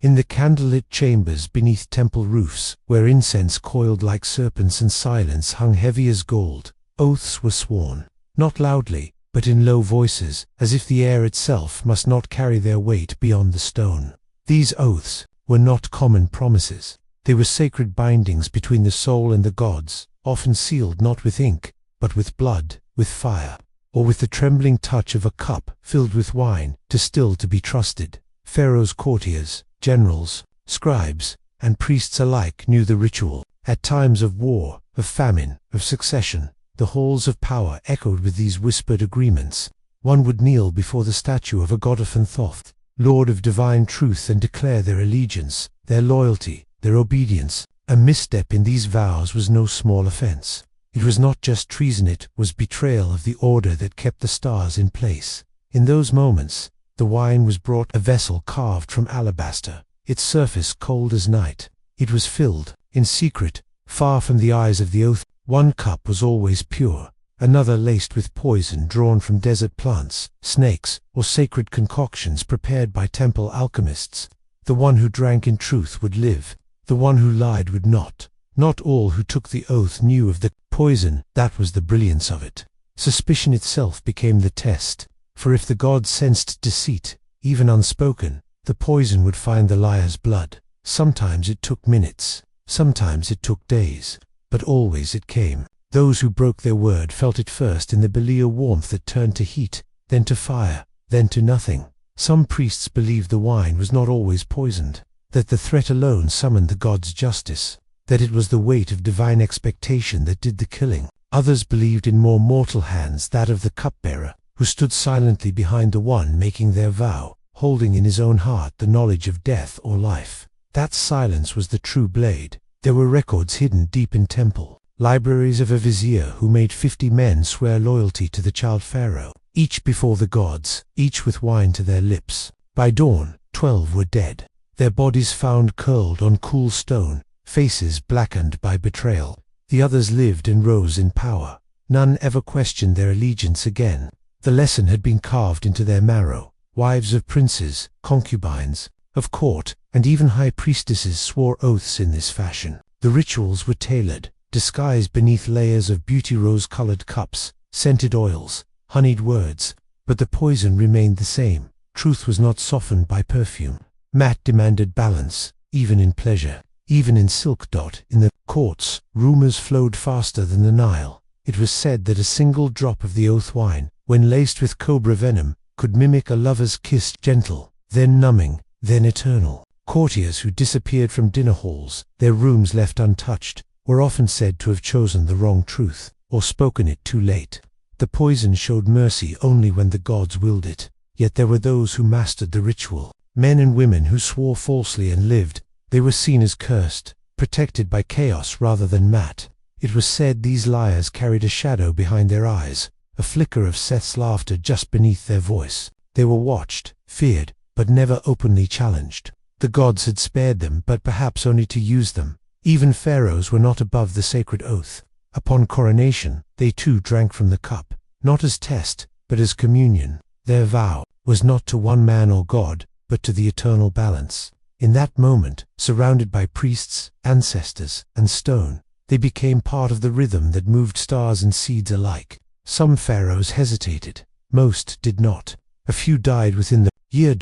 In the candlelit chambers beneath temple roofs, where incense coiled like serpents and silence hung heavy as gold, oaths were sworn, not loudly, but in low voices, as if the air itself must not carry their weight beyond the stone. These oaths were not common promises. They were sacred bindings between the soul and the gods, often sealed not with ink, but with blood, with fire, or with the trembling touch of a cup filled with wine, still to be trusted. Pharaoh's courtiers, generals, scribes, and priests alike knew the ritual. At times of war, of famine, of succession, the halls of power echoed with these whispered agreements. One would kneel before the statue of a god of Thoth, lord of divine truth, and declare their allegiance, their loyalty, their obedience. A misstep in these vows was no small offense. It was not just treason, it was betrayal of the order that kept the stars in place. In those moments, the wine was brought, a vessel carved from alabaster, its surface cold as night. It was filled, in secret, far from the eyes of the oath. One cup was always pure, another laced with poison drawn from desert plants, snakes, or sacred concoctions prepared by temple alchemists. The one who drank in truth would live, the one who lied would not. Not all who took the oath knew of the poison. That was the brilliance of it. Suspicion itself became the test, for if the gods sensed deceit, even unspoken, the poison would find the liar's blood. Sometimes it took minutes, sometimes it took days, but always it came. Those who broke their word felt it first in the Belial warmth that turned to heat, then to fire, then to nothing. Some priests believed the wine was not always poisoned, that the threat alone summoned the gods' justice, that it was the weight of divine expectation that did the killing. Others believed in more mortal hands, that of the cupbearer, who stood silently behind the one making their vow, holding in his own heart the knowledge of death or life. That silence was the true blade. There were records hidden deep in temple, libraries of a vizier who made 50 men swear loyalty to the child pharaoh, each before the gods, each with wine to their lips. By dawn, 12 were dead, their bodies found curled on cool stone, faces blackened by betrayal. The others lived and rose in power. None ever questioned their allegiance again. The lesson had been carved into their marrow. Wives of princes, concubines, of court, and even high priestesses swore oaths in this fashion. The rituals were tailored, disguised beneath layers of beauty rose-colored cups, scented oils, honeyed words, but the poison remained the same. Truth was not softened by perfume. Matt demanded balance, even in pleasure, even in silk. In the courts, rumors flowed faster than the Nile. It was said that a single drop of the oath wine, when laced with cobra venom, could mimic a lover's kiss, gentle, then numbing, then eternal. Courtiers who disappeared from dinner halls, their rooms left untouched, were often said to have chosen the wrong truth, or spoken it too late. The poison showed mercy only when the gods willed it. Yet there were those who mastered the ritual. Men and women who swore falsely and lived. They were seen as cursed, protected by chaos rather than Matt. It was said these liars carried a shadow behind their eyes, a flicker of Seth's laughter just beneath their voice. They were watched, feared, but never openly challenged. The gods had spared them, but perhaps only to use them. Even pharaohs were not above the sacred oath. Upon coronation, they too drank from the cup, not as test, but as communion. Their vow was not to one man or god, but to the eternal balance. In that moment, surrounded by priests, ancestors, and stone, they became part of the rhythm that moved stars and seeds alike. Some pharaohs hesitated. Most did not. A few died within the year.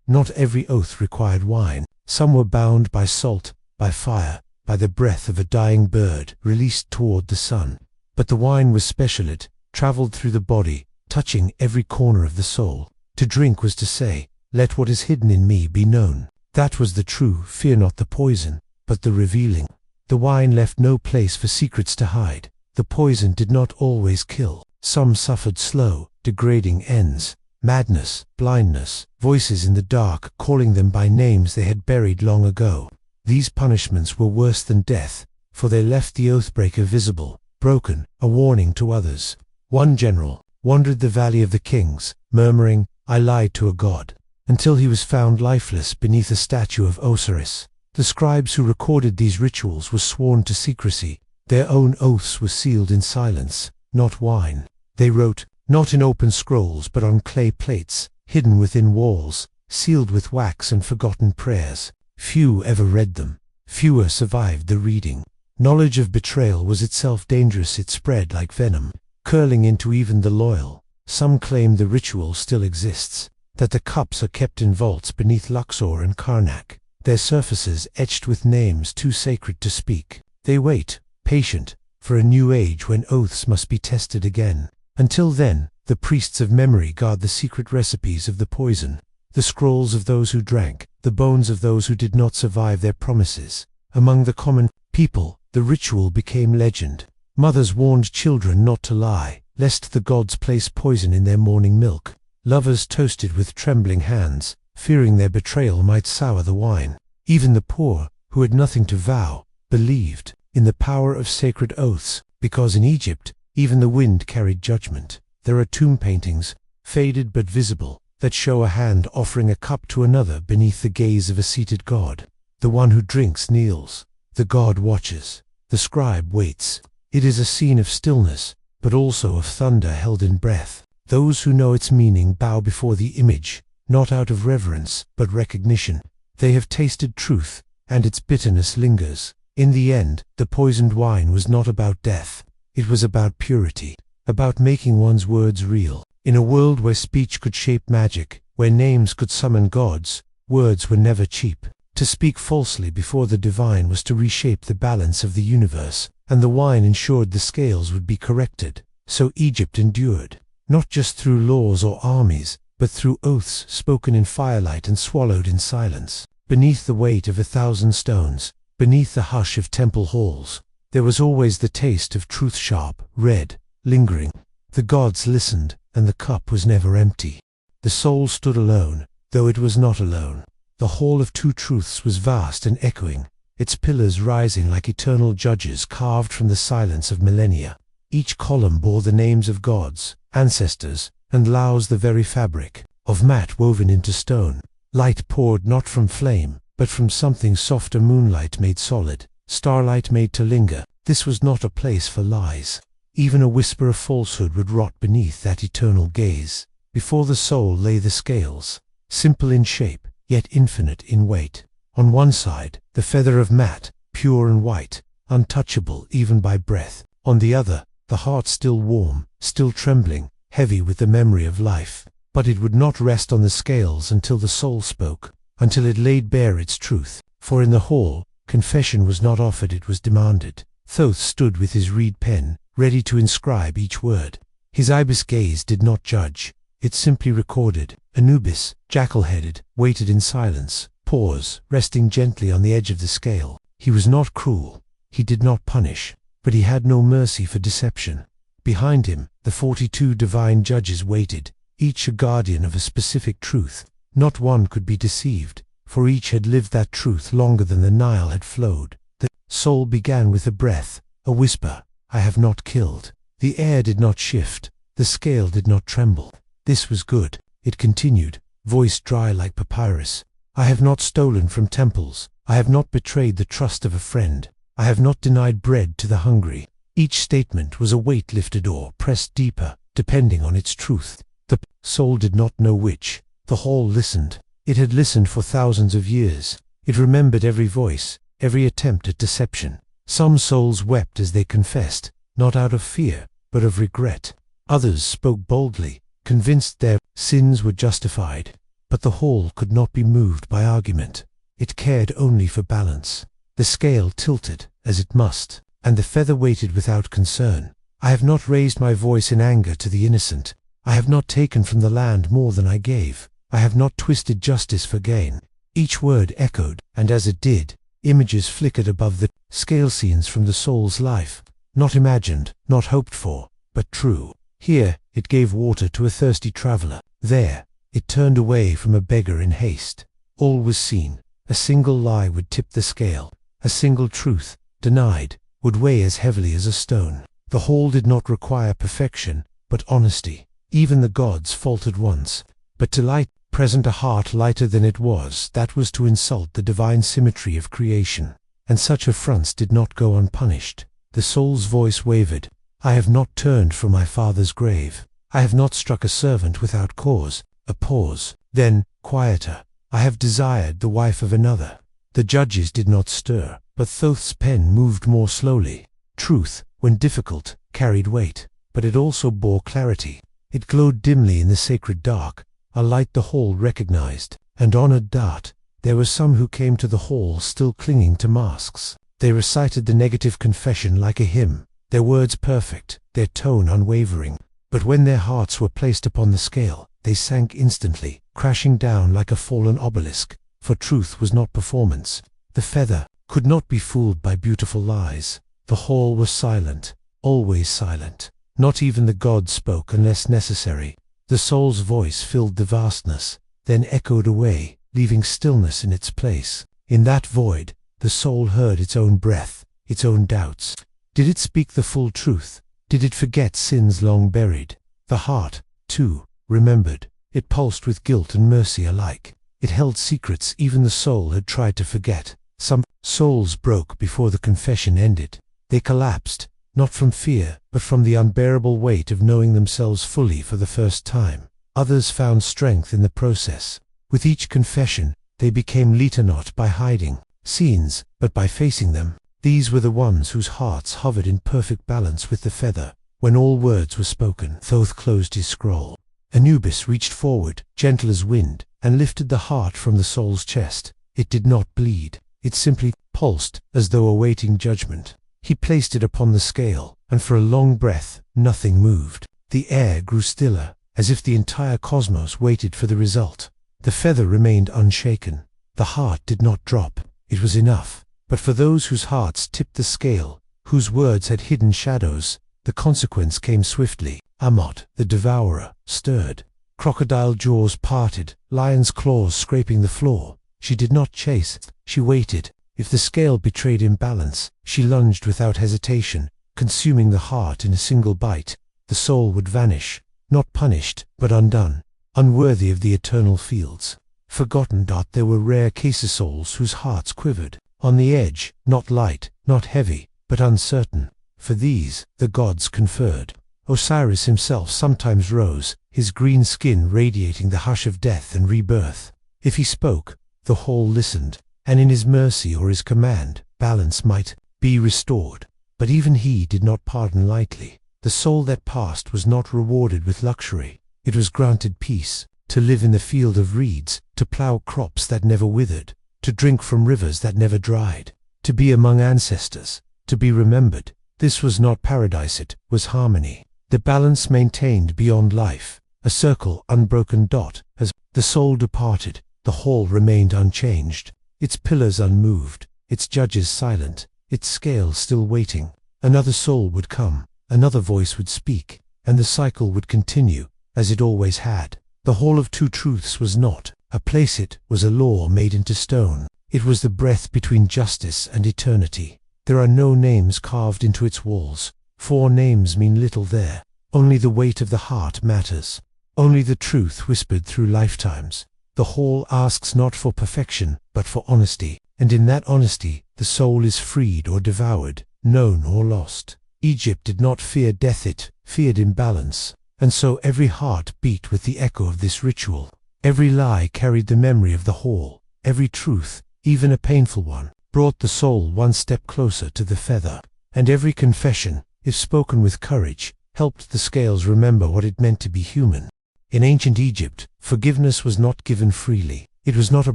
Not every oath required wine. Some were bound by salt, by fire, by the breath of a dying bird released toward the sun. But the wine was special. It traveled through the body, touching every corner of the soul. To drink was to say, "Let what is hidden in me be known." That was the true, fear not the poison, but the revealing. The wine left no place for secrets to hide. The poison did not always kill. Some suffered slow, degrading ends. Madness, blindness, voices in the dark calling them by names they had buried long ago. These punishments were worse than death, for they left the oathbreaker visible, broken, a warning to others. One general wandered the Valley of the Kings, murmuring, "I lied to a god," until he was found lifeless beneath a statue of Osiris. The scribes who recorded these rituals were sworn to secrecy. Their own oaths were sealed in silence, not wine. They wrote, not in open scrolls but on clay plates, hidden within walls, sealed with wax and forgotten prayers. Few ever read them. Fewer survived the reading. Knowledge of betrayal was itself dangerous. It spread like venom, curling into even the loyal. Some claim the ritual still exists, that the cups are kept in vaults beneath Luxor and Karnak, their surfaces etched with names too sacred to speak. They wait, patient, for a new age when oaths must be tested again. Until then, the priests of memory guard the secret recipes of the poison, the scrolls of those who drank, the bones of those who did not survive their promises. Among the common people, the ritual became legend. Mothers warned children not to lie, lest the gods place poison in their morning milk. Lovers toasted with trembling hands, fearing their betrayal might sour the wine. Even the poor, who had nothing to vow, believed in the power of sacred oaths, because in Egypt, even the wind carried judgment. There are tomb paintings, faded but visible, that show a hand offering a cup to another beneath the gaze of a seated god. The one who drinks kneels. The god watches. The scribe waits. It is a scene of stillness, but also of thunder held in breath. Those who know its meaning bow before the image, not out of reverence, but recognition. They have tasted truth, and its bitterness lingers. In the end, the poisoned wine was not about death. It was about purity, about making one's words real. In a world where speech could shape magic, where names could summon gods, words were never cheap. To speak falsely before the divine was to reshape the balance of the universe, and the wine ensured the scales would be corrected. So Egypt endured, not just through laws or armies, but through oaths spoken in firelight and swallowed in silence. Beneath the weight of 1,000 stones, beneath the hush of temple halls, there was always the taste of truth, sharp, red, lingering. The gods listened, and the cup was never empty. The soul stood alone, though it was not alone. The hall of two truths was vast and echoing, its pillars rising like eternal judges carved from the silence of millennia. Each column bore the names of gods, ancestors, and Laos, the very fabric of mat woven into stone. Light poured not from flame, but from something softer. Moonlight made solid, starlight made to linger. This was not a place for lies. Even a whisper of falsehood would rot beneath that eternal gaze. Before the soul lay the scales, simple in shape, yet infinite in weight. On one side, the feather of mat, pure and white, untouchable even by breath. On the other, the heart still warm, still trembling, heavy with the memory of life. But it would not rest on the scales until the soul spoke, until it laid bare its truth. For in the hall, confession was not offered, it was demanded. Thoth stood with his reed pen, ready to inscribe each word. His ibis gaze did not judge, it simply recorded. Anubis, jackal-headed, waited in silence, pause, resting gently on the edge of the scale. He was not cruel, he did not punish, but he had no mercy for deception. Behind him, the 42 divine judges waited, each a guardian of a specific truth. Not one could be deceived, for each had lived that truth longer than the Nile had flowed. The soul began with a breath, a whisper, "I have not killed." The air did not shift, the scale did not tremble. This was good. It continued, voice dry like papyrus. "I have not stolen from temples, I have not betrayed the trust of a friend, I have not denied bread to the hungry." Each statement was a weight lifted or pressed deeper, depending on its truth. The soul did not know which. The hall listened. It had listened for thousands of years. It remembered every voice, every attempt at deception. Some souls wept as they confessed, not out of fear, but of regret. Others spoke boldly, convinced their sins were justified. But the hall could not be moved by argument. It cared only for balance. The scale tilted, as it must, and the feather waited without concern. "I have not raised my voice in anger to the innocent. I have not taken from the land more than I gave. I have not twisted justice for gain." Each word echoed, and as it did, images flickered above the scale, scenes from the soul's life, not imagined, not hoped for, but true. Here, it gave water to a thirsty traveler. There, it turned away from a beggar in haste. All was seen. A single lie would tip the scale. A single truth, denied, would weigh as heavily as a stone. The whole did not require perfection, but honesty. Even the gods faltered once. But to light present a heart lighter than it was, that was to insult the divine symmetry of creation. And such affronts did not go unpunished. The soul's voice wavered. "I have not turned from my father's grave. I have not struck a servant without cause." A pause. Then, quieter. "I have desired the wife of another." The judges did not stir, but Thoth's pen moved more slowly. Truth, when difficult, carried weight, but it also bore clarity. It glowed dimly in the sacred dark, a light the hall recognized. And honored Dart, there were some who came to the hall still clinging to masks. They recited the negative confession like a hymn, their words perfect, their tone unwavering. But when their hearts were placed upon the scale, they sank instantly, crashing down like a fallen obelisk. For truth was not performance. The feather could not be fooled by beautiful lies. The hall was silent, always silent. Not even the gods spoke unless necessary. The soul's voice filled the vastness, then echoed away, leaving stillness in its place. In that void, the soul heard its own breath, its own doubts. Did it speak the full truth? Did it forget sins long buried? The heart, too, remembered. It pulsed with guilt and mercy alike. It held secrets even the soul had tried to forget. Some souls broke before the confession ended. They collapsed, not from fear, but from the unbearable weight of knowing themselves fully for the first time. Others found strength in the process. With each confession, they became lighter not by hiding scenes, but by facing them. These were the ones whose hearts hovered in perfect balance with the feather. When all words were spoken, Thoth closed his scroll. Anubis reached forward, gentle as wind, and lifted the heart from the soul's chest. It did not bleed. It simply pulsed, as though awaiting judgment. He placed it upon the scale, and for a long breath, nothing moved. The air grew stiller, as if the entire cosmos waited for the result. The feather remained unshaken. The heart did not drop. It was enough. But for those whose hearts tipped the scale, whose words had hidden shadows, the consequence came swiftly. Amot, the devourer, stirred. Crocodile jaws parted, lion's claws scraping the floor. She did not chase, she waited. If the scale betrayed imbalance, she lunged without hesitation, consuming the heart in a single bite. The soul would vanish, not punished, but undone, unworthy of the eternal fields. Forgotten. There were rare cases souls whose hearts quivered, on the edge, not light, not heavy, but uncertain. For these, the gods conferred. Osiris himself sometimes rose, his green skin radiating the hush of death and rebirth. If he spoke, the whole listened, and in his mercy or his command, balance might be restored. But even he did not pardon lightly. The soul that passed was not rewarded with luxury. It was granted peace, to live in the field of reeds, to plow crops that never withered, to drink from rivers that never dried, to be among ancestors, to be remembered. This was not paradise, it was harmony. The balance maintained beyond life, a circle, unbroken dot. As the soul departed, the hall remained unchanged, its pillars unmoved, its judges silent, its scales still waiting. Another soul would come, another voice would speak, and the cycle would continue, as it always had. The Hall of Two Truths was not a place, it was a law made into stone. It was the breath between justice and eternity. There are no names carved into its walls, for names mean little there. Only the weight of the heart matters. Only the truth whispered through lifetimes. The hall asks not for perfection, but for honesty, and in that honesty, the soul is freed or devoured, known or lost. Egypt did not fear death, it feared imbalance. And so every heart beat with the echo of this ritual. Every lie carried the memory of the hall. Every truth, even a painful one, brought the soul one step closer to the feather. And every confession, if spoken with courage, helped the scales remember what it meant to be human. In ancient Egypt, forgiveness was not given freely. It was not a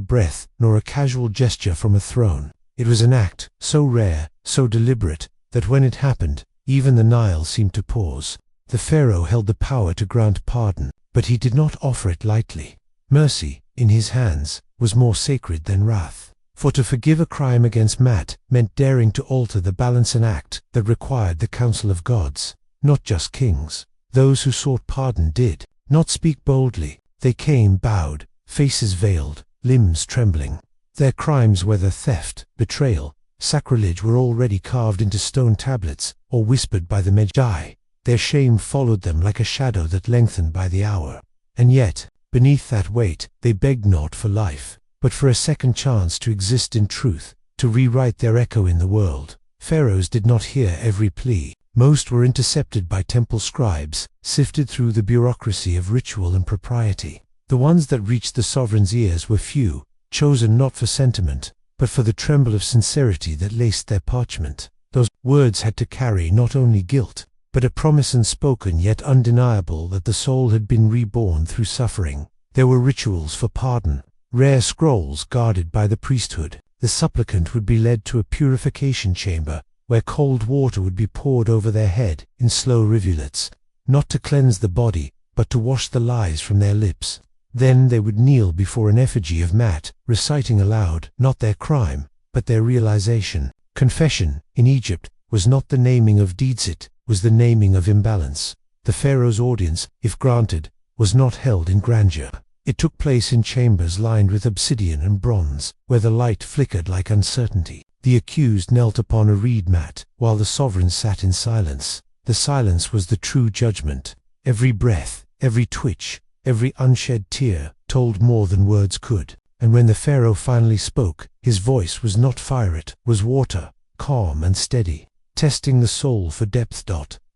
breath, nor a casual gesture from a throne. It was an act, so rare, so deliberate, that when it happened, even the Nile seemed to pause. The Pharaoh held the power to grant pardon, but he did not offer it lightly. Mercy, in his hands, was more sacred than wrath. For to forgive a crime against Mat meant daring to alter the balance, an act that required the counsel of gods, not just kings. Those who sought pardon did not speak boldly. They came bowed, faces veiled, limbs trembling. Their crimes, whether theft, betrayal, sacrilege, were already carved into stone tablets or whispered by the Magi. Their shame followed them like a shadow that lengthened by the hour. And yet, beneath that weight, they begged not for life, but for a second chance to exist in truth, to rewrite their echo in the world. Pharaohs did not hear every plea. Most were intercepted by temple scribes, sifted through the bureaucracy of ritual and propriety. The ones that reached the sovereign's ears were few, chosen not for sentiment, but for the tremble of sincerity that laced their parchment. Those words had to carry not only guilt, but a promise unspoken yet undeniable that the soul had been reborn through suffering. There were rituals for pardon, rare scrolls guarded by the priesthood. The supplicant would be led to a purification chamber, where cold water would be poured over their head in slow rivulets, not to cleanse the body, but to wash the lies from their lips. Then they would kneel before an effigy of Mat, reciting aloud not their crime, but their realization. Confession, in Egypt, was not the naming of deeds, it was the naming of imbalance. The Pharaoh's audience, if granted, was not held in grandeur. It took place in chambers lined with obsidian and bronze, where the light flickered like uncertainty. The accused knelt upon a reed mat, while the sovereign sat in silence. The silence was the true judgment. Every breath, every twitch, every unshed tear told more than words could. And when the Pharaoh finally spoke, his voice was not fire, it was water, calm and steady, testing the soul for depth.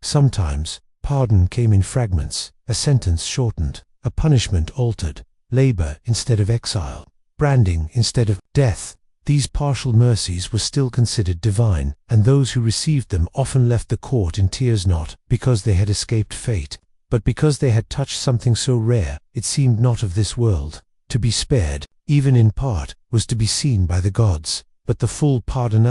Sometimes, pardon came in fragments, a sentence shortened, a punishment altered, labor instead of exile, branding instead of death. These partial mercies were still considered divine, and those who received them often left the court in tears, not because they had escaped fate, but because they had touched something so rare it seemed not of this world. To be spared, even in part, was to be seen by the gods, but the full pardon,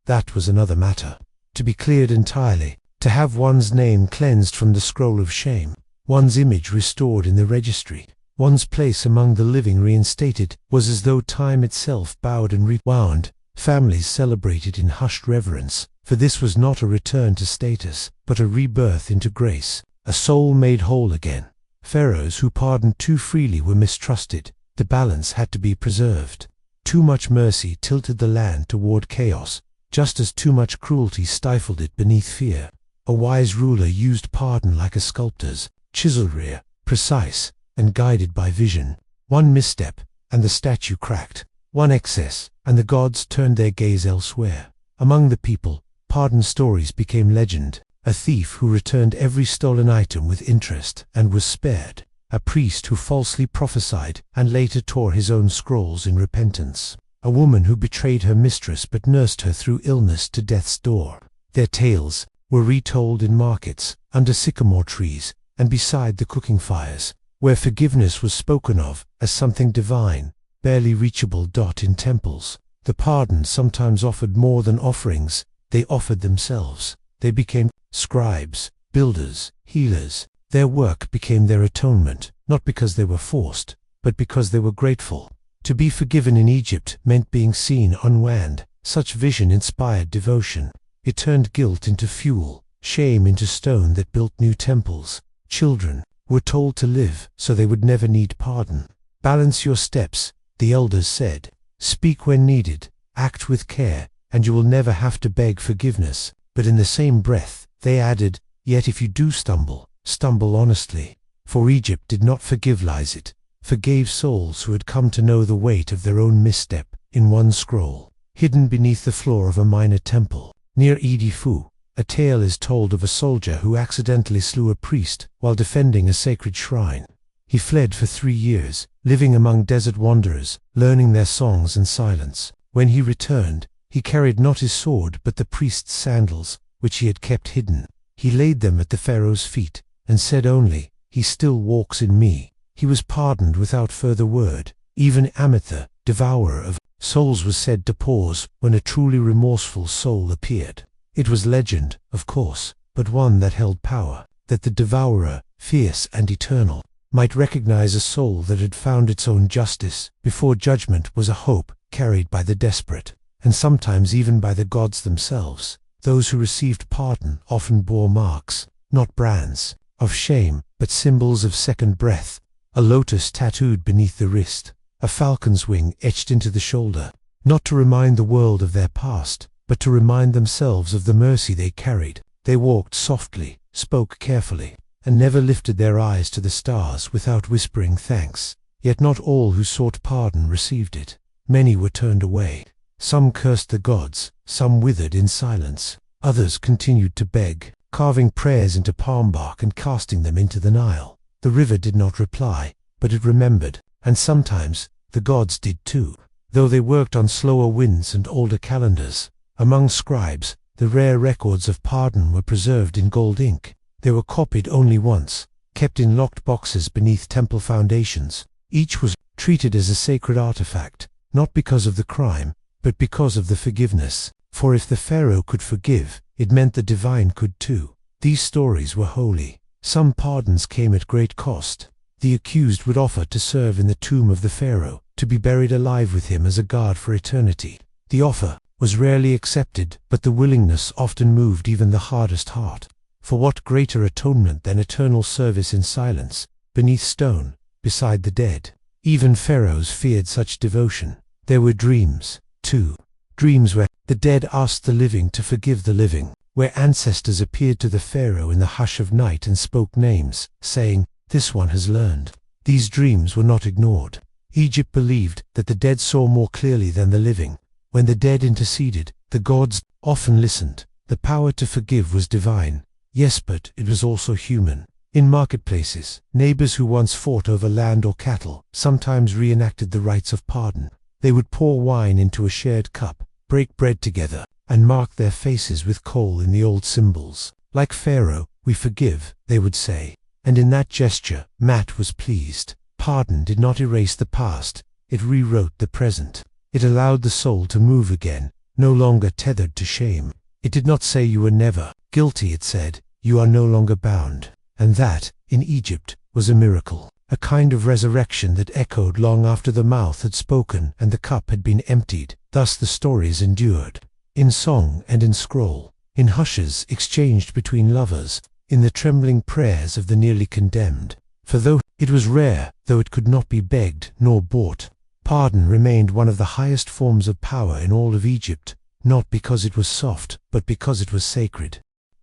that was another matter. To be cleared entirely, to have one's name cleansed from the scroll of shame, one's image restored in the registry, one's place among the living reinstated, was as though time itself bowed and rewound. Families celebrated in hushed reverence, for this was not a return to status, but a rebirth into grace, a soul made whole again. Pharaohs who pardoned too freely were mistrusted. The balance had to be preserved. Too much mercy tilted the land toward chaos, just as too much cruelty stifled it beneath fear. A wise ruler used pardon like a sculptor's, chiseled, precise, and guided by vision. One misstep, and the statue cracked. One excess, and the gods turned their gaze elsewhere. Among the people, pardon stories became legend. A thief who returned every stolen item with interest and was spared. A priest who falsely prophesied and later tore his own scrolls in repentance. a woman who betrayed her mistress but nursed her through illness to death's door. Their tales were retold in markets, under sycamore trees, and beside the cooking fires, where forgiveness was spoken of as something divine, barely reachable. In temples, the pardon sometimes offered more than offerings, they offered themselves. They became scribes, builders, healers. Their work became their atonement, not because they were forced, but because they were grateful. To be forgiven in Egypt meant being seen unwound. Such vision inspired devotion. It turned guilt into fuel, shame into stone that built new temples. Children were told to live so they would never need pardon. Balance your steps, the elders said. Speak when needed, act with care, and you will never have to beg forgiveness. But in the same breath, they added, yet if you do stumble, stumble honestly. For Egypt did not forgive lies, it forgave souls who had come to know the weight of their own misstep. In one scroll, hidden beneath the floor of a minor temple, near Edifu, a tale is told of a soldier who accidentally slew a priest while defending a sacred shrine. He fled for 3 years, living among desert wanderers, learning their songs in silence. When he returned, he carried not his sword but the priest's sandals, which he had kept hidden. He laid them at the Pharaoh's feet, and said only, "He still walks in me." He was pardoned without further word. Even Amitha, devourer of souls, was said to pause when a truly remorseful soul appeared. It was legend, of course, but one that held power, that the devourer, fierce and eternal, might recognize a soul that had found its own justice. Before judgment was a hope carried by the desperate, and sometimes even by the gods themselves. Those who received pardon often bore marks, not brands, of shame, but symbols of second breath. A lotus tattooed beneath the wrist, a falcon's wing etched into the shoulder, not to remind the world of their past, but to remind themselves of the mercy they carried. They walked softly, spoke carefully, and never lifted their eyes to the stars without whispering thanks. Yet not all who sought pardon received it. Many were turned away. Some cursed the gods, some withered in silence. Others continued to beg, carving prayers into palm bark and casting them into the Nile. The river did not reply, but it remembered, and sometimes the gods did too, though they worked on slower winds and older calendars. Among scribes, the rare records of pardon were preserved in gold ink. They were copied only once, kept in locked boxes beneath temple foundations. Each was treated as a sacred artifact, not because of the crime, but because of the forgiveness. For if the Pharaoh could forgive, it meant the divine could too. These stories were holy. Some pardons came at great cost. The accused would offer to serve in the tomb of the Pharaoh, to be buried alive with him as a guard for eternity. The offer was rarely accepted, but the willingness often moved even the hardest heart. For what greater atonement than eternal service in silence, beneath stone, beside the dead? Even pharaohs feared such devotion. There were dreams, too. Dreams where the dead asked the living to forgive the living, where ancestors appeared to the pharaoh in the hush of night and spoke names, saying, "This one has learned." These dreams were not ignored. Egypt believed that the dead saw more clearly than the living. When the dead interceded, the gods often listened. The power to forgive was divine. Yes, but it was also human. In marketplaces, neighbors who once fought over land or cattle sometimes reenacted the rites of pardon. They would pour wine into a shared cup, break bread together, and mark their faces with coal in the old symbols. Like Pharaoh, "We forgive," they would say. And in that gesture, Matt was pleased. Pardon did not erase the past, it rewrote the present. It allowed the soul to move again, no longer tethered to shame. It did not say you were never guilty, it said, you are no longer bound. And that, in Egypt, was a miracle. A kind of resurrection that echoed long after the mouth had spoken and the cup had been emptied. Thus the stories endured. In song and in scroll, in hushes exchanged between lovers, in the trembling prayers of the nearly condemned. For though it was rare, though it could not be begged nor bought, pardon remained one of the highest forms of power in all of Egypt, not because it was soft, but because it was sacred.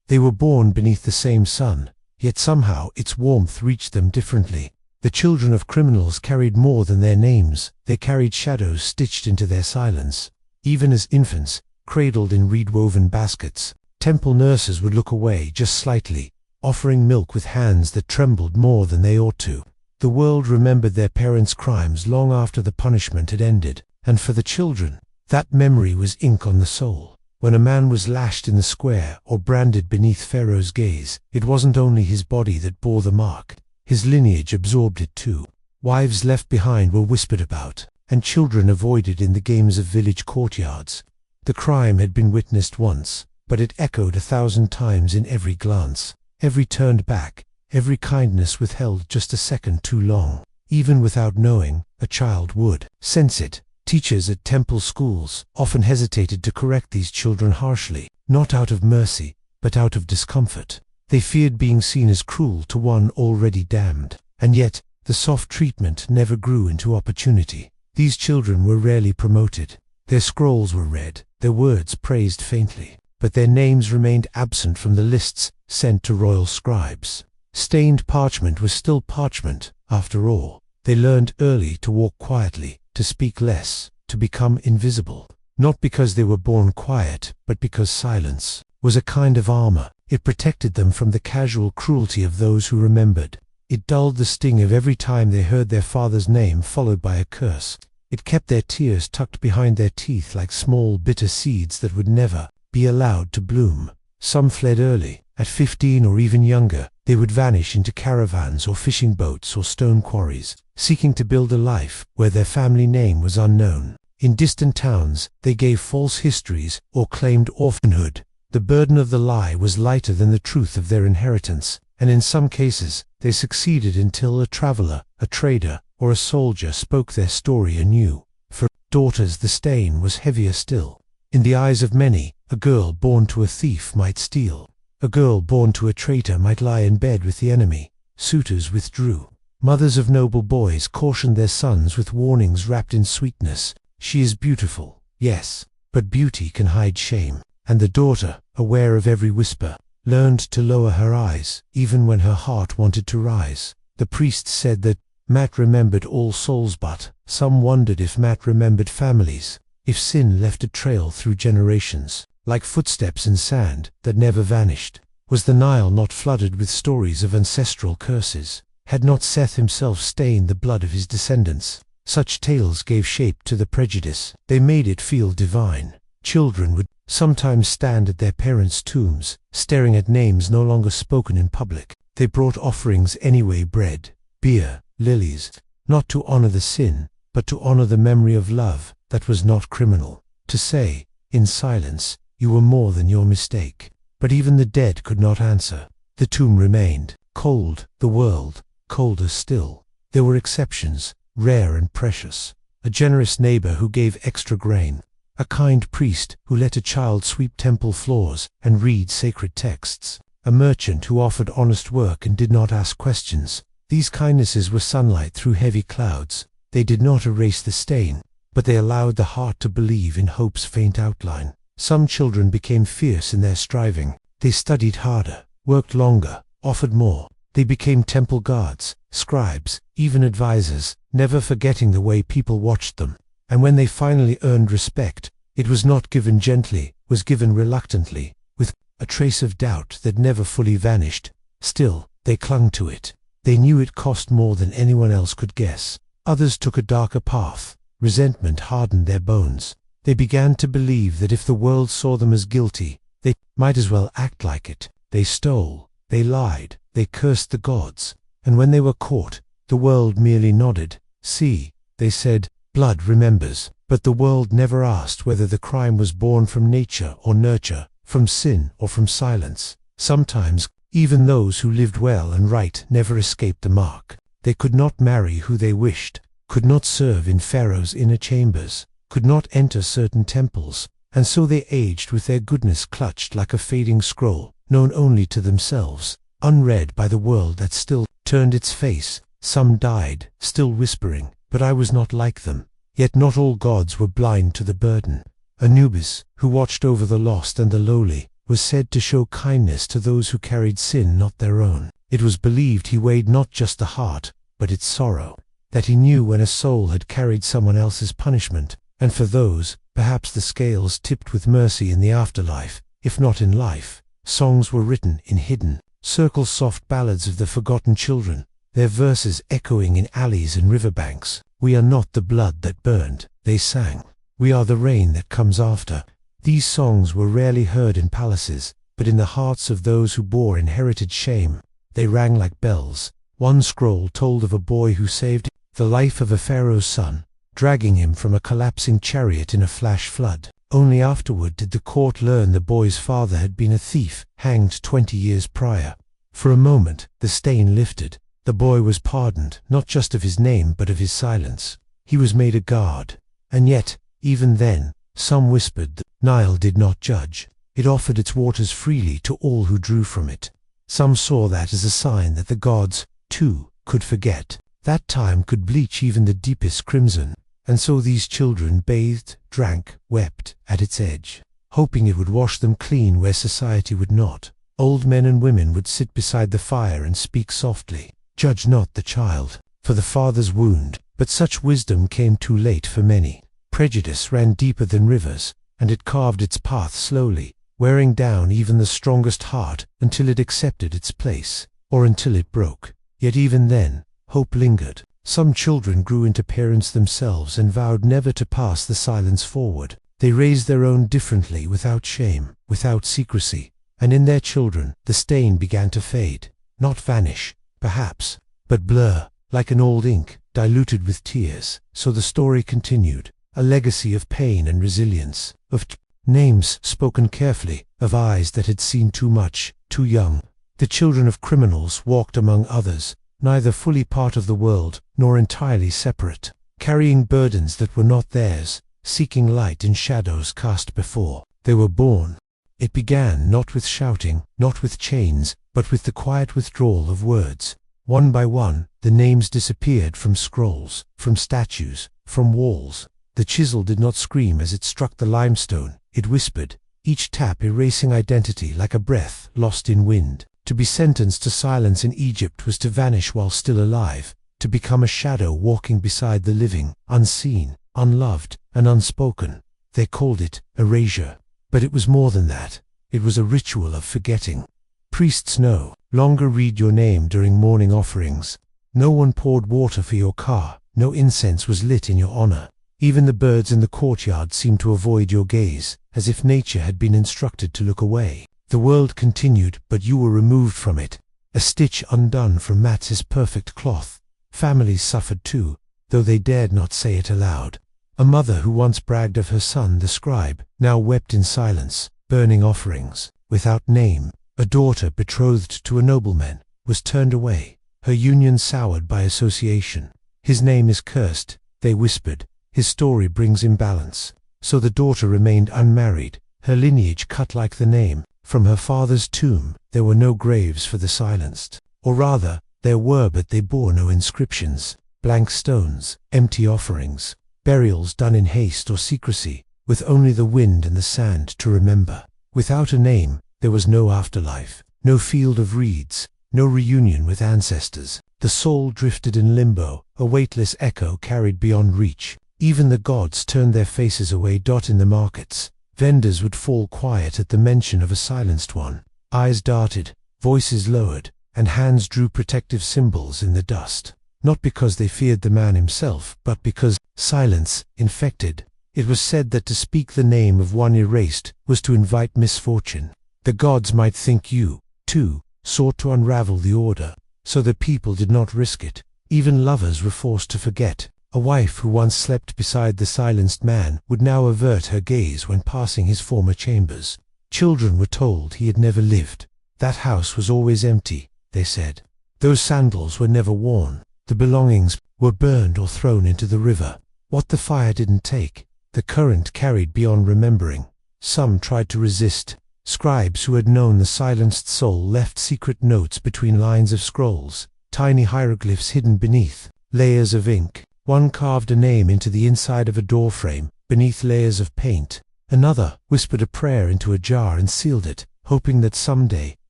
They were born beneath the same sun, yet somehow its warmth reached them differently. The children of criminals carried more than their names, they carried shadows stitched into their silence. Even as infants, cradled in reed-woven baskets, temple nurses would look away just slightly, offering milk with hands that trembled more than they ought to. The world remembered their parents' crimes long after the punishment had ended, And for the children, that memory was ink on the soul. When a man was lashed in the square or branded beneath Pharaoh's gaze, it wasn't only his body that bore the mark. His lineage absorbed it too. Wives left behind were whispered about, and children avoided in the games of village courtyards. The crime had been witnessed once, but it echoed 1,000 times in every glance, every turned back, every kindness withheld just a second too long. Even without knowing, a child would sense it. Teachers at temple schools often hesitated to correct these children harshly, not out of mercy, but out of discomfort. They feared being seen as cruel to one already damned. And yet, the soft treatment never grew into opportunity. These children were rarely promoted. Their scrolls were read, their words praised faintly, but their names remained absent from the lists sent to royal scribes. Stained parchment was still parchment, after all. They learned early to walk quietly, to speak less, to become invisible. Not because they were born quiet, but because silence was a kind of armor. It protected them from the casual cruelty of those who remembered. It dulled the sting of every time they heard their father's name followed by a curse. It kept their tears tucked behind their teeth like small bitter seeds that would never be allowed to bloom. Some fled early. At 15 or even younger, they would vanish into caravans or fishing boats or stone quarries, seeking to build a life where their family name was unknown. In distant towns, they gave false histories or claimed orphanhood. The burden of the lie was lighter than the truth of their inheritance, and in some cases, they succeeded until a traveler, a trader, or a soldier spoke their story anew. For daughters, the stain was heavier still. In the eyes of many, a girl born to a thief might steal. A girl born to a traitor might lie in bed with the enemy. Suitors withdrew. Mothers of noble boys cautioned their sons with warnings wrapped in sweetness. She is beautiful, yes, but beauty can hide shame. And the daughter, aware of every whisper, learned to lower her eyes, even when her heart wanted to rise. The priest said that Matt remembered all souls, but some wondered if Matt remembered families, if sin left a trail through generations, like footsteps in sand that never vanished. Was the Nile not flooded with stories of ancestral curses? Had not Seth himself stained the blood of his descendants? Such tales gave shape to the prejudice. They made it feel divine. Children would sometimes stand at their parents' tombs, staring at names no longer spoken in public. They brought offerings anyway: bread, beer, lilies, not to honor the sin, but to honor the memory of love that was not criminal. To say, in silence, you were more than your mistake. But even the dead could not answer. The tomb remained cold, the world colder still. There were exceptions, rare and precious. A generous neighbor who gave extra grain. A kind priest who let a child sweep temple floors and read sacred texts. A merchant who offered honest work and did not ask questions. These kindnesses were sunlight through heavy clouds. They did not erase the stain, but they allowed the heart to believe in hope's faint outline. Some children became fierce in their striving. They studied harder, worked longer, offered more. They became temple guards, scribes, even advisors, never forgetting the way people watched them. And when they finally earned respect, it was not given gently, was given reluctantly, with a trace of doubt that never fully vanished. Still, they clung to it. They knew it cost more than anyone else could guess. Others took a darker path. Resentment hardened their bones. They began to believe that if the world saw them as guilty, they might as well act like it. They stole, they lied, they cursed the gods. And when they were caught, the world merely nodded. See, they said, blood remembers. But the world never asked whether the crime was born from nature or nurture, from sin or from silence. Sometimes, even those who lived well and right never escaped the mark. They could not marry who they wished, could not serve in Pharaoh's inner chambers, could not enter certain temples, and so they aged with their goodness clutched like a fading scroll, known only to themselves, unread by the world that still turned its face. Some died, still whispering, but I was not like them. Yet not all gods were blind to the burden. Anubis, who watched over the lost and the lowly, was said to show kindness to those who carried sin not their own. It was believed he weighed not just the heart, but its sorrow, that he knew when a soul had carried someone else's punishment, and for those, perhaps the scales tipped with mercy in the afterlife, if not in life. Songs were written in hidden circles, soft ballads of the forgotten children, their verses echoing in alleys and riverbanks. We are not the blood that burned, they sang. We are the rain that comes after. These songs were rarely heard in palaces, but in the hearts of those who bore inherited shame, they rang like bells. One scroll told of a boy who saved the life of a pharaoh's son, dragging him from a collapsing chariot in a flash flood. Only afterward did the court learn the boy's father had been a thief, hanged 20 years prior. For a moment, the stain lifted. The boy was pardoned, not just of his name but of his silence. He was made a guard. And yet, even then, some whispered the Nile did not judge. It offered its waters freely to all who drew from it. Some saw that as a sign that the gods, too, could forget. That time could bleach even the deepest crimson. And so these children bathed, drank, wept at its edge, hoping it would wash them clean where society would not. Old men and women would sit beside the fire and speak softly. Judge not the child, for the father's wound. But such wisdom came too late for many. Prejudice ran deeper than rivers, and it carved its path slowly, wearing down even the strongest heart until it accepted its place, or until it broke. Yet even then, hope lingered. Some children grew into parents themselves and vowed never to pass the silence forward. They raised their own differently, without shame, without secrecy. And in their children, the stain began to fade. Not vanish, perhaps, but blur, like an old ink, diluted with tears. So the story continued, a legacy of pain and resilience, of names spoken carefully, of eyes that had seen too much, too young. The children of criminals walked among others, neither fully part of the world, nor entirely separate, carrying burdens that were not theirs, seeking light in shadows cast before they were born. It began not with shouting, not with chains, but with the quiet withdrawal of words. One by one, the names disappeared from scrolls, from statues, from walls. The chisel did not scream as it struck the limestone, it whispered, each tap erasing identity like a breath lost in wind. To be sentenced to silence in Egypt was to vanish while still alive, to become a shadow walking beside the living, unseen, unloved, and unspoken. They called it erasure. But it was more than that. It was a ritual of forgetting. Priests no longer read your name during morning offerings. No one poured water for your car. No incense was lit in your honor. Even the birds in the courtyard seemed to avoid your gaze, as if nature had been instructed to look away. The world continued, but you were removed from it, a stitch undone from Matz's perfect cloth. Families suffered too, though they dared not say it aloud. A mother who once bragged of her son, the scribe, now wept in silence, burning offerings. Without name, a daughter betrothed to a nobleman was turned away, her union soured by association. His name is cursed, they whispered, his story brings imbalance. So the daughter remained unmarried, her lineage cut like the name. From her father's tomb, there were no graves for the silenced. Or rather, there were, but they bore no inscriptions. Blank stones, empty offerings, burials done in haste or secrecy, with only the wind and the sand to remember. Without a name, there was no afterlife, no field of reeds, no reunion with ancestors. The soul drifted in limbo, a weightless echo carried beyond reach. Even the gods turned their faces away. In the markets, vendors would fall quiet at the mention of a silenced one. Eyes darted, voices lowered, and hands drew protective symbols in the dust. Not because they feared the man himself, but because silence infected. It was said that to speak the name of one erased was to invite misfortune. The gods might think you, too, sought to unravel the order, so the people did not risk it. Even lovers were forced to forget. A wife who once slept beside the silenced man would now avert her gaze when passing his former chambers. Children were told he had never lived. That house was always empty, they said. Those sandals were never worn. The belongings were burned or thrown into the river. What the fire didn't take, the current carried beyond remembering. Some tried to resist. Scribes who had known the silenced soul left secret notes between lines of scrolls, tiny hieroglyphs hidden beneath layers of ink. One carved a name into the inside of a doorframe, beneath layers of paint. Another whispered a prayer into a jar and sealed it, hoping that someday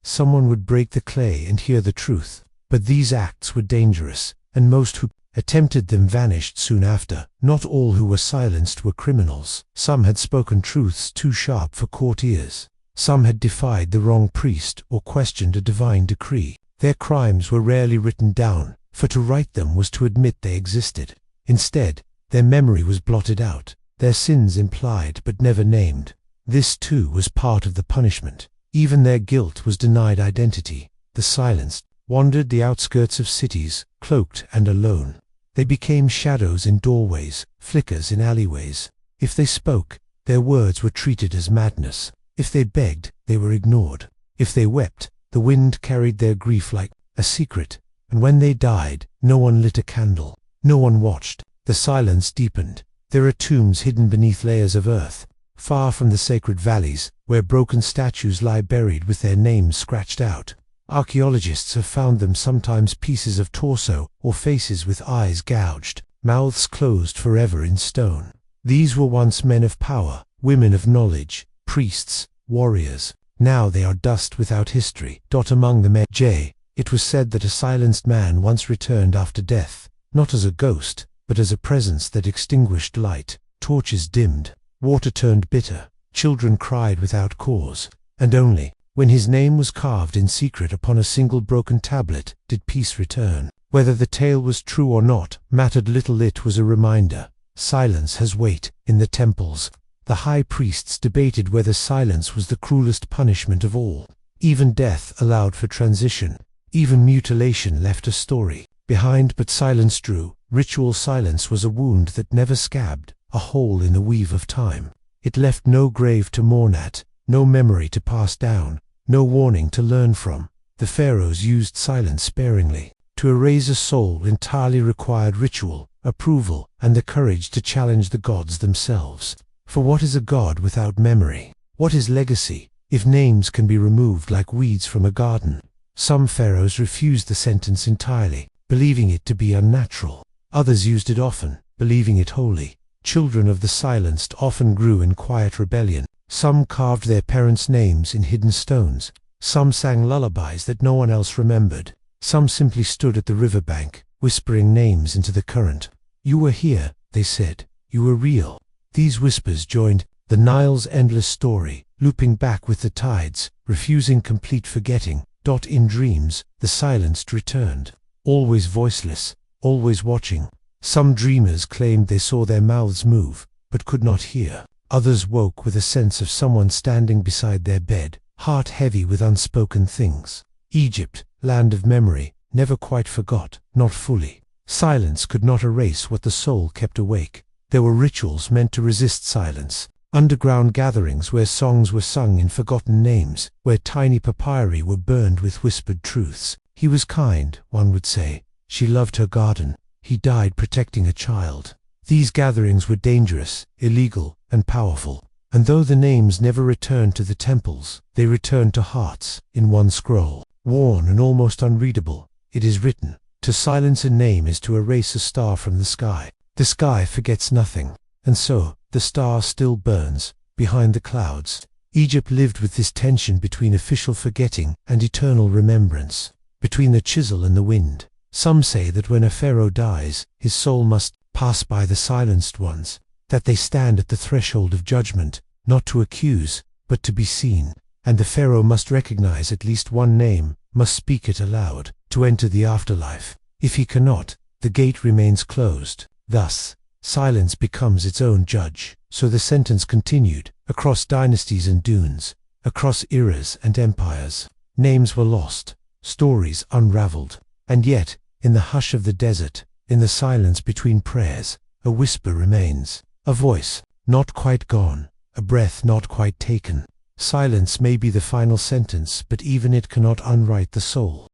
someone would break the clay and hear the truth. But these acts were dangerous, and most who attempted them vanished soon after. Not all who were silenced were criminals. Some had spoken truths too sharp for court ears. Some had defied the wrong priest or questioned a divine decree. Their crimes were rarely written down, for to write them was to admit they existed. Instead, Their memory was blotted out, their sins implied but never named. This too was part of the punishment. Even their guilt was denied identity. The silenced wandered the outskirts of cities, cloaked and alone. They became shadows in doorways, flickers in alleyways. If they spoke, their words were treated as madness. If they begged, they were ignored. If they wept, the wind carried their grief like a secret. And when they died, no one lit a candle. No one watched. The silence deepened. There are tombs hidden beneath layers of earth, far from the sacred valleys, where broken statues lie buried with their names scratched out. Archaeologists have found them, sometimes pieces of torso or faces with eyes gouged, mouths closed forever in stone. These were once men of power, women of knowledge, priests, warriors. Now they are dust without history. Among the men, it was said that a silenced man once returned after death, not as a ghost, but as a presence that extinguished light. Torches dimmed, water turned bitter, children cried without cause, and only when his name was carved in secret upon a single broken tablet did peace return. Whether the tale was true or not mattered little. It was a reminder. Silence has weight. In the temples, the high priests debated whether silence was the cruelest punishment of all. Even death allowed for transition. Even mutilation left a story behind, but silence drew. Ritual silence was a wound that never scabbed, a hole in the weave of time. It left no grave to mourn at, no memory to pass down, no warning to learn from. The pharaohs used silence sparingly. To erase a soul entirely required ritual, approval, and the courage to challenge the gods themselves. For what is a god without memory? What is legacy, if names can be removed like weeds from a garden? Some pharaohs refused the sentence entirely, believing it to be unnatural. Others used it often, believing it holy. Children of the silenced often grew in quiet rebellion. Some carved their parents' names in hidden stones. Some sang lullabies that no one else remembered. Some simply stood at the riverbank, whispering names into the current. You were here, they said. You were real. These whispers joined the Nile's endless story, looping back with the tides, refusing complete forgetting. In dreams, the silenced returned, always voiceless, always watching. Some dreamers claimed they saw their mouths move, but could not hear. Others woke with a sense of someone standing beside their bed, heart heavy with unspoken things. Egypt, land of memory, never quite forgot, not fully. Silence could not erase what the soul kept awake. There were rituals meant to resist silence. Underground gatherings where songs were sung in forgotten names, where tiny papyri were burned with whispered truths. He was kind, one would say. She loved her garden. He died protecting a child. These gatherings were dangerous, illegal, and powerful. And though the names never returned to the temples, they returned to hearts, in one scroll. Worn and almost unreadable, it is written, "To silence a name is to erase a star from the sky." The sky forgets nothing, and so the star still burns, behind the clouds. Egypt lived with this tension between official forgetting and eternal remembrance, between the chisel and the wind. Some say that when a pharaoh dies, his soul must pass by the silenced ones, that they stand at the threshold of judgment, not to accuse, but to be seen. And the pharaoh must recognize at least one name, must speak it aloud, to enter the afterlife. If he cannot, the gate remains closed. Thus, silence becomes its own judge. So the sentence continued, across dynasties and dunes, across eras and empires. Names were lost, stories unraveled. And yet, in the hush of the desert, in the silence between prayers, a whisper remains. A voice, not quite gone, a breath not quite taken. Silence may be the final sentence, but even it cannot unwrite the soul.